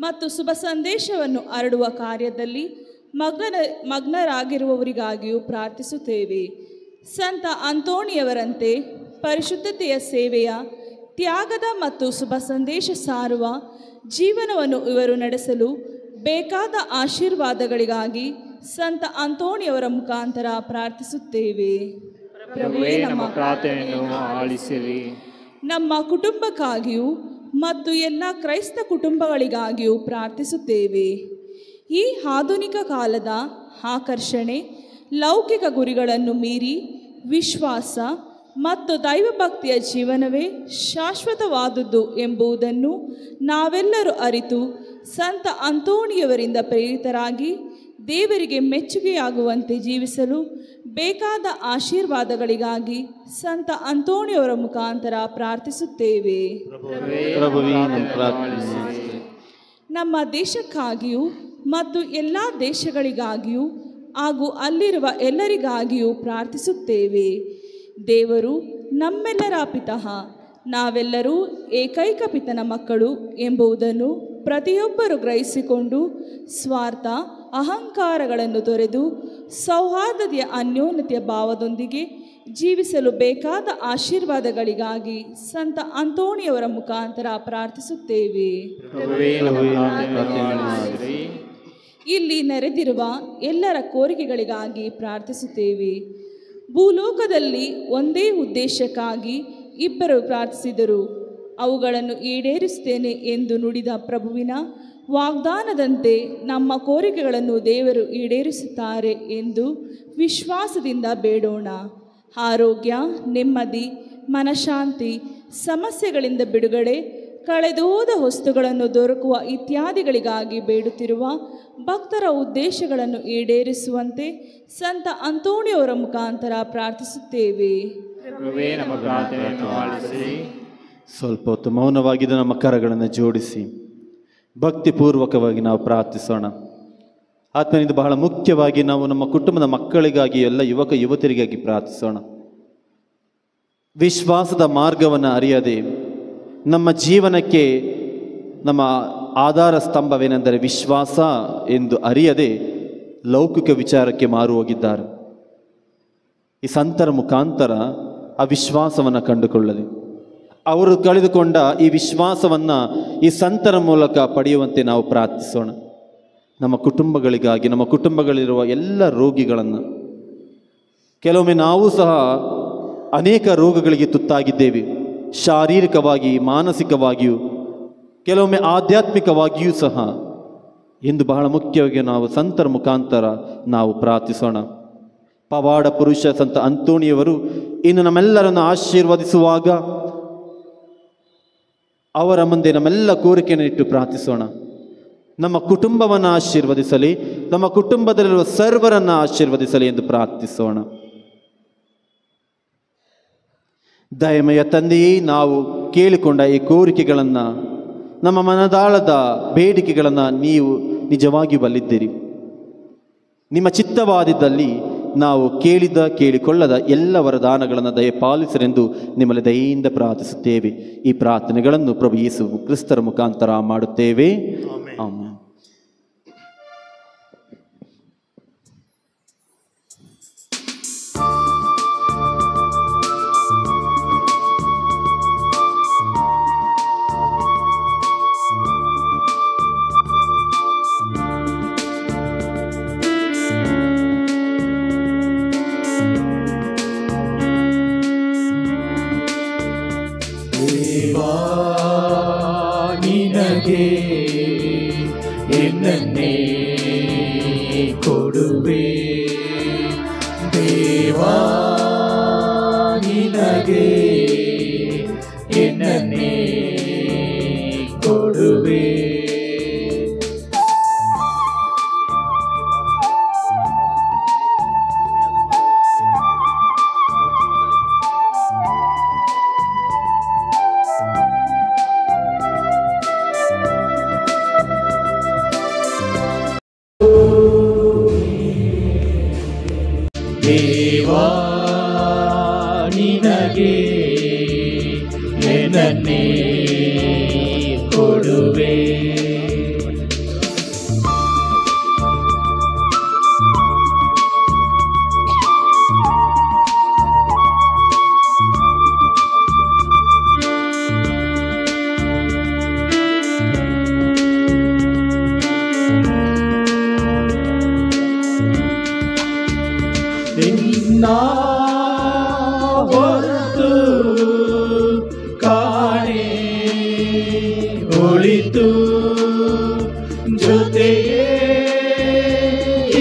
ಮತ್ತು ಶುಭ ಸಂದೇಶವನ್ನು ಹರಡುವ ಕಾರ್ಯದಲ್ಲಿ ಮಗ್ನರಾಗಿರುವವರಿಗಾಗಿಯೂ ಪ್ರಾರ್ಥಿಸುತ್ತೇವೆ. ಸಂತ ಅಂತೋಣಿಯವರಂತೆ ಪರಿಶುದ್ಧತೆಯ ಸೇವೆಯ, ತ್ಯಾಗದ ಮತ್ತು ಶುಭ ಸಂದೇಶ ಸಾರುವ ಜೀವನವನ್ನು ಇವರು ನಡೆಸಲು ಬೇಕಾದ ಆಶೀರ್ವಾದಗಳಿಗಾಗಿ ಸಂತ ಅಂತೋಣಿಯವರ ಮುಖಾಂತರ ಪ್ರಾರ್ಥಿಸುತ್ತೇವೆ. ಪ್ರಭುವೇ ನಮ್ಮ ಪ್ರಾರ್ಥನೆಯನ್ನು ಆಲಿಸಿರಿ. ನಮ್ಮ ಕುಟುಂಬಕ್ಕಾಗಿಯೂ ಮತ್ತು ಎಲ್ಲ ಕ್ರೈಸ್ತ ಕುಟುಂಬಗಳಿಗಾಗಿಯೂ ಪ್ರಾರ್ಥಿಸುತ್ತೇವೆ. ಈ ಆಧುನಿಕ ಕಾಲದ ಆಕರ್ಷಣೆ, ಲೌಕಿಕ ಗುರಿಗಳನ್ನು ಮೀರಿ ವಿಶ್ವಾಸ ಮತ್ತು ದೈವಭಕ್ತಿಯ ಜೀವನವೇ ಶಾಶ್ವತವಾದುದು ಎಂಬುದನ್ನು ನಾವೆಲ್ಲರೂ ಅರಿತು ಸಂತ ಅಂತೋಣಿಯವರಿಂದ ಪ್ರೇರಿತರಾಗಿ ದೇವರಿಗೆ ಮೆಚ್ಚುಗೆಯಾಗುವಂತೆ ಜೀವಿಸಲು ಬೇಕಾದ ಆಶೀರ್ವಾದಗಳಿಗಾಗಿ ಸಂತ ಅಂತೋಣಿಯವರ ಮುಖಾಂತರ ಪ್ರಾರ್ಥಿಸುತ್ತೇವೆ. ನಮ್ಮ ದೇಶಕ್ಕಾಗಿಯೂ ಮತ್ತು ಎಲ್ಲ ದೇಶಗಳಿಗಾಗಿಯೂ ಹಾಗೂ ಅಲ್ಲಿರುವ ಎಲ್ಲರಿಗಾಗಿಯೂ ಪ್ರಾರ್ಥಿಸುತ್ತೇವೆ. ದೇವರು ನಮ್ಮೆಲ್ಲರ ಪಿತಃ, ನಾವೆಲ್ಲರೂ ಏಕೈಕ ಪಿತನ ಮಕ್ಕಳು ಎಂಬುದನ್ನು ಪ್ರತಿಯೊಬ್ಬರು ಗ್ರಹಿಸಿಕೊಂಡು ಸ್ವಾರ್ಥ ಅಹಂಕಾರಗಳನ್ನು ತೊರೆದು ಸೌಹಾರ್ದತೆಯ ಅನ್ಯೋನ್ಯತೆಯ ಭಾವದೊಂದಿಗೆ ಜೀವಿಸಲು ಬೇಕಾದ ಆಶೀರ್ವಾದಗಳಿಗಾಗಿ ಸಂತ ಅಂತೋಣಿಯವರ ಮುಖಾಂತರ ಪ್ರಾರ್ಥಿಸುತ್ತೇವೆ. ಇಲ್ಲಿ ನೆರೆದಿರುವ ಎಲ್ಲರ ಕೋರಿಕೆಗಳಿಗಾಗಿ ಪ್ರಾರ್ಥಿಸುತ್ತೇವೆ. ಭೂಲೋಕದಲ್ಲಿ ಒಂದೇ ಉದ್ದೇಶಕ್ಕಾಗಿ ಇಬ್ಬರು ಪ್ರಾರ್ಥಿಸಿದರು, ಅವುಗಳನ್ನು ಈಡೇರಿಸುತ್ತೇನೆ ಎಂದು ನುಡಿದ ಪ್ರಭುವಿನ ವಾಗ್ದಾನದಂತೆ ನಮ್ಮ ಕೋರಿಕೆಗಳನ್ನು ದೇವರು ಈಡೇರಿಸುತ್ತಾರೆ ಎಂದು ವಿಶ್ವಾಸದಿಂದ ಬೇಡೋಣ. ಆರೋಗ್ಯ, ನೆಮ್ಮದಿ, ಮನಃಶಾಂತಿ, ಸಮಸ್ಯೆಗಳಿಂದ ಬಿಡುಗಡೆ, ಕಳೆದೋದ ವಸ್ತುಗಳನ್ನು ದೊರಕುವ ಇತ್ಯಾದಿಗಳಿಗಾಗಿ ಬೇಡುತ್ತಿರುವ ಭಕ್ತರ ಉದ್ದೇಶಗಳನ್ನು ಈಡೇರಿಸುವಂತೆ ಸಂತ ಅಂತೋಣಿಯವರ ಮುಖಾಂತರ ಪ್ರಾರ್ಥಿಸುತ್ತೇವೆ. ಸ್ವಲ್ಪ ಹೊತ್ತು ಮೌನವಾಗಿದ್ದು ನಮ್ಮ ಕರಗಳನ್ನು ಜೋಡಿಸಿ ಭಕ್ತಿಪೂರ್ವಕವಾಗಿ ನಾವು ಪ್ರಾರ್ಥಿಸೋಣ. ಆತ್ಮನಿಂದ ಬಹಳ ಮುಖ್ಯವಾಗಿ ನಾವು ನಮ್ಮ ಕುಟುಂಬದ ಮಕ್ಕಳಿಗಾಗಿ, ಎಲ್ಲ ಯುವಕ ಯುವತಿಯರಿಗಾಗಿ ಪ್ರಾರ್ಥಿಸೋಣ. ವಿಶ್ವಾಸದ ಮಾರ್ಗವನ್ನು ಅರಿಯದೆ ನಮ್ಮ ಜೀವನಕ್ಕೆ ನಮ್ಮ ಆಧಾರ ಸ್ತಂಭವೇನೆಂದರೆ ವಿಶ್ವಾಸ ಎಂದು ಅರಿಯದೆ ಲೌಕಿಕ ವಿಚಾರಕ್ಕೆ ಮಾರು ಹೋಗಿದ್ದಾರೆ. ಈ ಸಂತರ ಮುಖಾಂತರ ಆ ವಿಶ್ವಾಸವನ್ನು ಕಂಡುಕೊಳ್ಳಲಿ, ಅವರು ಕಳೆದುಕೊಂಡ ಈ ವಿಶ್ವಾಸವನ್ನು ಈ ಸಂತರ ಮೂಲಕ ಪಡೆಯುವಂತೆ ನಾವು ಪ್ರಾರ್ಥಿಸೋಣ. ನಮ್ಮ ಕುಟುಂಬಗಳಿಗಾಗಿ, ನಮ್ಮ ಕುಟುಂಬಗಳಿರುವ ಎಲ್ಲ ರೋಗಿಗಳನ್ನು, ಕೆಲವೊಮ್ಮೆ ನಾವು ಸಹ ಅನೇಕ ರೋಗಗಳಿಗೆ ತುತ್ತಾಗಿದ್ದೇವೆ, ಶಾರೀರಿಕವಾಗಿ, ಮಾನಸಿಕವಾಗಿಯೂ, ಕೆಲವೊಮ್ಮೆ ಆಧ್ಯಾತ್ಮಿಕವಾಗಿಯೂ ಸಹ. ಎಂದು ಬಹಳ ಮುಖ್ಯವಾಗಿ ನಾವು ಸಂತರ ಮುಖಾಂತರ ನಾವು ಪ್ರಾರ್ಥಿಸೋಣ. ಪವಾಡ ಪುರುಷ ಸಂತ ಅಂತೋಣಿಯವರು ಇನ್ನು ನಮ್ಮೆಲ್ಲರನ್ನು ಆಶೀರ್ವದಿಸುವಾಗ ಅವರ ಮುಂದೆ ನಮ್ಮೆಲ್ಲ ಕೋರಿಕೆಯನ್ನು ಇಟ್ಟು ಪ್ರಾರ್ಥಿಸೋಣ. ನಮ್ಮ ಕುಟುಂಬವನ್ನು ಆಶೀರ್ವದಿಸಲಿ, ನಮ್ಮ ಕುಟುಂಬದಲ್ಲಿರುವ ಸರ್ವರನ್ನು ಆಶೀರ್ವದಿಸಲಿ ಎಂದು ಪ್ರಾರ್ಥಿಸೋಣ. ದಯಮಯ ತಂದೆಯೇ, ನಾವು ಕೇಳಿಕೊಂಡ ಈ ಕೋರಿಕೆಗಳನ್ನು, ನಮ್ಮ ಮನದಾಳದ ಬೇಡಿಕೆಗಳನ್ನು ನೀವು ನಿಜವಾಗಿ ಬಲ್ಲಿದ್ದೀರಿ. ನಿಮ್ಮ ಚಿತ್ತವಾದಿದ್ದಲ್ಲಿ ನಾವು ಕೇಳಿಕೊಳ್ಳದ ಎಲ್ಲ ವರದಾನಗಳನ್ನು ದಯಪಾಲಿಸರೆಂದು ನಿಮ್ಮಲ್ಲಿ ದಯೆಯಿಂದ ಪ್ರಾರ್ಥಿಸುತ್ತೇವೆ. ಈ ಪ್ರಾರ್ಥನೆಗಳನ್ನು ಪ್ರಭು ಯೇಸು ಕ್ರಿಸ್ತರ ಮುಖಾಂತರ ಮಾಡುತ್ತೇವೆ. ಆಮೆನ್. ನಿನಗೆ ಎನ್ನನ್ನೇ ಕೊಡುವೆ ದೇವಾ ನಿನಗೆ ಎನ್ನನ್ನೇ ಕೊಡುವೆ ದೇವಾ ನಿನಗೆ ಎನ್ನನ್ನೇ ಕೊಡುವೆ ನಿನ್ನ ಹೊರತು ಕಾಣೆ ಒಳಿತು ಜೊತೆಯೇ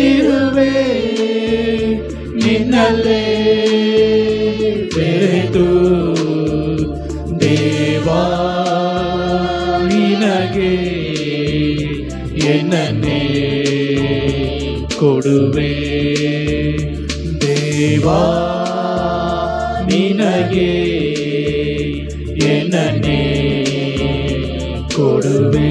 ಇರುವೆ ನಿನ್ನಲ್ಲೇ ಬೆರೆತು ದೇವಾ ನಿನಗೆ ಎನ್ನನ್ನೇ ಕೊಡುವೆ ದೇವಾ ನಿನಗೆ ಎನ್ನನ್ನೇ ಕೊಡುವೆ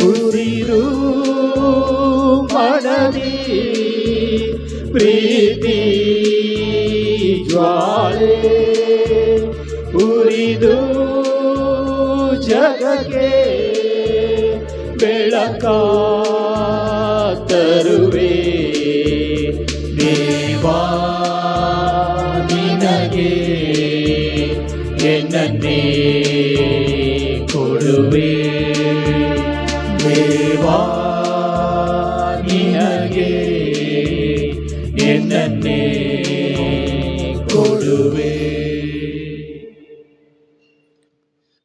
ಉರಿರು ಮನದಿ ಪ್ರೀತಿ ಜ್ವಾಲೆ ಉರಿದು ಜಗಕ್ಕೆ ಬೆಳಕ ತರುವೆ ದೇವಾ ನಿನಗೆ ಎನ್ನನ್ನೇ ಕೊಡುವೆ ದೇವಾ ನಿನಗೆ ಎನ್ನನ್ನೇ ಕೊಡುವೆ.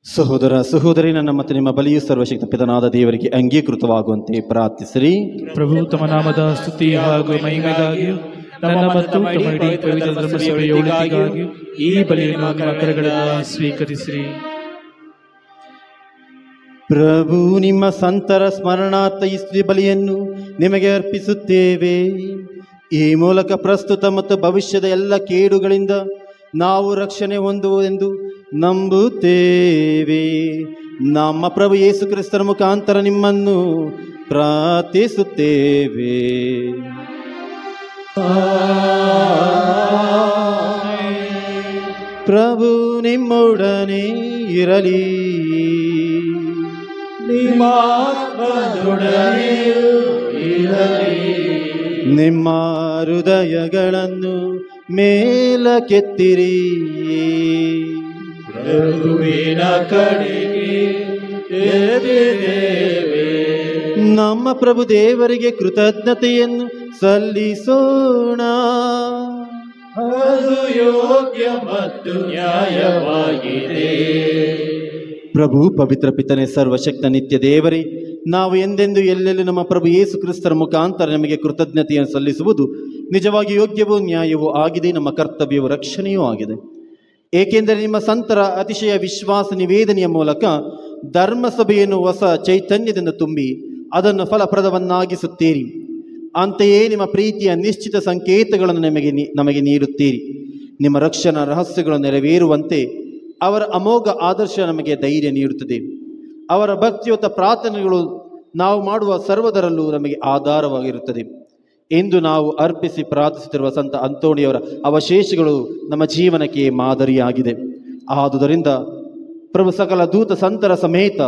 ಸಹೋದರ ಸಹೋದರಿ, ನನ್ನ ಮತ್ತು ನಿಮ್ಮ ಬಲಿಯು ಸರ್ವಶಕ್ತ ಪಿತನಾದ ದೇವರಿಗೆ ಅಂಗೀಕೃತವಾಗುವಂತೆ ಪ್ರಾರ್ಥಿಸಿರಿ. ಪ್ರಭು ತಮ್ಮ ನಾಮದ ಸ್ತುತಿ ಹಾಗೂ ಮಹಿಮೆಗಾಗಿಯೂ ನನ್ನ ಮತ್ತು ತಮ್ಮ ಇಡೀ ಪವಿತ್ರ ಧರ್ಮಸಭೆಯ ಒಳಿತಿಗಾಗಿಯೂ ಈ ಬಲಿಯನ್ನು ನಿಮ್ಮ ಕರಗಳಿಂದ ಸ್ವೀಕರಿಸಿರಿ. ಪ್ರಭು, ನಿಮ್ಮ ಸಂತರ ಸ್ಮರಣಾರ್ಥ ಈ ಸ್ತುತಿ ಬಲಿಯನ್ನು ನಿಮಗೆ ಅರ್ಪಿಸುತ್ತೇವೆ. ಈ ಮೂಲಕ ಪ್ರಸ್ತುತ ಮತ್ತು ಭವಿಷ್ಯದ ಎಲ್ಲ ಕೇಡುಗಳಿಂದ ನಾವು ರಕ್ಷಣೆ ಹೊಂದುವುದೆಂದು ನಂಬುತ್ತೇವೆ. ನಮ್ಮ ಪ್ರಭು ಯೇಸು ಕ್ರಿಸ್ತರ ಮುಖಾಂತರ ನಿಮ್ಮನ್ನು ಪ್ರಾರ್ಥಿಸುತ್ತೇವೆ. ಪ್ರಭು ನಿಮ್ಮೊಡನೆ ಇರಲಿ. ನಿಮ್ಮ ಹೃದಯಗಳನ್ನು ಮೇಲಕ್ಕೆತ್ತಿರಿ. ಪ್ರಭುವಿನ ಕಡೆಗೆ ಎದ್ದೇವೆ. ನಮ್ಮ ಪ್ರಭು ದೇವರಿಗೆ ಕೃತಜ್ಞತೆಯನ್ನು ಸಲ್ಲಿಸೋಣ. ಅದು ಯೋಗ್ಯ ಮತ್ತು ನ್ಯಾಯವಾಗಿದೆ. ಪ್ರಭು ಪವಿತ್ರ ಪಿತನೆ, ಸರ್ವಶಕ್ತ ನಿತ್ಯ ದೇವರೇ, ನಾವು ಎಂದೆಂದು ಎಲ್ಲೆಲ್ಲೂ ನಮ್ಮ ಪ್ರಭು ಯೇಸು ಕ್ರಿಸ್ತರ ಮುಖಾಂತರ ನಮಗೆ ಕೃತಜ್ಞತೆಯನ್ನು ಸಲ್ಲಿಸುವುದು ನಿಜವಾಗಿ ಯೋಗ್ಯವೂ ನ್ಯಾಯವೂ ಆಗಿದೆ. ನಮ್ಮ ಕರ್ತವ್ಯವೂ ರಕ್ಷಣೆಯೂ ಆಗಿದೆ. ಏಕೆಂದರೆ ನಿಮ್ಮ ಸಂತರ ಅತಿಶಯ ವಿಶ್ವಾಸ ನಿವೇದನೆಯ ಮೂಲಕ ಧರ್ಮಸಭೆಯನ್ನು ಹೊಸ ಚೈತನ್ಯದಿಂದ ತುಂಬಿ ಅದನ್ನು ಫಲಪ್ರದವನ್ನಾಗಿಸುತ್ತೀರಿ. ಅಂತೆಯೇ ನಿಮ್ಮ ಪ್ರೀತಿಯ ನಿಶ್ಚಿತ ಸಂಕೇತಗಳನ್ನು ನಮಗೆ ನೀಡುತ್ತೀರಿ. ನಿಮ್ಮ ರಕ್ಷಣಾ ರಹಸ್ಯಗಳು ನೆರವೇರುವಂತೆ ಅವರ ಅಮೋಘ ಆದರ್ಶ ನಮಗೆ ಧೈರ್ಯ ನೀಡುತ್ತದೆ. ಅವರ ಭಕ್ತಿಯುತ ಪ್ರಾರ್ಥನೆಗಳು ನಾವು ಮಾಡುವ ಸರ್ವದರಲ್ಲೂ ನಮಗೆ ಆಧಾರವಾಗಿರುತ್ತದೆ. ಎಂದು ನಾವು ಅರ್ಪಿಸಿ ಪ್ರಾರ್ಥಿಸುತ್ತಿರುವ ಸಂತ ಅಂತೋಣಿಯವರ ಅವಶೇಷಗಳು ನಮ್ಮ ಜೀವನಕ್ಕೆ ಮಾದರಿಯಾಗಿದೆ. ಆದುದರಿಂದ ಪ್ರಭು, ಸಕಲ ದೂತ ಸಂತರ ಸಮೇತ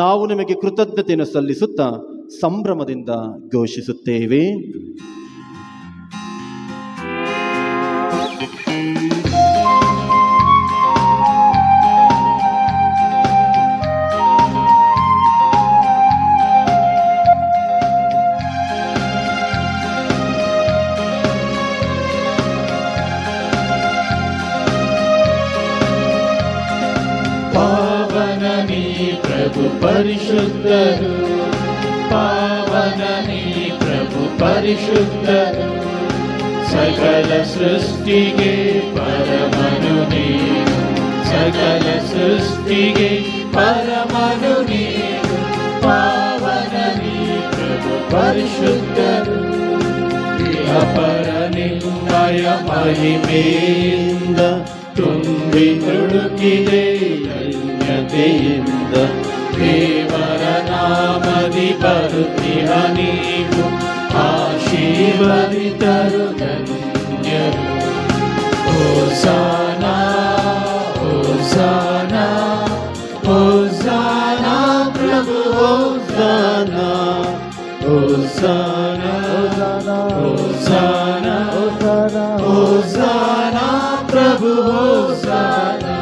ನಾವು ನಿಮಗೆ ಕೃತಜ್ಞತೆಯನ್ನು ಸಲ್ಲಿಸುತ್ತಾ ಸಂಭ್ರಮದಿಂದ ಘೋಷಿಸುತ್ತೇವೆ. ಪರಿಶುದ್ಧರು, ಪಾವನನೇ ಪ್ರಭು ಪರಿಶುದ್ಧರು. ಸಕಲ ಸೃಷ್ಟಿಗೆ ಪರಮನು ನೀನು, ಸಕಲ ಸೃಷ್ಟಿಗೆ ಪರಮನು ನೀನು. ಪಾವನನೇ ಪ್ರಭು ಪರಿಶುದ್ಧರು. ಅಪರ ನಿನ್ನಯ ಮಹಿಮೆಯಿಂದ ತುಂಬಿ ತುಳುಕಿದೆ ಧನ್ಯತೆಯಿಂದ. ದೇವರ ನಾಮದಿ ಬರುತ್ತಿಹ ನೀವು, ಆಶೀರ್ವದಿತರು ಧನ್ಯರು. ಹೋಸಾನಾ ಹೋಸಾನಾ ಹೋಸಾನಾ ಪ್ರಭು ಹೋಸಾನಾ ಹೋಸಾನಾ ಹೋಸಾನಾ ಹೋಸಾನಾ ಪ್ರಭು ಹೋಸಾನಾ.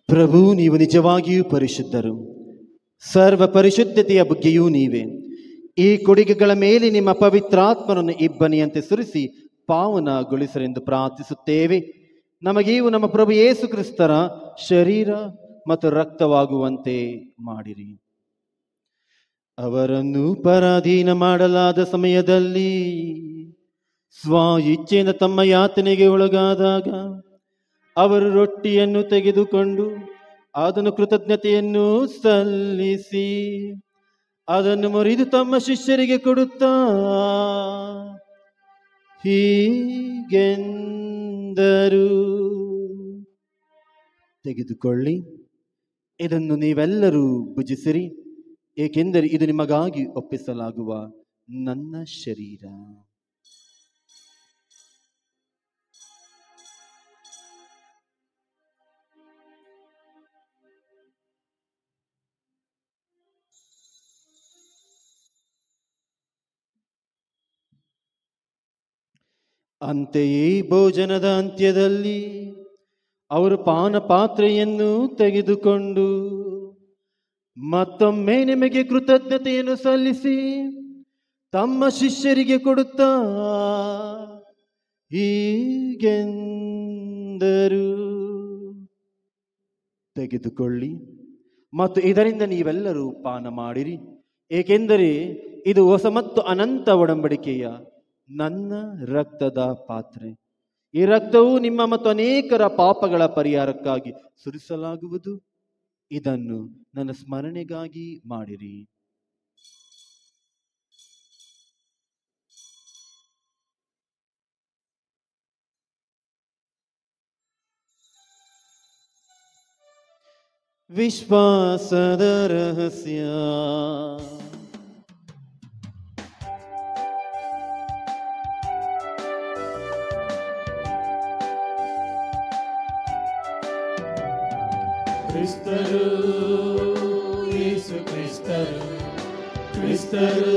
ಪ್ರಭು, ನೀವು ನಿಜವಾಗಿಯೂ ಪರಿಶುದ್ಧರು, ಸರ್ವ ಪರಿಶುದ್ಧತೆಯ ಬಗ್ಗೆಯೂ ನೀವೇ. ಈ ಕೊಡುಗೆಗಳ ಮೇಲೆ ನಿಮ್ಮ ಪವಿತ್ರಾತ್ಮರನ್ನು ಇಬ್ಬನಿಯಂತೆ ಸುರಿಸಿ ಪಾವನಗೊಳಿಸರೆಂದು ಪ್ರಾರ್ಥಿಸುತ್ತೇವೆ. ನಮಗೀವು ನಮ್ಮ ಪ್ರಭು ಯೇಸು ಕ್ರಿಸ್ತರ ಶರೀರ ಮತ್ತು ರಕ್ತವಾಗುವಂತೆ ಮಾಡಿರಿ. ಅವರನ್ನು ಪರಾಧೀನ ಮಾಡಲಾದ ಸಮಯದಲ್ಲಿ ಸ್ವ ಇಚ್ಛೆಯಿಂದ ತಮ್ಮ ಯಾತನೆಗೆ ಒಳಗಾದಾಗ ಅವರು ರೊಟ್ಟಿಯನ್ನು ತೆಗೆದುಕೊಂಡು ಅದನ್ನು ಕೃತಜ್ಞತೆಯನ್ನು ಸಲ್ಲಿಸಿ ಅದನ್ನು ಮುರಿದು ತಮ್ಮ ಶಿಷ್ಯರಿಗೆ ಕೊಡುತ್ತಾ ಹೀಗೆಂದರು, ತೆಗೆದುಕೊಳ್ಳಿ, ಇದನ್ನು ನೀವೆಲ್ಲರೂ ಭುಜಿಸಿರಿ, ಏಕೆಂದರೆ ಇದು ನಿಮಗಾಗಿ ಒಪ್ಪಿಸಲಾಗುವ ನನ್ನ ಶರೀರ. ಅಂತೆಯೇ ಭೋಜನದ ಅಂತ್ಯದಲ್ಲಿ ಅವರು ಪಾನ ಪಾತ್ರೆಯನ್ನು ತೆಗೆದುಕೊಂಡು ಮತ್ತೊಮ್ಮೆ ನಿಮಗೆ ಕೃತಜ್ಞತೆಯನ್ನು ಸಲ್ಲಿಸಿ ತಮ್ಮ ಶಿಷ್ಯರಿಗೆ ಕೊಡುತ್ತಾ ಹೀಗೆಂದರು, ತೆಗೆದುಕೊಳ್ಳಿ ಮತ್ತು ಇದರಿಂದ ನೀವೆಲ್ಲರೂ ಪಾನ ಮಾಡಿರಿ, ಏಕೆಂದರೆ ಇದು ಹೊಸ ಮತ್ತು ಅನಂತ ಒಡಂಬಡಿಕೆಯ ನನ್ನ ರಕ್ತದ ಪಾತ್ರೆ. ಈ ರಕ್ತವು ನಿಮ್ಮ ಮತ್ತು ಅನೇಕರ ಪಾಪಗಳ ಪರಿಹಾರಕ್ಕಾಗಿ ಸುರಿಸಲಾಗುವುದು. ಇದನ್ನು ನನ್ನ ಸ್ಮರಣೆಗಾಗಿ ಮಾಡಿರಿ. ವಿಶ್ವಾಸದ ರಹಸ್ಯ. ಕ್ರಿಸ್ತರು, ಯೇಸು ಕ್ರಿಸ್ತರು, ಕ್ರಿಸ್ತರು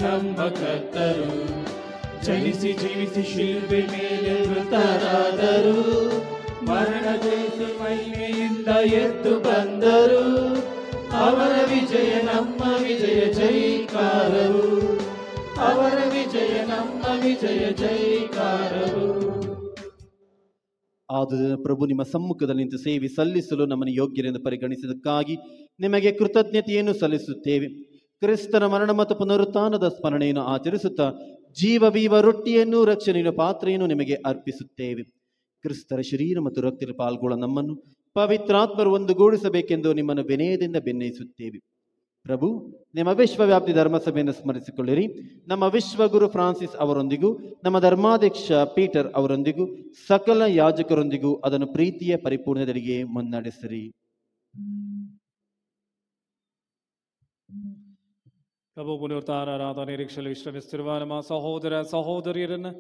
ನಮ್ಮ ಕರ್ತರು. ಜನಿಸಿ ಜೀವಿಸಿ ಶಿಲ್ಪೆ ಮೇಲೆ ಮೃತರಾದರು, ಮರಣ ಜಯಿಸಿ ಮಹಿಮೆಯಿಂದ ಎದ್ದು ಬಂದರು. ಅವರ ವಿಜಯ ನಮ್ಮ ವಿಜಯ ಜೈಕಾರವು, ಅವರ ವಿಜಯ ನಮ್ಮ ವಿಜಯ ಜೈಕಾರವು. ಆದುದರಿಂದ ಪ್ರಭು, ನಿಮ್ಮ ಸಮ್ಮುಖದಲ್ಲಿ ನಿಂತು ಸೇವೆ ಸಲ್ಲಿಸಲು ನಮ್ಮನ್ನು ಯೋಗ್ಯರೆಂದು ಪರಿಗಣಿಸಿದ್ದಕ್ಕಾಗಿ ನಿಮಗೆ ಕೃತಜ್ಞತೆಯನ್ನು ಸಲ್ಲಿಸುತ್ತೇವೆ. ಕ್ರಿಸ್ತನ ಮರಣ ಮತ್ತು ಪುನರುತ್ಥಾನದ ಸ್ಮರಣೆಯನ್ನು ಆಚರಿಸುತ್ತಾ ಜೀವವೀವ ರೊಟ್ಟಿಯನ್ನು ರಕ್ಷಣೆಯ ಪಾತ್ರೆಯನ್ನು ನಿಮಗೆ ಅರ್ಪಿಸುತ್ತೇವೆ. ಕ್ರಿಸ್ತರ ಶರೀರ ಮತ್ತು ರಕ್ತದಲ್ಲಿ ಪಾಲ್ಗೊಳ್ಳ ನಮ್ಮನ್ನು ಪವಿತ್ರಾತ್ಮರು ಒಂದುಗೂಡಿಸಬೇಕೆಂದು ನಿಮ್ಮನ್ನು ವಿನಯದಿಂದ ಬೆನ್ನಯಿಸುತ್ತೇವೆ. ಪ್ರಭು, ನಿಮ್ಮ ವಿಶ್ವವ್ಯಾಪ್ತಿ ಧರ್ಮಸಭೆಯನ್ನು ಸ್ಮರಿಸಿಕೊಳ್ಳಿರಿ. ನಮ್ಮ ವಿಶ್ವಗುರು ಫ್ರಾನ್ಸಿಸ್ ಅವರೊಂದಿಗೂ ನಮ್ಮ ಧರ್ಮಾಧ್ಯಕ್ಷ ಪೀಟರ್ ಅವರೊಂದಿಗೂ ಸಕಲ ಯಾಜಕರೊಂದಿಗೂ ಅದನ್ನು ಪ್ರೀತಿಯ ಪರಿಪೂರ್ಣತೆಗೆ ಮುನ್ನಡೆಸಿರಿ. ಪ್ರಭು, ಪುನರುತ್ಥಾನರಾದ ನಿರೀಕ್ಷೆಯಲ್ಲಿ ವಿಶ್ರಮಿಸುತ್ತಿರುವ ನಮ್ಮ ಸಹೋದರ ಸಹೋದರಿಯರನ್ನು,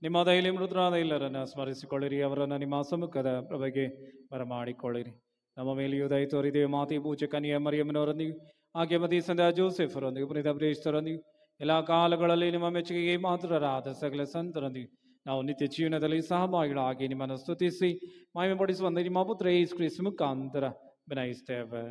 ನಿಮ್ಮ ದೈಲಿ ಮೃತರಾದ ಎಲ್ಲರನ್ನು ಸ್ಮರಿಸಿಕೊಳ್ಳಿರಿ. ಅವರನ್ನು ನಿಮ್ಮ ಸಮ್ಮುಖದ ಪ್ರಭೆಗೆ ಬರಮಾಡಿಕೊಳ್ಳಿರಿ. ನಮ್ಮ ಮೇಲೆಯೂ ದಯ ತೋರಿದೇವೆ ಮಾತೆ ಪೂಜೆ ಕನ್ಯೆ ಮರಿಯಮ್ಮನವರೊಂದಿಗೂ ಆಕೆ ಮತಿ ಸಂಧ್ಯ ಜೋಸೆಫರೊಂದಿಗೂ ಪುನೀತ ಪ್ರೇಷ್ಠರೊಂದಿಗೂ ಎಲ್ಲ ಕಾಲಗಳಲ್ಲಿ ನಿಮ್ಮ ಮೆಚ್ಚುಗೆಗೆ ಮಾತ್ರರಾದ ಸಕಲ ಸಂತರೊಂದಿಗೂ ನಾವು ನಿತ್ಯ ಜೀವನದಲ್ಲಿ ಸಹಭಾಗಿಗಳಾಗಿ ನಿಮ್ಮನ್ನು ಸ್ತುತಿಸಿ ಮಹಿಮೆ ಪಡಿಸುವಂತೆ ನಿಮ್ಮ ಪುತ್ರ ಯೇಸು ಕ್ರಿಸ್ತ ಮುಖಾಂತರ ವಿನಯಿಸ್ತೇವೆ.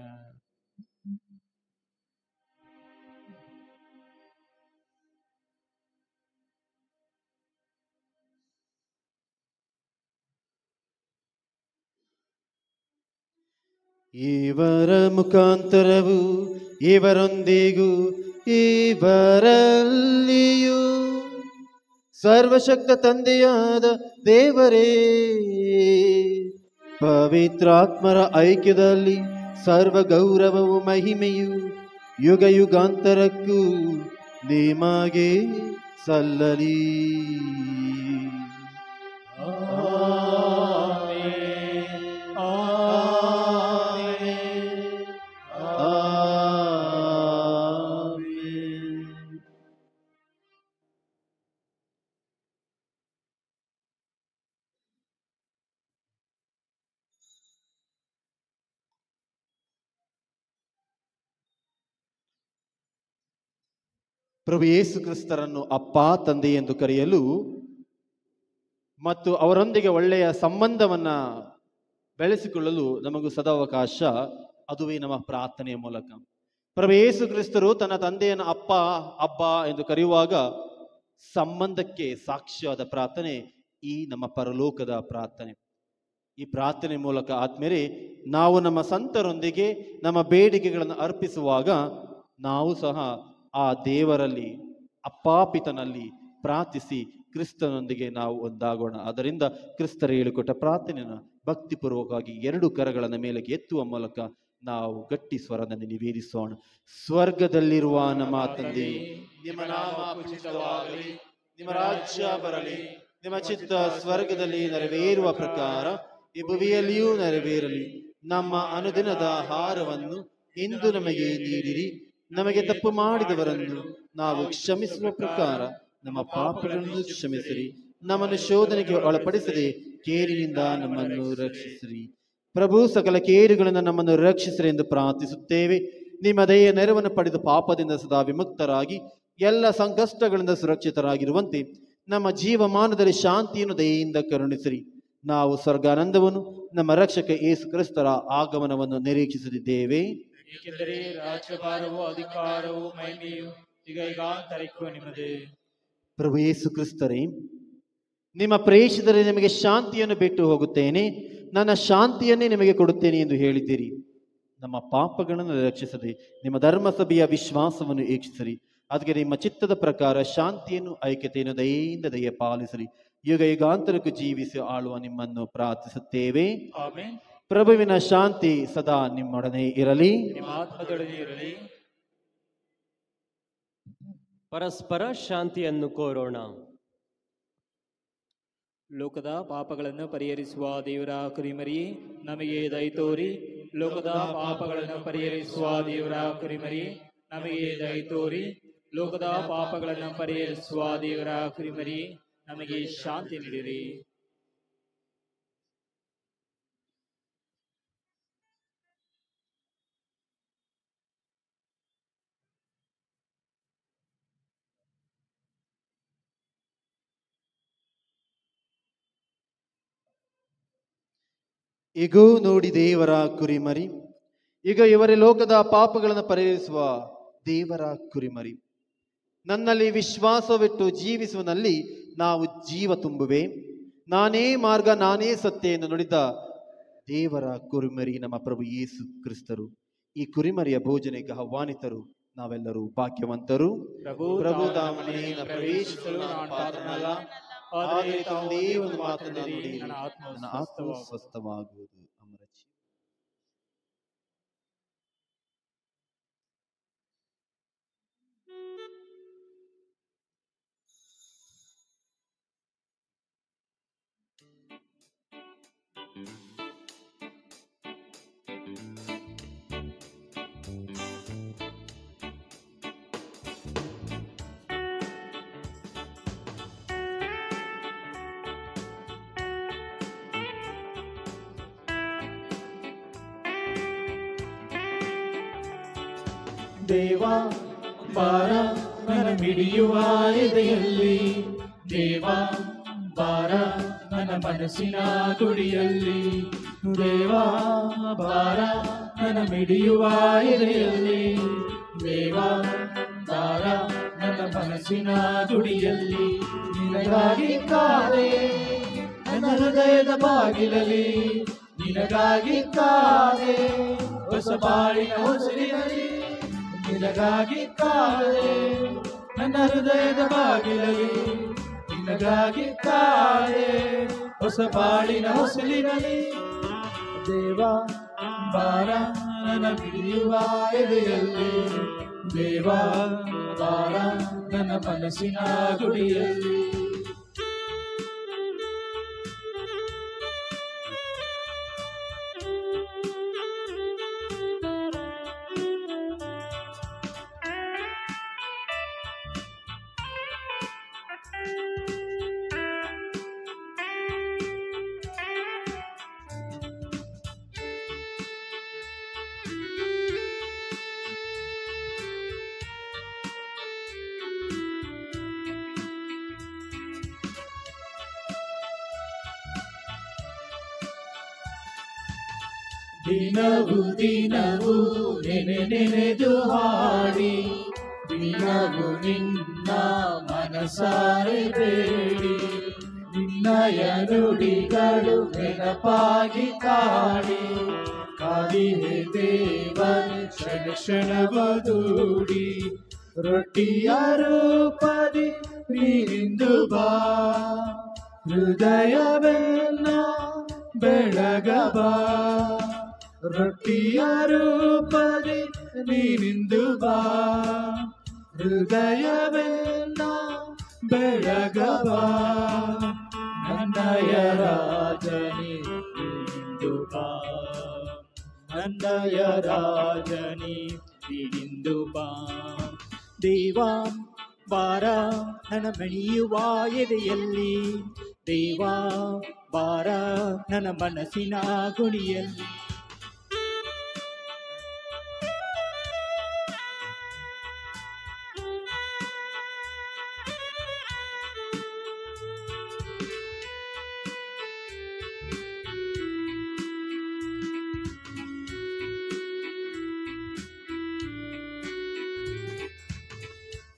ಇವರ ಮುಖಾಂತರವು ಇವರೊಂದಿಗೂ ಇವರಲ್ಲಿಯೂ ಸರ್ವಶಕ್ತ ತಂದೆಯಾದ ದೇವರೇ, ಪವಿತ್ರಾತ್ಮರ ಐಕ್ಯದಲ್ಲಿ ಸರ್ವ ಗೌರವವು ಮಹಿಮೆಯು ಯುಗ ಯುಗಾಂತರಕ್ಕೂ ನಿಮಗೆ ಸಲ್ಲಲಿ. ಪ್ರಭು ಯೇಸು ಕ್ರಿಸ್ತರನ್ನು ಅಪ್ಪ ತಂದೆ ಎಂದು ಕರೆಯಲು ಮತ್ತು ಅವರೊಂದಿಗೆ ಒಳ್ಳೆಯ ಸಂಬಂಧವನ್ನ ಬೆಳೆಸಿಕೊಳ್ಳಲು ನಮಗೂ ಸದಾವಕಾಶ, ಅದುವೇ ನಮ್ಮ ಪ್ರಾರ್ಥನೆಯ ಮೂಲಕ. ಪ್ರಭು ಯೇಸು ಕ್ರಿಸ್ತರು ತನ್ನ ತಂದೆಯನ್ನು ಅಪ್ಪ ಅಬ್ಬ ಎಂದು ಕರೆಯುವಾಗ ಸಂಬಂಧಕ್ಕೆ ಸಾಕ್ಷಿಯಾದ ಪ್ರಾರ್ಥನೆ ಈ ನಮ್ಮ ಪರಲೋಕದ ಪ್ರಾರ್ಥನೆ. ಈ ಪ್ರಾರ್ಥನೆ ಮೂಲಕ ಆದ್ಮೇಲೆ ನಾವು ನಮ್ಮ ಸಂತರೊಂದಿಗೆ ನಮ್ಮ ಬೇಡಿಕೆಗಳನ್ನು ಅರ್ಪಿಸುವಾಗ ನಾವು ಸಹ ಆ ದೇವರಲ್ಲಿ ಅಪ್ಪಾಪಿತನಲ್ಲಿ ಪ್ರಾರ್ಥಿಸಿ ಕ್ರಿಸ್ತನೊಂದಿಗೆ ನಾವು ಒಂದಾಗೋಣ. ಅದರಿಂದ ಕ್ರಿಸ್ತರ ಹೇಳಿಕೊಟ್ಟ ಪ್ರಾರ್ಥನೆಯನ್ನು ಭಕ್ತಿಪೂರ್ವಕವಾಗಿ 2 ಕರಗಳನ್ನು ಮೇಲಕ್ಕೆ ಎತ್ತುವ ಮೂಲಕ ನಾವು ಗಟ್ಟಿ ಸ್ವರದಲ್ಲಿ ನಿವೇದಿಸೋಣ. ಸ್ವರ್ಗದಲ್ಲಿರುವ ನಮ್ಮ ತಂದೆ, ನಿಮ್ಮ ನಾಮ ಪೂಜಿತವಾಗಲಿ, ನಿಮ್ಮ ರಾಜ್ಯ ಬರಲಿ, ನಿಮ್ಮ ಚಿತ್ತ ಸ್ವರ್ಗದಲ್ಲಿ ನೆರವೇರುವ ಪ್ರಕಾರ ಈ ಭುವಿಯಲ್ಲಿಯೂ ನೆರವೇರಲಿ. ನಮ್ಮ ಅನುದಿನದ ಆಹಾರವನ್ನು ಇಂದು ನಮಗೆ ನೀಡಿರಿ. ನಮಗೆ ತಪ್ಪು ಮಾಡಿದವರನ್ನು ನಾವು ಕ್ಷಮಿಸುವ ಪ್ರಕಾರ ನಮ್ಮ ಪಾಪಗಳನ್ನು ಕ್ಷಮಿಸಿರಿ. ನಮ್ಮನ್ನು ಶೋಧನೆಗೆ ಒಳಪಡಿಸದೆ ಕೇಡಿನಿಂದ ನಮ್ಮನ್ನು ರಕ್ಷಿಸಿರಿ. ಪ್ರಭು, ಸಕಲ ಕೇಡುಗಳಿಂದ ನಮ್ಮನ್ನು ರಕ್ಷಿಸಿರಿ ಎಂದು ಪ್ರಾರ್ಥಿಸುತ್ತೇವೆ. ನಿಮ್ಮ ದಯೆಯ ನೆರವನ್ನು ಪಡೆದು ಪಾಪದಿಂದ ಸದಾ ವಿಮುಕ್ತರಾಗಿ ಎಲ್ಲ ಸಂಕಷ್ಟಗಳಿಂದ ಸುರಕ್ಷಿತರಾಗಿರುವಂತೆ ನಮ್ಮ ಜೀವಮಾನದಲ್ಲಿ ಶಾಂತಿಯನ್ನು ದಯೆಯಿಂದ ಕರುಣಿಸಿರಿ. ನಾವು ಸ್ವರ್ಗಾನಂದವನ್ನು ನಮ್ಮ ರಕ್ಷಕ ಯೇಸು ಕ್ರಿಸ್ತರ ಆಗಮನವನ್ನು ನಿರೀಕ್ಷಿಸುತ್ತಿದ್ದೇವೆ. ಏಕೆಂದರೆ ರಾಜ್ಯಭಾರವು ಅಧಿಕಾರವು ಮಹಿಮೆಯು ಈಗಾಂತರಿಕ್ಕೂ ನಿಮ್ಮದೇ. ಪ್ರಭು ಯೇಸು ಕ್ರಿಸ್ತರೇ, ನಿಮ್ಮ ಪ್ರೇಷಿತರೇ ನಿಮಗೆ ಶಾಂತಿಯನ್ನು ಬಿಟ್ಟು ಹೋಗುತ್ತೇನೆ, ನನ್ನ ಶಾಂತಿಯನ್ನೇ ನಿಮಗೆ ಕೊಡುತ್ತೇನೆ ಎಂದು ಹೇಳಿದ್ದೀರಿ. ನಮ್ಮ ಪಾಪಗಳನ್ನು ರಕ್ಷಿಸದೆ ನಿಮ್ಮ ಧರ್ಮಸಭೆಯ ವಿಶ್ವಾಸವನ್ನು ವೀಕ್ಷಿಸಿರಿ. ಅದಕ್ಕೆ ನಿಮ್ಮ ಚಿತ್ತದ ಪ್ರಕಾರ ಶಾಂತಿಯನ್ನು ಐಕ್ಯತೆಯನ್ನು ದಯೆಯಿಂದ ದಯೆ ಪಾಲಿಸಿರಿ. ಯುಗ ಯುಗಾಂತರಕ್ಕೂ ಜೀವಿಸಿ ಆಳುವ ನಿಮ್ಮನ್ನು ಪ್ರಾರ್ಥಿಸುತ್ತೇವೆ. ಆಮೆನ್. ಪ್ರಭುವಿನ ಶಾಂತಿ ಸದಾ ನಿಮ್ಮೊಡನೆ ಇರಲಿ, ನಿಮ್ಮ ಆತ್ಮದೊಡನೆ ಇರಲಿ. ಪರಸ್ಪರ ಶಾಂತಿಯನ್ನು ಕೋರೋಣ. ಲೋಕದ ಪಾಪಗಳನ್ನು ಪರಿಹರಿಸುವ ದೇವರ ಕುರಿಮರಿಯೇ, ನಮಗೆ ದಯ ತೋರಿ. ಲೋಕದ ಪಾಪಗಳನ್ನು ಪರಿಹರಿಸುವ ದೇವರ ಕುರಿಮರಿಯೇ, ನಮಗೆ ದಯ ತೋರಿ. ಲೋಕದ ಪಾಪಗಳನ್ನು ಪರಿಹರಿಸುವ ದೇವರ ಕುರಿಮರಿಯೇ, ನಮಗೆ ಶಾಂತಿ ನೀಡಿರಿ. ಈಗ ನೋಡಿ ದೇವರ ಕುರಿಮರಿ, ಈಗ ಇವರೇ ಲೋಕದ ಪಾಪಗಳನ್ನು ಪರಿಹರಿಸುವ ದೇವರ ಕುರಿಮರಿ. ನನ್ನಲ್ಲಿ ವಿಶ್ವಾಸವಿಟ್ಟು ಜೀವಿಸುವನಲ್ಲಿ ನಾವು ಜೀವ ತುಂಬುವೆ. ನಾನೇ ಮಾರ್ಗ ನಾನೇ ಸತ್ಯ ಎಂದು ನುಡಿದ ದೇವರ ಕುರಿಮರಿ ನಮ್ಮ ಪ್ರಭು ಯೇಸು ಕ್ರಿಸ್ತರು. ಈ ಕುರಿಮರಿಯ ಭೋಜನೆಗೆ ಆಹ್ವಾನಿತರು ನಾವೆಲ್ಲರೂ ಭಾಗ್ಯವಂತರು. ಪ್ರಭು ತಾಮನೆಯನ್ನು ಪ್ರವೇಶಿಸಲು ನಾನು ಪಾತ್ರನಲ್ಲ, ಆದರೆ ತಂದೆ ಒಂದು ಮಾತನಾಡಿ ನನ್ನ ಆತ್ಮ ಸ್ವಸ್ಥವಾಗುವುದು. ಅಮರಚಿ ದೇವಾ ಬಾರ ನನ್ನ ಮಿಡಿಯುವ ಎದೆಯಲ್ಲಿ, ದೇವಾ ಬಾರ ನನ್ನ ಮನಸ್ಸಿನ ಗುಡಿಯಲ್ಲಿ, ದೇವಾ ಬಾರ ನನ್ನ ಮಿಡಿಯುವ ಎದೆಯಲ್ಲಿ, ದೇವಾ ಬಾರ ನನ್ನ ಮನಸ್ಸಿನ ಗುಡಿಯಲ್ಲಿ. ನಿನಗಾಗಿ ಕಾದೆ ನನ್ನ ಹೃದಯದ ಬಾಗಿಲಲ್ಲಿ, ನಿನಗಾಗಿ ಕಾದೆ ಹೊಸ ಬಾಳಿನ ಹೊಸಲಿನಲ್ಲಿ ನಿನಗಾಗಿ ಕಾದೆ ನನ್ನ ಹೃದಯದ ಬಾಗಿಲಲ್ಲಿ ನಿನಗಾಗಿ ಕಾದೆ ಹೊಸ ಬಾಳಿನ ಹೊಸಲಿನಲ್ಲಿ ದೇವ ಬಾರ ನನ್ನ ಬಿಡಿಯುವ ಎದೆಯಲ್ಲಿ ದೇವ ಬಾರ ನನ್ನ ಮನಸ್ಸಿನ ಗುಡಿಯಲ್ಲಿ ದಿನವು ದಿನವು ನೆನೆದು ಹಾಡಿ ದಿನವು ನಿನ್ನ ಮನಸಾರೆ ಬೇಡಿ ನಿನ್ನಯ ನುಡಿಗಳು ನೆನಪಾಗಿ ಕಾಡಿ ಕಾದಿಹೆ ದೇವನ ಕ್ಷಣ ಕ್ಷಣವ ದೂಡಿ ರೊಟ್ಟಿಯ ರೂಪದಿ ನೀರಿಂದು ಬಾ ಹೃದಯವೆಲ್ಲ ಬೆಳಗಬಾ ರೊಟ್ಟಿಯ ರೂಪದಿ ನೀನಿಂದು ಬಾ ಹೃದಯವೆಲ್ಲ ಬೆಳಗಬಾ ನನ್ನಯ ರಾಜನಿ ನೀನಿಂದು ಬಾ ನನ್ನಯ ರಾಜನಿ ನೀನಿಂದು ಬಾ ದೇವಾ ಬಾರ ನನ್ನ ಮಣಿಯುವ ಎದೆಯಲ್ಲಿ ದೇವಾ ಬಾರ ನನ್ನ ಮನಸ್ಸಿನ ಗುಡಿಯಲ್ಲಿ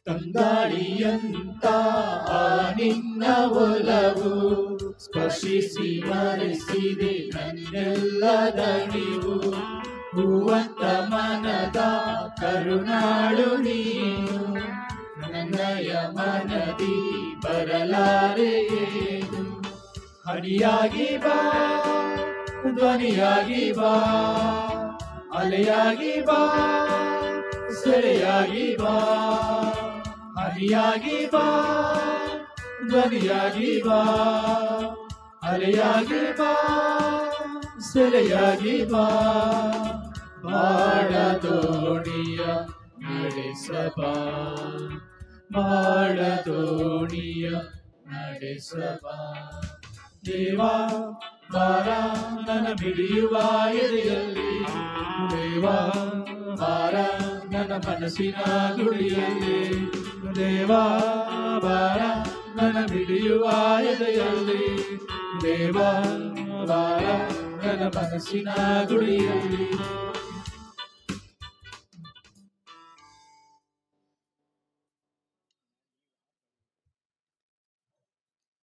ತಂಗಾಳಿಯಂತ ನಿನ್ನ ಒಲವು ಸ್ಪರ್ಶಿಸಿ ಮರೆಸಿದೆ ನನ್ನೆಲ್ಲ ದಣಿವು ಹೂವಂತ ಮನದ ಕರುಣಾಳು ನೀನು ನನ್ನಯ ಮನದಿ ಬರಲಾರೆಯೇನು ಹನಿಯಾಗಿ ಬಾ ಧ್ವನಿಯಾಗಿ ಬಾ ಅಲೆಯಾಗಿ ಬಾ ಸೆಳೆಯಾಗಿ ಬಾ ಹನಿಯಾಗಿ ಬಾ ಧ್ವನಿಯಾಗಿ ಬಾ ಅಲೆಯಾಗಿ ಬಾ ಸೆಳೆಯಾಗಿ ಬಾ ಬಾಳ ದೋಣಿಯ ನಡೆಸಬಾ ಬಾಳ ದೋಣಿಯ ನಡೆಸಬಾ ದೇವಾ ಬಾರ ನನ್ನ ಬಿಡಿಯುವ ಎದೆಯಲ್ಲಿ ದೇವಾ ಬಾರ ನನ್ನ ಮನಸ್ಸಿನ ಗುಡಿಯಲ್ಲಿ ದೇವಾ ಬಾರ ನನ್ನ ಬಿಡಿಯುವ ಎದೆಯಲ್ಲಿ ದೇವಾ ಬಾರ ನನ್ನ ಮನಸ್ಸಿನ ಗುಡಿಯಲ್ಲಿ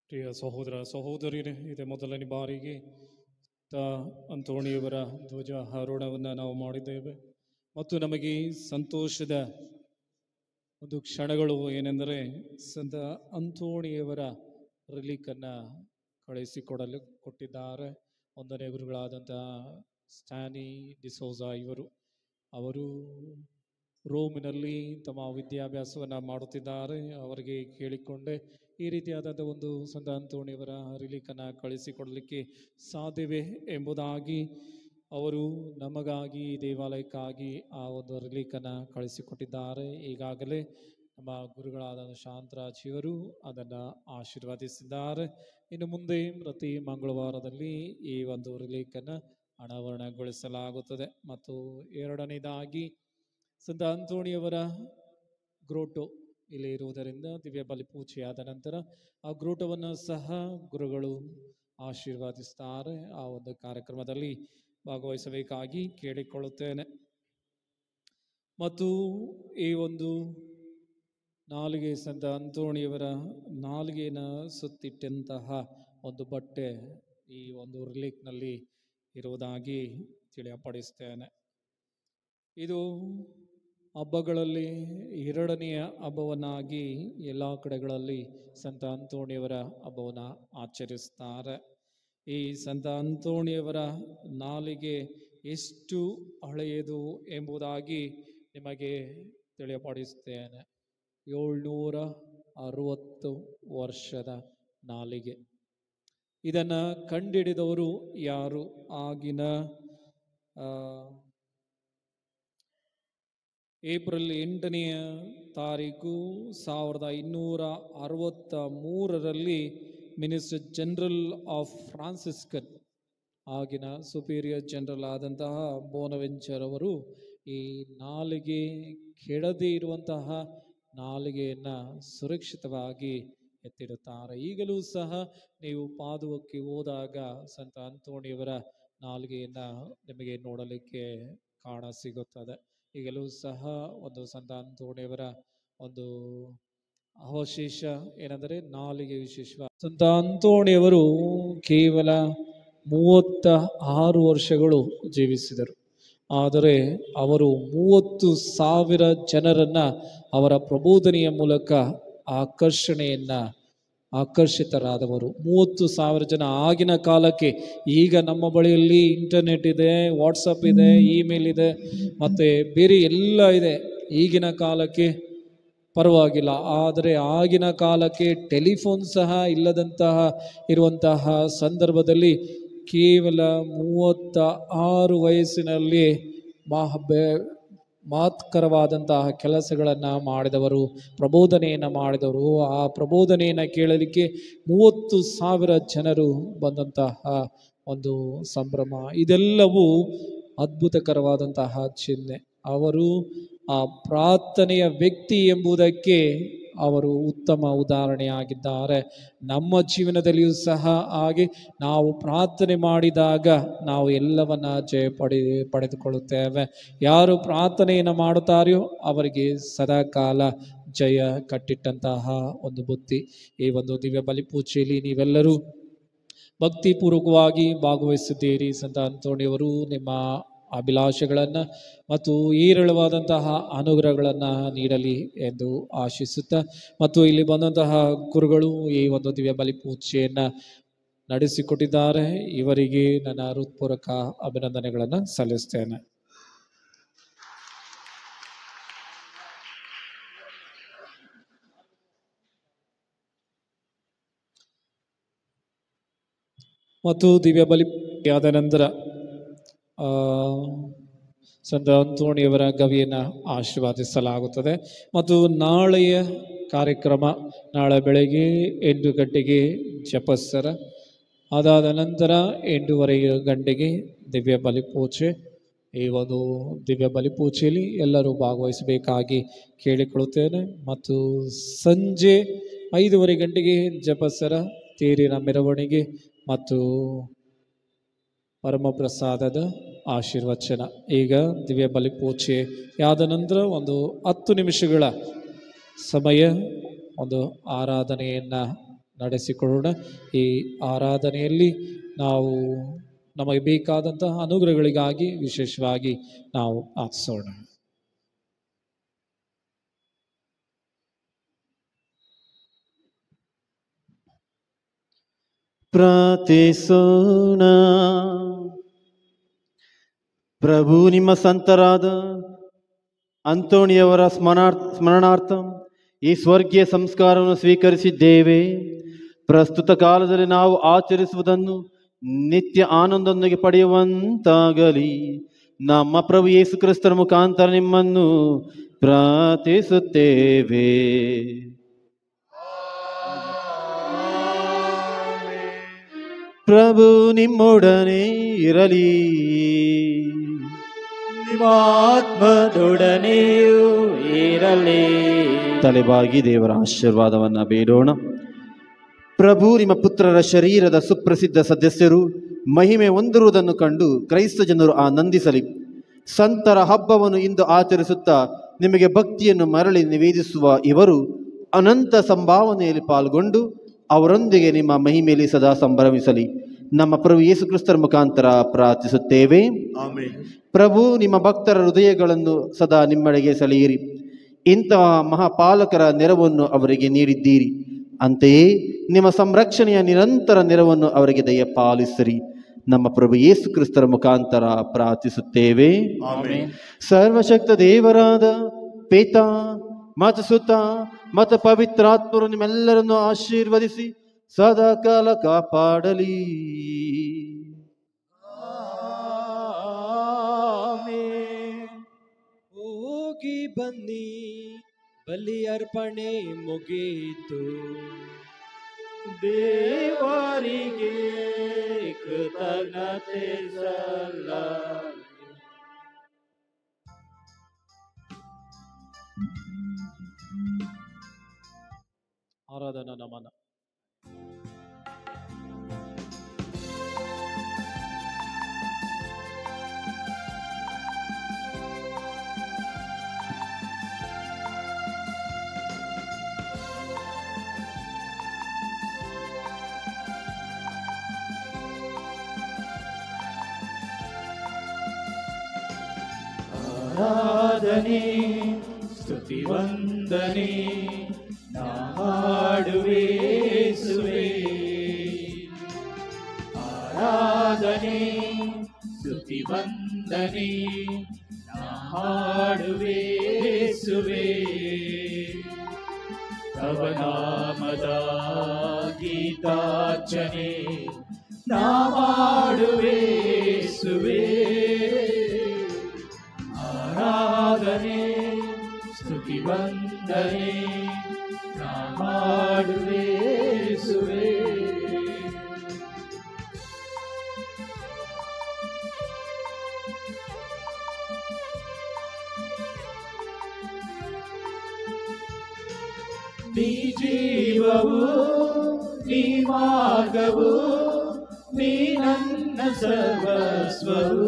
ಪ್ರಿಯ ಸಹೋದರ ಸಹೋದರಿಯರೇ, ಇದೇ ಮೊದಲನೇ ಬಾರಿಗೆ ಅಂತೋಣಿಯವರ ಧ್ವಜ ಆರೋಹಣವನ್ನು ನಾವು ಮಾಡಿದ್ದೇವೆ ಮತ್ತು ನಮಗೆ ಸಂತೋಷದ ಒಂದು ಕ್ಷಣಗಳು ಏನೆಂದರೆ ಸಂತ ಅಂತೋಣಿಯವರ ರಿಲೀಕನ್ನು ಕಳಿಸಿಕೊಡಲು ಕೊಟ್ಟಿದ್ದಾರೆ. ಒಂದನೇ ಗುರುಗಳಾದಂತಹ ಸ್ಟ್ಯಾನಿ ಡಿಸೋಜಾ ಅವರು ರೋಮಿನಲ್ಲಿ ತಮ್ಮ ವಿದ್ಯಾಭ್ಯಾಸವನ್ನು ಮಾಡುತ್ತಿದ್ದಾರೆ. ಅವರಿಗೆ ಕೇಳಿಕೊಂಡೆ ಈ ರೀತಿಯಾದಂಥ ಒಂದು ಸಂತ ಅಂತೋಣಿಯವರ ರಿಲೀಕನ್ನು ಕಳಿಸಿಕೊಡಲಿಕ್ಕೆ ಸಾಧ್ಯವೇ ಎಂಬುದಾಗಿ ಅವರು ನಮಗಾಗಿ ದೇವಾಲಯಕ್ಕಾಗಿ ಆ ಒಂದು ರಿಲೀಕನ್ನು ಕಳಿಸಿಕೊಟ್ಟಿದ್ದಾರೆ. ಈಗಾಗಲೇ ನಮ್ಮ ಗುರುಗಳಾದ ಶಾಂತರಾಜಿಯವರು ಅದನ್ನು ಆಶೀರ್ವದಿಸಿದ್ದಾರೆ. ಇನ್ನು ಮುಂದೆ ಪ್ರತಿ ಮಂಗಳವಾರದಲ್ಲಿ ಈ ಒಂದು ರಿಲೀಕನ್ನು ಅನಾವರಣಗೊಳಿಸಲಾಗುತ್ತದೆ. ಮತ್ತು ಎರಡನೇದಾಗಿ ಸಂತ ಅಂತೋಣಿಯವರ ಗ್ರೋಟೋ ಇಲ್ಲಿ ಇರುವುದರಿಂದ ದಿವ್ಯ ಬಲಿ ಪೂಜೆಯಾದ ನಂತರ ಆ ಗ್ರೋಟವನ್ನು ಸಹ ಗುರುಗಳು ಆಶೀರ್ವದಿಸ್ತಾರೆ. ಆ ಒಂದು ಕಾರ್ಯಕ್ರಮದಲ್ಲಿ ಭಾಗವಹಿಸಬೇಕಾಗಿ ಕೇಳಿಕೊಳ್ಳುತ್ತೇನೆ. ಮತ್ತು ಈ ಒಂದು ನಾಲಿಗೆ ಸಂತ ಅಂತೋಣಿಯವರ ನಾಲಿಗೆಯನ್ನು ಸುತ್ತಿಟ್ಟಂತಹ ಒಂದು ಬಟ್ಟೆ ಈ ಒಂದು ರಿಲೀಕ್ನಲ್ಲಿ ಇರುವುದಾಗಿ ತಿಳಿಯಪಡಿಸ್ತೇನೆ. ಇದು ಹಬ್ಬಗಳಲ್ಲಿ ಎರಡನೆಯ ಹಬ್ಬವನ್ನಾಗಿ ಎಲ್ಲ ಕಡೆಗಳಲ್ಲಿ ಸಂತ ಅಂತೋಣಿಯವರ ಹಬ್ಬವನ್ನು ಆಚರಿಸ್ತಾರೆ. ಈ ಸಂತ ಅಂತೋಣಿಯವರ ನಾಲಿಗೆ ಎಷ್ಟು ಹಳೆಯದು ಎಂಬುದಾಗಿ ನಿಮಗೆ ತಿಳಿಯಪಡಿಸ್ತೇನೆ. 760 ವರ್ಷದ ನಾಲಿಗೆ. ಇದನ್ನು ಕಂಡುಹಿಡಿದವರು ಯಾರು? ಆಗಿನ ಏಪ್ರಿಲ್ 8ನೇ ತಾರೀಕು 1263ರಲ್ಲಿ ಮಿನಿಸ್ಟರ್ ಜನರಲ್ ಆಫ್ ಫ್ರಾನ್ಸಿಸ್ಕನ್, ಆಗಿನ ಸುಪೀರಿಯರ್ ಜನರಲ್ ಆದಂತಹ ಬೋನವೆಂಚರ್ ಅವರು ಈ ನಾಲಿಗೆ ಕೆಡದೇ ಇರುವಂತಹ ನಾಲಿಗೆಯನ್ನು ಸುರಕ್ಷಿತವಾಗಿ ಎತ್ತಿಡುತ್ತಾರೆ. ಈಗಲೂ ಸಹ ನೀವು ಪಾದುವಕ್ಕೆ ಹೋದಾಗ ಸಂತ ಅಂತೋಣಿಯವರ ನಾಲಿಗೆಯನ್ನು ನಿಮಗೆ ನೋಡಲಿಕ್ಕೆ ಕಾಣ ಸಿಗುತ್ತದೆ. ಈಗಲೂ ಸಹ ಒಂದು ಸಂತ ಅಂತೋಣಿಯವರ ಒಂದು ಅವಶೇಷ ಏನೆಂದರೆ ನಾಲಿಗೆ ವಿಶೇಷ. ಸಂತ ಅಂತೋಣಿಯವರು ಕೇವಲ 36 ವರ್ಷಗಳು ಜೀವಿಸಿದರು. ಆದರೆ ಅವರು 30,000 ಜನರನ್ನು ಅವರ ಪ್ರಬೋಧನೆಯ ಮೂಲಕ ಆಕರ್ಷಿತರಾದವರು. 30,000 ಜನ ಆಗಿನ ಕಾಲಕ್ಕೆ. ಈಗ ನಮ್ಮ ಬಳಿಯಲ್ಲಿ ಇಂಟರ್ನೆಟ್ ಇದೆ, ವಾಟ್ಸಪ್ ಇದೆ, ಇಮೇಲ್ ಇದೆ, ಮತ್ತು ಬೇರೆ ಎಲ್ಲ ಇದೆ. ಈಗಿನ ಕಾಲಕ್ಕೆ ಪರವಾಗಿಲ್ಲ. ಆದರೆ ಆಗಿನ ಕಾಲಕ್ಕೆ ಟೆಲಿಫೋನ್ ಸಹ ಇರುವಂತಹ ಸಂದರ್ಭದಲ್ಲಿ ಕೇವಲ 36 ವಯಸ್ಸಿನಲ್ಲಿ ಮಹತ್ಕರವಾದಂತಹ ಕೆಲಸಗಳನ್ನು ಮಾಡಿದವರು, ಪ್ರಬೋಧನೆಯನ್ನು ಮಾಡಿದವರು. ಆ ಪ್ರಬೋಧನೆಯನ್ನು ಕೇಳಲಿಕ್ಕೆ 30,000 ಜನರು ಬಂದಂತಹ ಒಂದು ಸಂಭ್ರಮ. ಇದೆಲ್ಲವೂ ಅದ್ಭುತಕರವಾದಂತಹ ಚಿಹ್ನೆ. ಅವರು ಆ ಪ್ರಾರ್ಥನೆಯ ವ್ಯಕ್ತಿ ಎಂಬುದಕ್ಕೆ ಅವರು ಉತ್ತಮ ಉದಾಹರಣೆಯಾಗಿದ್ದಾರೆ. ನಮ್ಮ ಜೀವನದಲ್ಲಿಯೂ ಸಹ ಹಾಗೆ ನಾವು ಪ್ರಾರ್ಥನೆ ಮಾಡಿದಾಗ ನಾವು ಎಲ್ಲವನ್ನ ಪಡೆದುಕೊಳ್ಳುತ್ತೇವೆ. ಯಾರು ಪ್ರಾರ್ಥನೆಯನ್ನು ಮಾಡುತ್ತಾರೆಯೋ ಅವರಿಗೆ ಸದಾಕಾಲ ಜಯ ಕಟ್ಟಿಟ್ಟಂತಹ ಒಂದು ಬುತ್ತಿ. ಈ ಒಂದು ದಿವ್ಯ ಬಲಿಪೂಜೆಯಲ್ಲಿ ನೀವೆಲ್ಲರೂ ಭಕ್ತಿಪೂರ್ವಕವಾಗಿ ಭಾಗವಹಿಸಿದ್ದೀರಿ. ಸಂತ ಅಂತೋಣಿಯವರು ನಿಮ್ಮ ಅಭಿಲಾಷೆಗಳನ್ನು ಮತ್ತು ಹೇರಳವಾದಂತಹ ಅನುಗ್ರಹಗಳನ್ನು ನೀಡಲಿ ಎಂದು ಆಶಿಸುತ್ತಾ, ಮತ್ತು ಇಲ್ಲಿ ಬಂದಂತಹ ಗುರುಗಳು ಈ ಒಂದು ದಿವ್ಯ ಬಲಿಪೂಜೆಯನ್ನು ನಡೆಸಿಕೊಟ್ಟಿದ್ದಾರೆ. ಇವರಿಗೆ ನನ್ನ ಹೃತ್ಪೂರ್ವಕ ಅಭಿನಂದನೆಗಳನ್ನು ಸಲ್ಲಿಸ್ತೇನೆ. ಮತ್ತು ದಿವ್ಯ ಬಲಿಯಾದ ನಂತರ ಸಂತ ಅಂತೋಣಿಯವರ ಗವಿಯನ್ನು ಆಶೀರ್ವಾದಿಸಲಾಗುತ್ತದೆ. ಮತ್ತು ನಾಳೆಯ ಕಾರ್ಯಕ್ರಮ ನಾಳೆ ಬೆಳಗ್ಗೆ 8 ಗಂಟೆಗೆ ಜಪಸ್ಸರ, ಅದಾದ ನಂತರ 8:30 ಗಂಟೆಗೆ ದಿವ್ಯ ಬಲಿಪೂಜೆ. ಈ ಒಂದು ದಿವ್ಯ ಬಲಿಪೂಜೆಯಲ್ಲಿ ಎಲ್ಲರೂ ಭಾಗವಹಿಸಬೇಕಾಗಿ ಕೇಳಿಕೊಳ್ಳುತ್ತೇನೆ. ಮತ್ತು ಸಂಜೆ 5:30 ಗಂಟೆಗೆ ಜಪಸ್ಸರ, ತೇರಿನ ಮೆರವಣಿಗೆ ಮತ್ತು ಪರಮಪ್ರಸಾದದ ಆಶೀರ್ವಚನ. ಈಗ ದಿವ್ಯ ಬಲಿಪೂಜೆ ಆದ ನಂತರ ಒಂದು 10 ನಿಮಿಷಗಳ ಸಮಯ ಒಂದು ಆರಾಧನೆಯನ್ನು ನಡೆಸಿಕೊಳ್ಳೋಣ. ಈ ಆರಾಧನೆಯಲ್ಲಿ ನಾವು ನಮಗೆ ಬೇಕಾದಂತಹ ಅನುಗ್ರಹಗಳಿಗಾಗಿ ವಿಶೇಷವಾಗಿ ನಾವು ಪ್ರಾರ್ಥಿಸೋಣ. ಪ್ರಾರ್ಥಿಸೋಣ. ಪ್ರಭು ನಿಮ್ಮ ಸಂತರಾದ ಅಂತೋಣಿಯವರ ಸ್ಮರಣಾರ್ಥ ಈ ಸ್ವರ್ಗೀಯ ಸಂಸ್ಕಾರವನ್ನು ಸ್ವೀಕರಿಸಿದ್ದೇವೆ. ಪ್ರಸ್ತುತ ಕಾಲದಲ್ಲಿ ನಾವು ಆಚರಿಸುವುದನ್ನು ನಿತ್ಯ ಆನಂದದೊಂದಿಗೆ ಪಡೆಯುವಂತಾಗಲಿ. ನಮ್ಮ ಪ್ರಭು ಯೇಸು ಕ್ರಿಸ್ತರ ಮುಖಾಂತರ ನಿಮ್ಮನ್ನು ಪ್ರಾರ್ಥಿಸುತ್ತೇವೆ. ಪ್ರಭು ನಿಮ್ಮೊಡನೆ ಇರಲಿ, ಆತ್ಮದೊಡನೆಯೂ ಇರಲಿ. ತಲೆಬಾಗಿ ದೇವರ ಆಶೀರ್ವಾದವನ್ನ ಬೇಡೋಣ. ಪ್ರಭು ನಿಮ್ಮ ಪುತ್ರರ ಶರೀರದ ಸುಪ್ರಸಿದ್ಧ ಸದಸ್ಯರು ಮಹಿಮೆ ಹೊಂದಿರುವುದನ್ನು ಕಂಡು ಕ್ರೈಸ್ತ ಜನರು ಆನಂದಿಸಲಿ. ಸಂತರ ಹಬ್ಬವನ್ನು ಇಂದು ಆಚರಿಸುತ್ತಾ ನಿಮಗೆ ಭಕ್ತಿಯನ್ನು ಮರಳಿ ನಿವೇದಿಸುವ ಇವರು ಅನಂತ ಸಂಭಾವನೆಯಲ್ಲಿ ಪಾಲ್ಗೊಂಡು ಅವರೊಂದಿಗೆ ನಿಮ್ಮ ಮಹಿಮೆಯಲ್ಲಿ ಸದಾ ಸಂಭ್ರಮಿಸಲಿ. ನಮ್ಮ ಪ್ರಭು ಯೇಸು ಕ್ರಿಸ್ತರ ಮುಖಾಂತರ ಪ್ರಾರ್ಥಿಸುತ್ತೇವೆ. ಆಮೆನ್. ಪ್ರಭು, ನಿಮ್ಮ ಭಕ್ತರ ಹೃದಯಗಳನ್ನು ಸದಾ ನಿಮ್ಮೆಡೆಗೆ ಸೆಳೆಯಿರಿ. ಇಂತಹ ಮಹಾಪಾಲಕರ ನೆರವನ್ನು ಅವರಿಗೆ ನೀಡಿದ್ದೀರಿ. ಅಂತೆಯೇ ನಿಮ್ಮ ಸಂರಕ್ಷಣೆಯ ನಿರಂತರ ನೆರವನ್ನು ಅವರಿಗೆ ದಯಪಾಲಿಸಿರಿ. ನಮ್ಮ ಪ್ರಭು ಯೇಸು ಕ್ರಿಸ್ತರ ಮುಖಾಂತರ ಪ್ರಾರ್ಥಿಸುತ್ತೇವೆ. ಆಮೆನ್. ಸರ್ವಶಕ್ತ ದೇವರಾದ ಪಿತಾ ಮತ್ತು ಸುತ ಮತ್ತು ಪವಿತ್ರಾತ್ಮರು ನಿಮ್ಮೆಲ್ಲರನ್ನು ಆಶೀರ್ವದಿಸಿ ಸದಾ ಕಾಲ ಕಾಪಾಡಲಿ. ಹೋಗಿ ಬನ್ನಿ, ಬಲಿ ಅರ್ಪಣೆ ಮುಗೀತು. ದೇವರಿಗೆ ಕೃತಜ್ಞತೆ ಸಲ್ಲಲಿ. ಆರಾಧನಾ ನಮನ. ಆರಾಧನೆ ಸ್ತುತಿ ವಂದನೆ ನಾ ಹಾಡುವೆ ಯೇಸುವೇ. ಆರಾಧನೆ ಸ್ತುತಿ ವಂದನೆ ನಾ ಹಾಡುವೆ ಯೇಸುವೇ. ತವ ನಾಮದ ಗೀತಾರ್ಚನೆ ನಾ ಮಾಡುವೆ ಯೇಸುವೇ. ಆರಾಧನೆ ಸ್ತುತಿ ವಂದನೆ ನಾ ಮಾಡುವೆ ಯೇಸುವೇ. ನೀ ಜೀವವು, ನೀ ಮಾರ್ಗವು, ನೀ ನನ್ನ ಸರ್ವಸ್ವವು.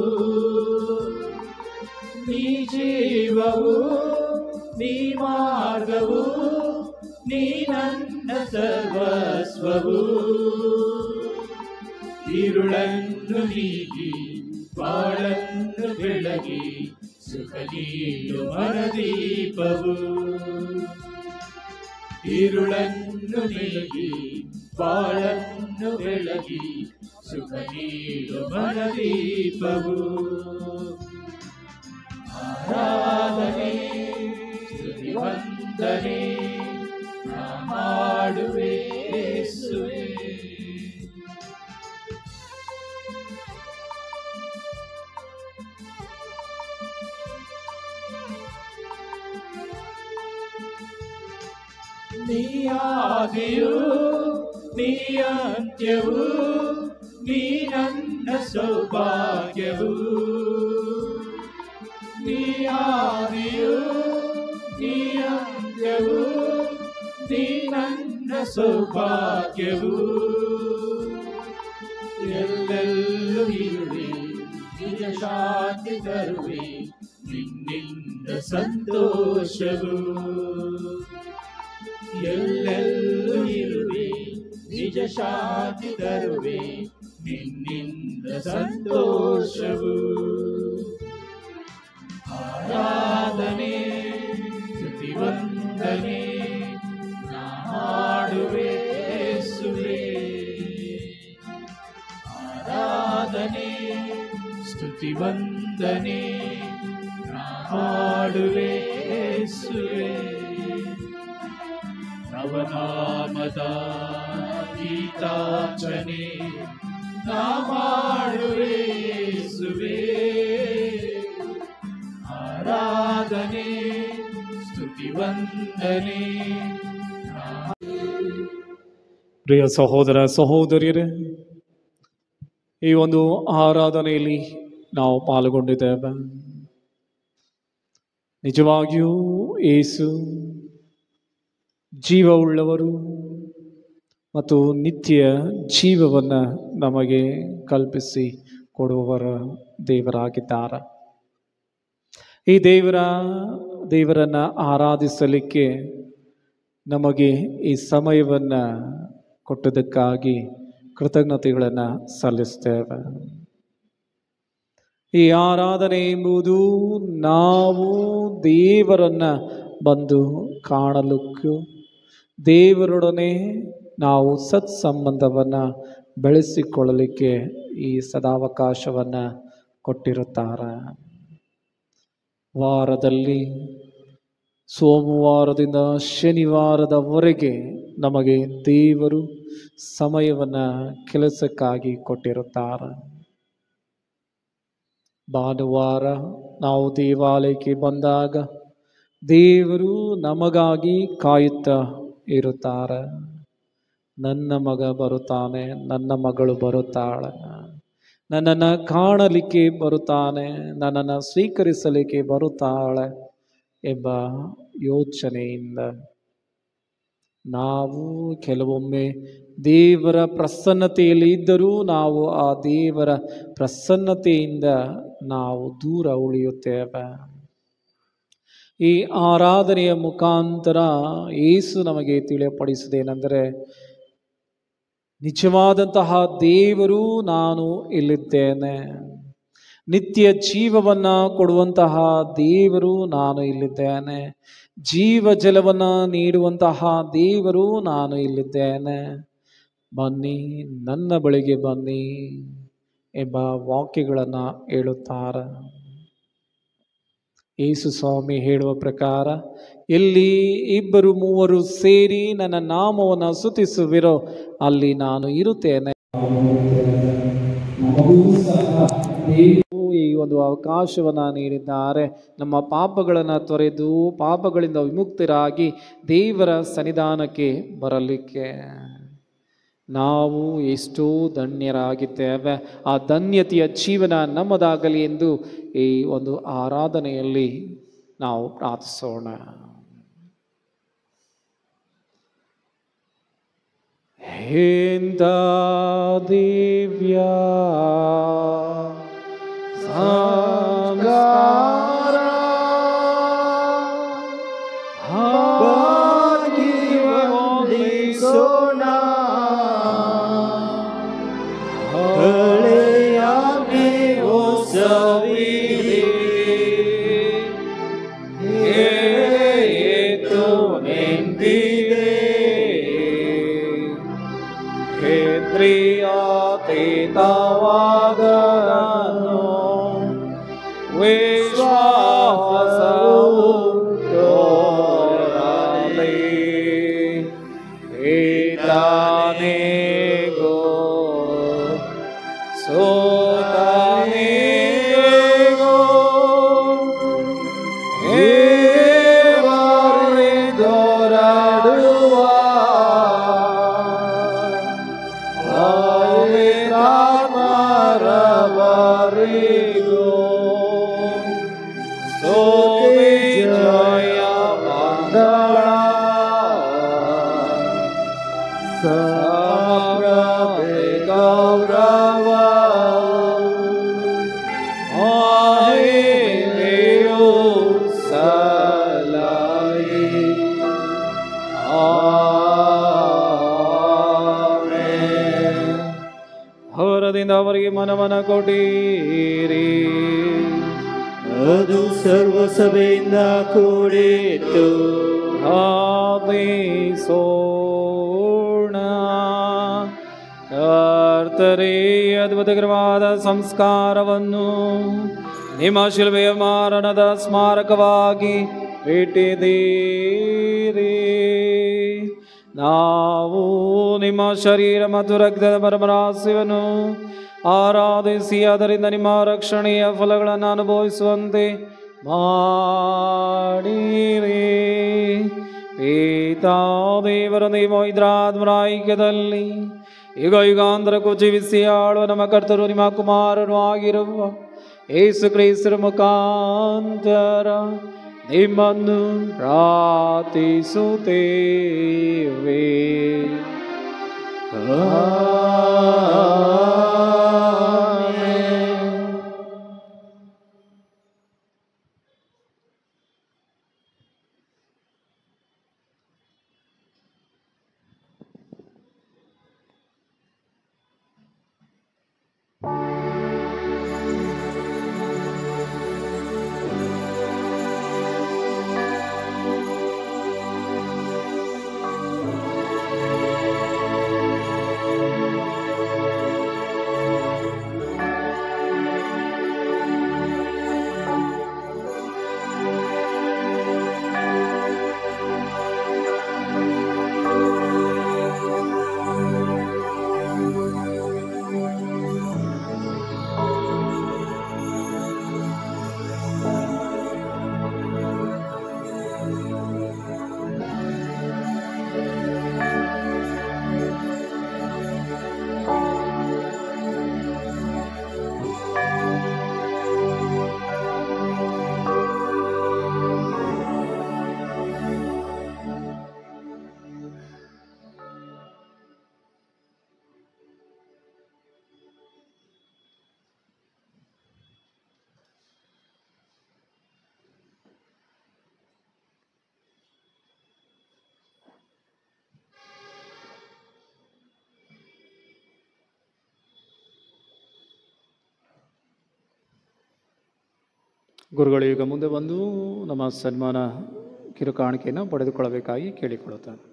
ನೀ ಜೀವವು, ನೀ ಮಾರ್ಗವು, ನೀ ನನ್ನ ಸರ್ವಸ್ವವು. ഇരുളನ್ನು ನೀಗಿ ಬಾಳನ್ನು ಬೆಳಗಿ ಸುಖ ನೀಡು ಮನದೀಪವು. ഇരുളನ್ನು ನೀಗಿ ಬಾಳನ್ನು ಬೆಳಗಿ ಸುಖ ನೀಡು ಮನದೀಪವು. ಆರಾಧನೆ ಸ್ತುತಿ ವಂದನೆ ನಾ ಮಾಡುವೆ ಯೇಸುವೇ. ನೀ ಆದಿಯು, ನೀ ಅಂತ್ಯವು, ನೀ ನನ್ನ ಸೌಭಾಗ್ಯವು. ನೀ ಆದಿಯು, ನೀ ಅಂತ್ಯವು, ನೀ ನನ್ನ ಸೌಭಾಗ್ಯವು. ಎಲ್ಲೆಲ್ಲೂ ಇರುವೆ, ನಿಜ ಶಾಂತಿ ತರುವೆ, ನಿನ್ನಿಂದ ಸಂತೋಷವು. ಎಲ್ಲೆಲ್ಲೂ ಇರುವೆ, ನಿಜ ಶಾಂತಿ ತರುವೆ, ನಿನ್ನಿಂದ ಸಂತೋಷವು. ಆರಾಧನೆ ಸ್ತುತಿ ವಂದನೆ ನಾ ಮಾಡುವೆ ಯೇಸುವೇ. ಆರಾಧನೆ ಸ್ತುತಿ ವಂದನೆ ನಾ ಮಾಡುವೆ ಯೇಸುವೇ. ನವನಾಮದ ಗೀತಾರ್ಚನೆ ನಾ ಮಾಡುವೆ ಯೇಸುವೇ. ಆರಾಧನೆ ಸ್ತುತಿ ವಂದನೆ. ಪ್ರಿಯ ಸಹೋದರ ಸಹೋದರಿಯರೇ, ಈ ಒಂದು ಆರಾಧನೆಯಲ್ಲಿ ನಾವು ಪಾಲ್ಗೊಂಡಿದ್ದೇವೆ. ನಿಜವಾಗಿಯೂ ಯೇಸು ಜೀವವುಳ್ಳವರು ಮತ್ತು ನಿತ್ಯ ಜೀವವನ್ನು ನಮಗೆ ಕಲ್ಪಿಸಿ ಕೊಡುವವರ ದೇವರಾಗಿದ್ದಾರೆ. ಈ ದೇವರನ್ನು ಆರಾಧಿಸಲಿಕ್ಕೆ ನಮಗೆ ಈ ಸಮಯವನ್ನು ಕೊಟ್ಟದಕ್ಕಾಗಿ ಕೃತಜ್ಞತೆಗಳನ್ನು ಸಲ್ಲಿಸ್ತೇವೆ. ಈ ಆರಾಧನೆ ಎಂಬುದು ನಾವು ದೇವರನ್ನು ಬಂದು ಕಾಣಲಿಕ್ಕೂ ದೇವರೊಡನೆ ನಾವು ಸತ್ಸಂಬಂಧವನ್ನು ಬೆಳೆಸಿಕೊಳ್ಳಲಿಕ್ಕೆ ಈ ಸದಾವಕಾಶವನ್ನು ಕೊಟ್ಟಿರುತ್ತಾರೆ. ವಾರದಲ್ಲಿ ಸೋಮವಾರದಿಂದ ಶನಿವಾರದವರೆಗೆ ನಮಗೆ ದೇವರು ಸಮಯವನ್ನು ಕೆಲಸಕ್ಕಾಗಿ ಕೊಟ್ಟಿರುತ್ತಾರೆ. ಭಾನುವಾರ ನಾವು ದೇವಾಲಯಕ್ಕೆ ಬಂದಾಗ ದೇವರು ನಮಗಾಗಿ ಕಾಯುತ್ತಾ ಇರುತ್ತಾರೆ. ನನ್ನ ಮಗ ಬರುತ್ತಾನೆ, ನನ್ನ ಮಗಳು ಬರುತ್ತಾಳೆ, ನನ್ನನ್ನು ಕಾಣಲಿಕ್ಕೆ ಬರುತ್ತಾನೆ, ನನ್ನನ್ನು ಸ್ವೀಕರಿಸಲಿಕ್ಕೆ ಬರುತ್ತಾಳೆ ಎಂಬ ಯೋಚನೆಯಿಂದ ನಾವು ಕೆಲವೊಮ್ಮೆ ದೇವರ ಪ್ರಸನ್ನತೆಯಲ್ಲಿ ಇದ್ದರೂ ನಾವು ಆ ದೇವರ ಪ್ರಸನ್ನತೆಯಿಂದ ನಾವು ದೂರ ಉಳಿಯುತ್ತೇವೆ. ಈ ಆರಾಧನೆಯ ಮುಖಾಂತರ ಯೇಸು ನಮಗೆ ತಿಳಿಯಪಡಿಸುವುದೇನೆಂದರೆ, ನಿಜವಾದಂತಹ ದೇವರು ನಾನು ಇಲ್ಲಿದ್ದೇನೆ, ನಿತ್ಯ ಜೀವವನ್ನು ಕೊಡುವಂತಹ ದೇವರು ನಾನು ಇಲ್ಲಿದ್ದೇನೆ, ಜೀವ ಜಲವನ್ನು ನೀಡುವಂತಹ ದೇವರು ನಾನು ಇಲ್ಲಿದ್ದೇನೆ, ಬನ್ನಿ ನನ್ನ ಬಳಿಗೆ ಬನ್ನಿ ಎಂಬ ವಾಕ್ಯಗಳನ್ನು ಹೇಳುತ್ತಾರೆ. ಯೇಸು ಸ್ವಾಮಿ ಹೇಳುವ ಪ್ರಕಾರ, ಎಲ್ಲಿ ಇಬ್ಬರು ಮೂವರು ಸೇರಿ ನನ್ನ ನಾಮವನ್ನು ಸ್ತುತಿಸುವಿರೋ ಅಲ್ಲಿ ನಾನು ಇರುತ್ತೇನೆ. ಈ ಒಂದು ಅವಕಾಶವನ್ನು ನೀಡಿದ್ದಾರೆ. ನಮ್ಮ ಪಾಪಗಳನ್ನು ತೊರೆದು ಪಾಪಗಳಿಂದ ವಿಮುಕ್ತರಾಗಿ ದೇವರ ಸನ್ನಿಧಾನಕ್ಕೆ ಬರಲಿಕ್ಕೆ ನಾವು ಎಷ್ಟೋ ಧನ್ಯರಾಗಿದ್ದೇವೆ. ಆ ಧನ್ಯತೆಯ ಜೀವನ ನಮ್ಮದಾಗಲಿ ಎಂದು ಈ ಒಂದು ಆರಾಧನೆಯಲ್ಲಿ ನಾವು ಪ್ರಾರ್ಥಿಸೋಣ. ಎಂಥ ದಿವ್ಯ ಸಂಸ್ಕಾರ ವಂದಿಸೋಣ. ಹಳೆಯಾಜ್ಞೆ ಹೊಸವಿದೆ, ಏತು ನಿಂತಿದೆ, ಕೇಂದ್ರೀಯಾತೀತವಾದನು ವಿಶ್ವಾಸವು ತೋರಲಿ. ಈತನಿಗೂ ಸೋತನಿಗೂ ಇವರಿದೊರಡುವ ಪವಿತ್ರಾತ್ಮರವರಿಗೂ ಸ್ತುತಿ ಜಯ ಮಂಗಳ ಸಮಗ್ರ ಗೌರವ ಮಹಿಮೆಯು ಸಲ್ಲಲಿ. ಆಮೆನ್. ಹೊರದಿಂದ ಅವರಿಗೆ ಮನವನ್ನ ಕೊಟ್ಟಿರಿ, ಅದು ಸರ್ವ ಸಭೆಯಿಂದ ಕೂಡಿತ್ತು. ಆದೇಶೋಣ. ಕರ್ತರೇ, ಅದ್ಭುತಕರವಾದ ಸಂಸ್ಕಾರವನ್ನು ನಿಮ್ಮ ಶಿಲುಬೆಯ ಮಾರಣದ ಸ್ಮಾರಕವಾಗಿ ಇಟ್ಟಿದ್ದೀರಿ. ನಾವು ನಿಮ್ಮ ಶರೀರ ಮತ್ತು ರಕ್ತದ ಪರಮರಹಸ್ಯವನ್ನು ಆರಾಧಿಸಿ ಅದರಿಂದ ನಿಮ್ಮ ರಕ್ಷಣೆಯ ಫಲಗಳನ್ನು ಅನುಭವಿಸುವಂತೆ ಮಾಡಿರಿ. ಪಿತಾ ದೇವರ ನೀವು ಪವಿತ್ರಾತ್ಮರ ಐಕ್ಯದಲ್ಲಿ ಯುಗ ಯುಗಾಂತರಕ್ಕೂ ಜೀವಿಸಿ ಆಳುವ ನಮ್ಮ ಕರ್ತರು ನಿಮ್ಮ ಕುಮಾರರು ಆಗಿರುವ ಯೇಸು ಕ್ರಿಸ್ತರ ಮುಖಾಂತರ ನಿಮ್ಮನ್ನು ಪ್ರಾರ್ಥಿಸುತ್ತೇವೆ. ಗುರುಗಳು ಈಗ ಮುಂದೆ ಬಂದು ನಮ್ಮ ಸನ್ಮಾನ ಕಿರುಕಾಣಿಕೆಯನ್ನು ಪಡೆದುಕೊಳ್ಳಬೇಕಾಗಿ ಕೇಳಿಕೊಳ್ಳುತ್ತಾನೆ.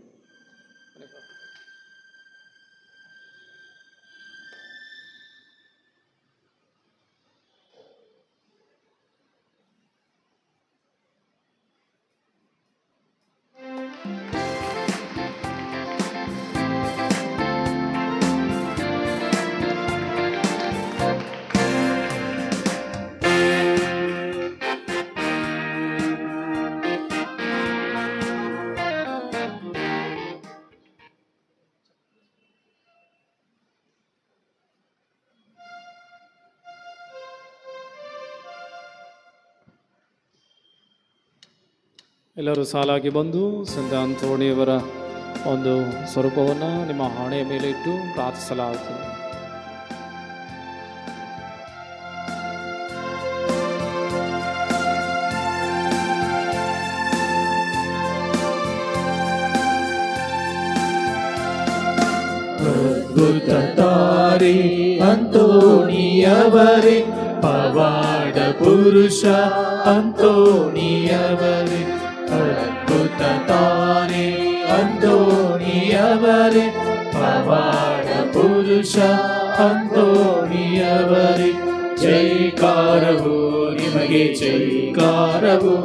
ಎಲ್ಲರೂ ಸಾಲಾಗಿ ಬಂದು ಸಂತ ಅಂತೋಣಿಯವರ ಒಂದು ಸ್ವರೂಪವನ್ನು ನಿಮ್ಮ ಹಣೆಯ ಮೇಲೆ ಇಟ್ಟು ಪ್ರಾರ್ಥಿಸಲಾಗುತ್ತದೆ. ಅದ್ಭುತ ತಾರೆ ಅಂತೋಣಿಯವರೇ, ಪವಾಡ ಪುರುಷ ಅಂತೋಣಿಯವರೇ, ಅದ್ಭುತ ತಾರೆ ಅಂತೋಣಿಯವರೇ, ಪವಾಡ ಪುರುಷ ಅಂತೋಣಿಯವರೇ, ಜೈಕಾರವು ನಿಮಗೆ ಜೈಕಾರವು,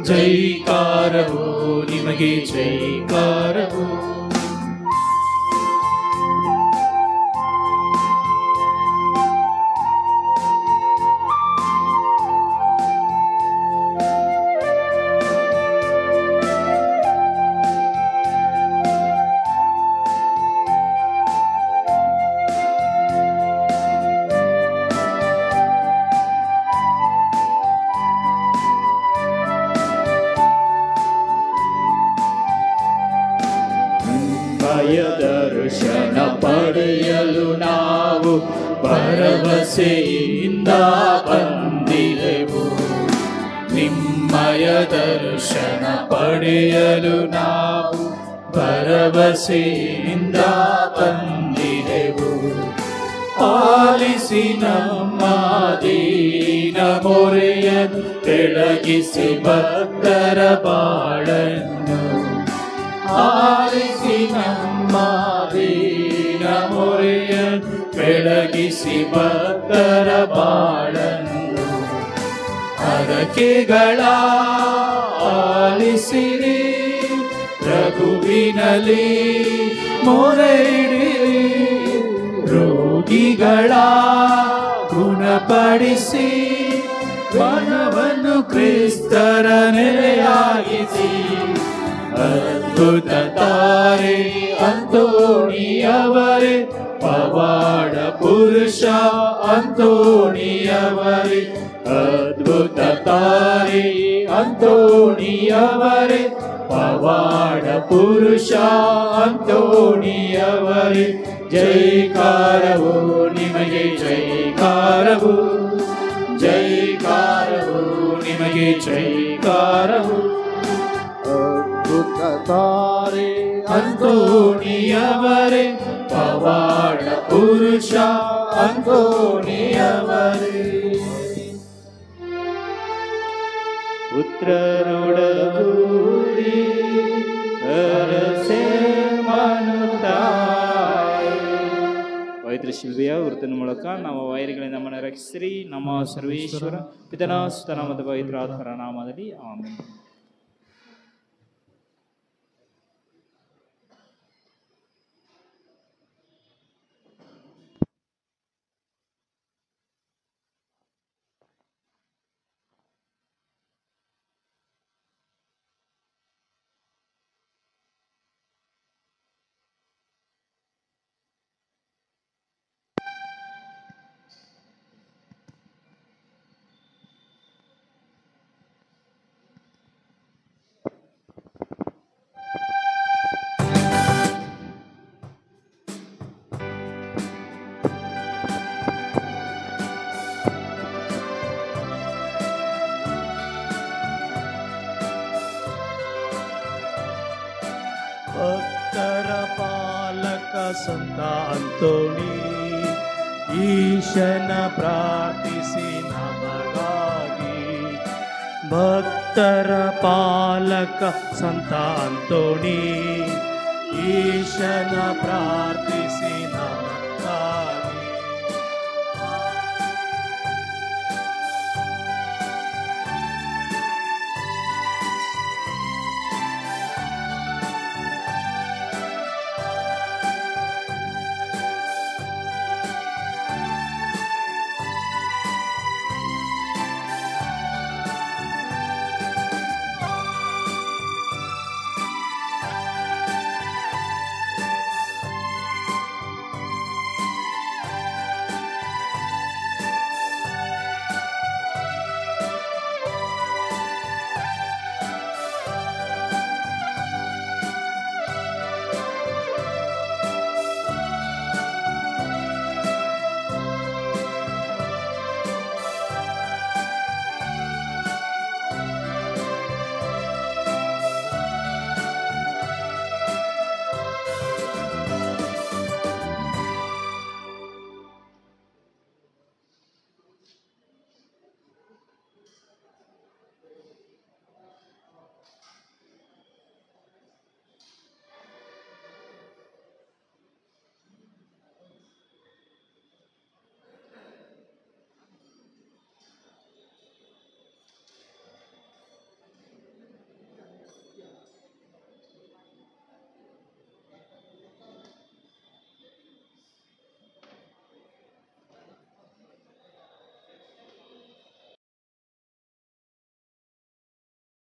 ಜೈಕಾರವು ನಿಮಗೆ ಜೈಕಾರವು. ದರ್ಶನ ಪಡೆಯಲು ನಾವು ಭರವಸೆಯಿಂದ ಬಂದಿದೆವು. ನಿಮ್ಮಯ ದರ್ಶನ ಪಡೆಯಲು ನಾವು ಭರವಸೆಯಿಂದ ಬಂದಿದೆವು. ಆಲಿಸಿ ನಮ್ಮ ದೀನ ಮೊರೆಯನ್ನು, ಬೆಳಗಿಸಿ ಭಕ್ತರ ಬಾಳನ್ನು. ಆಲಿಸಿ ನಮ್ಮ ದೀನ ಮೊರೆಯನ್ನು, ಬೆಳಗಿಸಿ ಭಕ್ತರ ಬಾಳನ್ನು. ಹರಕೆಗಳ ಆಲಿಸಿರಿ, ಪ್ರಭುವಿನಲ್ಲಿ ಮೊರೆಯಿಡಿರಿ. ರೋಗಿಗಳ ಗುಣಪಡಿಸಿ, ಮನವನ್ನು ಕ್ರಿಸ್ತರ ನೆಲೆಯಾಗಿಸಿ. ಅದ್ಭುತ ತಾರೆ ಅಂತೋಣಿಯವರೇ, ಪವಾಡ ಪುರುಷ ಅಂತೋಣಿಯವರೇ, ಅದ್ಭುತ ತಾರೆ ಅಂತೋಣಿಯವರೇ, ಪವಾಡ ಪುರುಷ ಅಂತೋಣಿಯವರೇ, ಜೈಕಾರವು ನಿಮಗೆ ಜೈಕಾರವು, ಜೈಕಾರವು ನಿಮಗೆ ಜೈಕಾರವು. ಅದ್ಭುತ ತಾರೆ ಅಂತೋಣಿಯವರೇ, ಪವಾಡ ಪುರುಷ ಅಂತೋಣಿಯವರೇ. ಪುತ್ರರೊಡಗೂಡಿ ಅರಸೆ ಮನುತಾಯಿ. ಪವಿತ್ರ ಶಿಲ್ಬೆಯ ವೃತ್ತನ ಮೂಲಕ ನಮ್ಮ ವೈರಿಗಳಿಂದ ನಮ್ಮನ್ನು ರಕ್ಷಿಸಿರಿ. ನಮ್ಮ ಸರ್ವೇಶ್ವರ ಪಿತನ ಸುತನ ಮತ್ತು ಪವಿತ್ರ ಆತ್ಮರ ನಾಮದಲ್ಲಿ ಆಮೆನ್. ಭಕ್ತರ ಪಾಲಕ ಸಂತ ಅಂತೋಣಿ, ಈಶನ ಪ್ರಾರ್ಥಿಸಿ ನಮಗಾಗಿ. ಭಕ್ತರ ಪಾಲಕ ಸಂತ ಅಂತೋಣಿ, ಈಶನ ಪ್ರಾರ್ಥಿಸಿ ನಮಗಾಗಿ.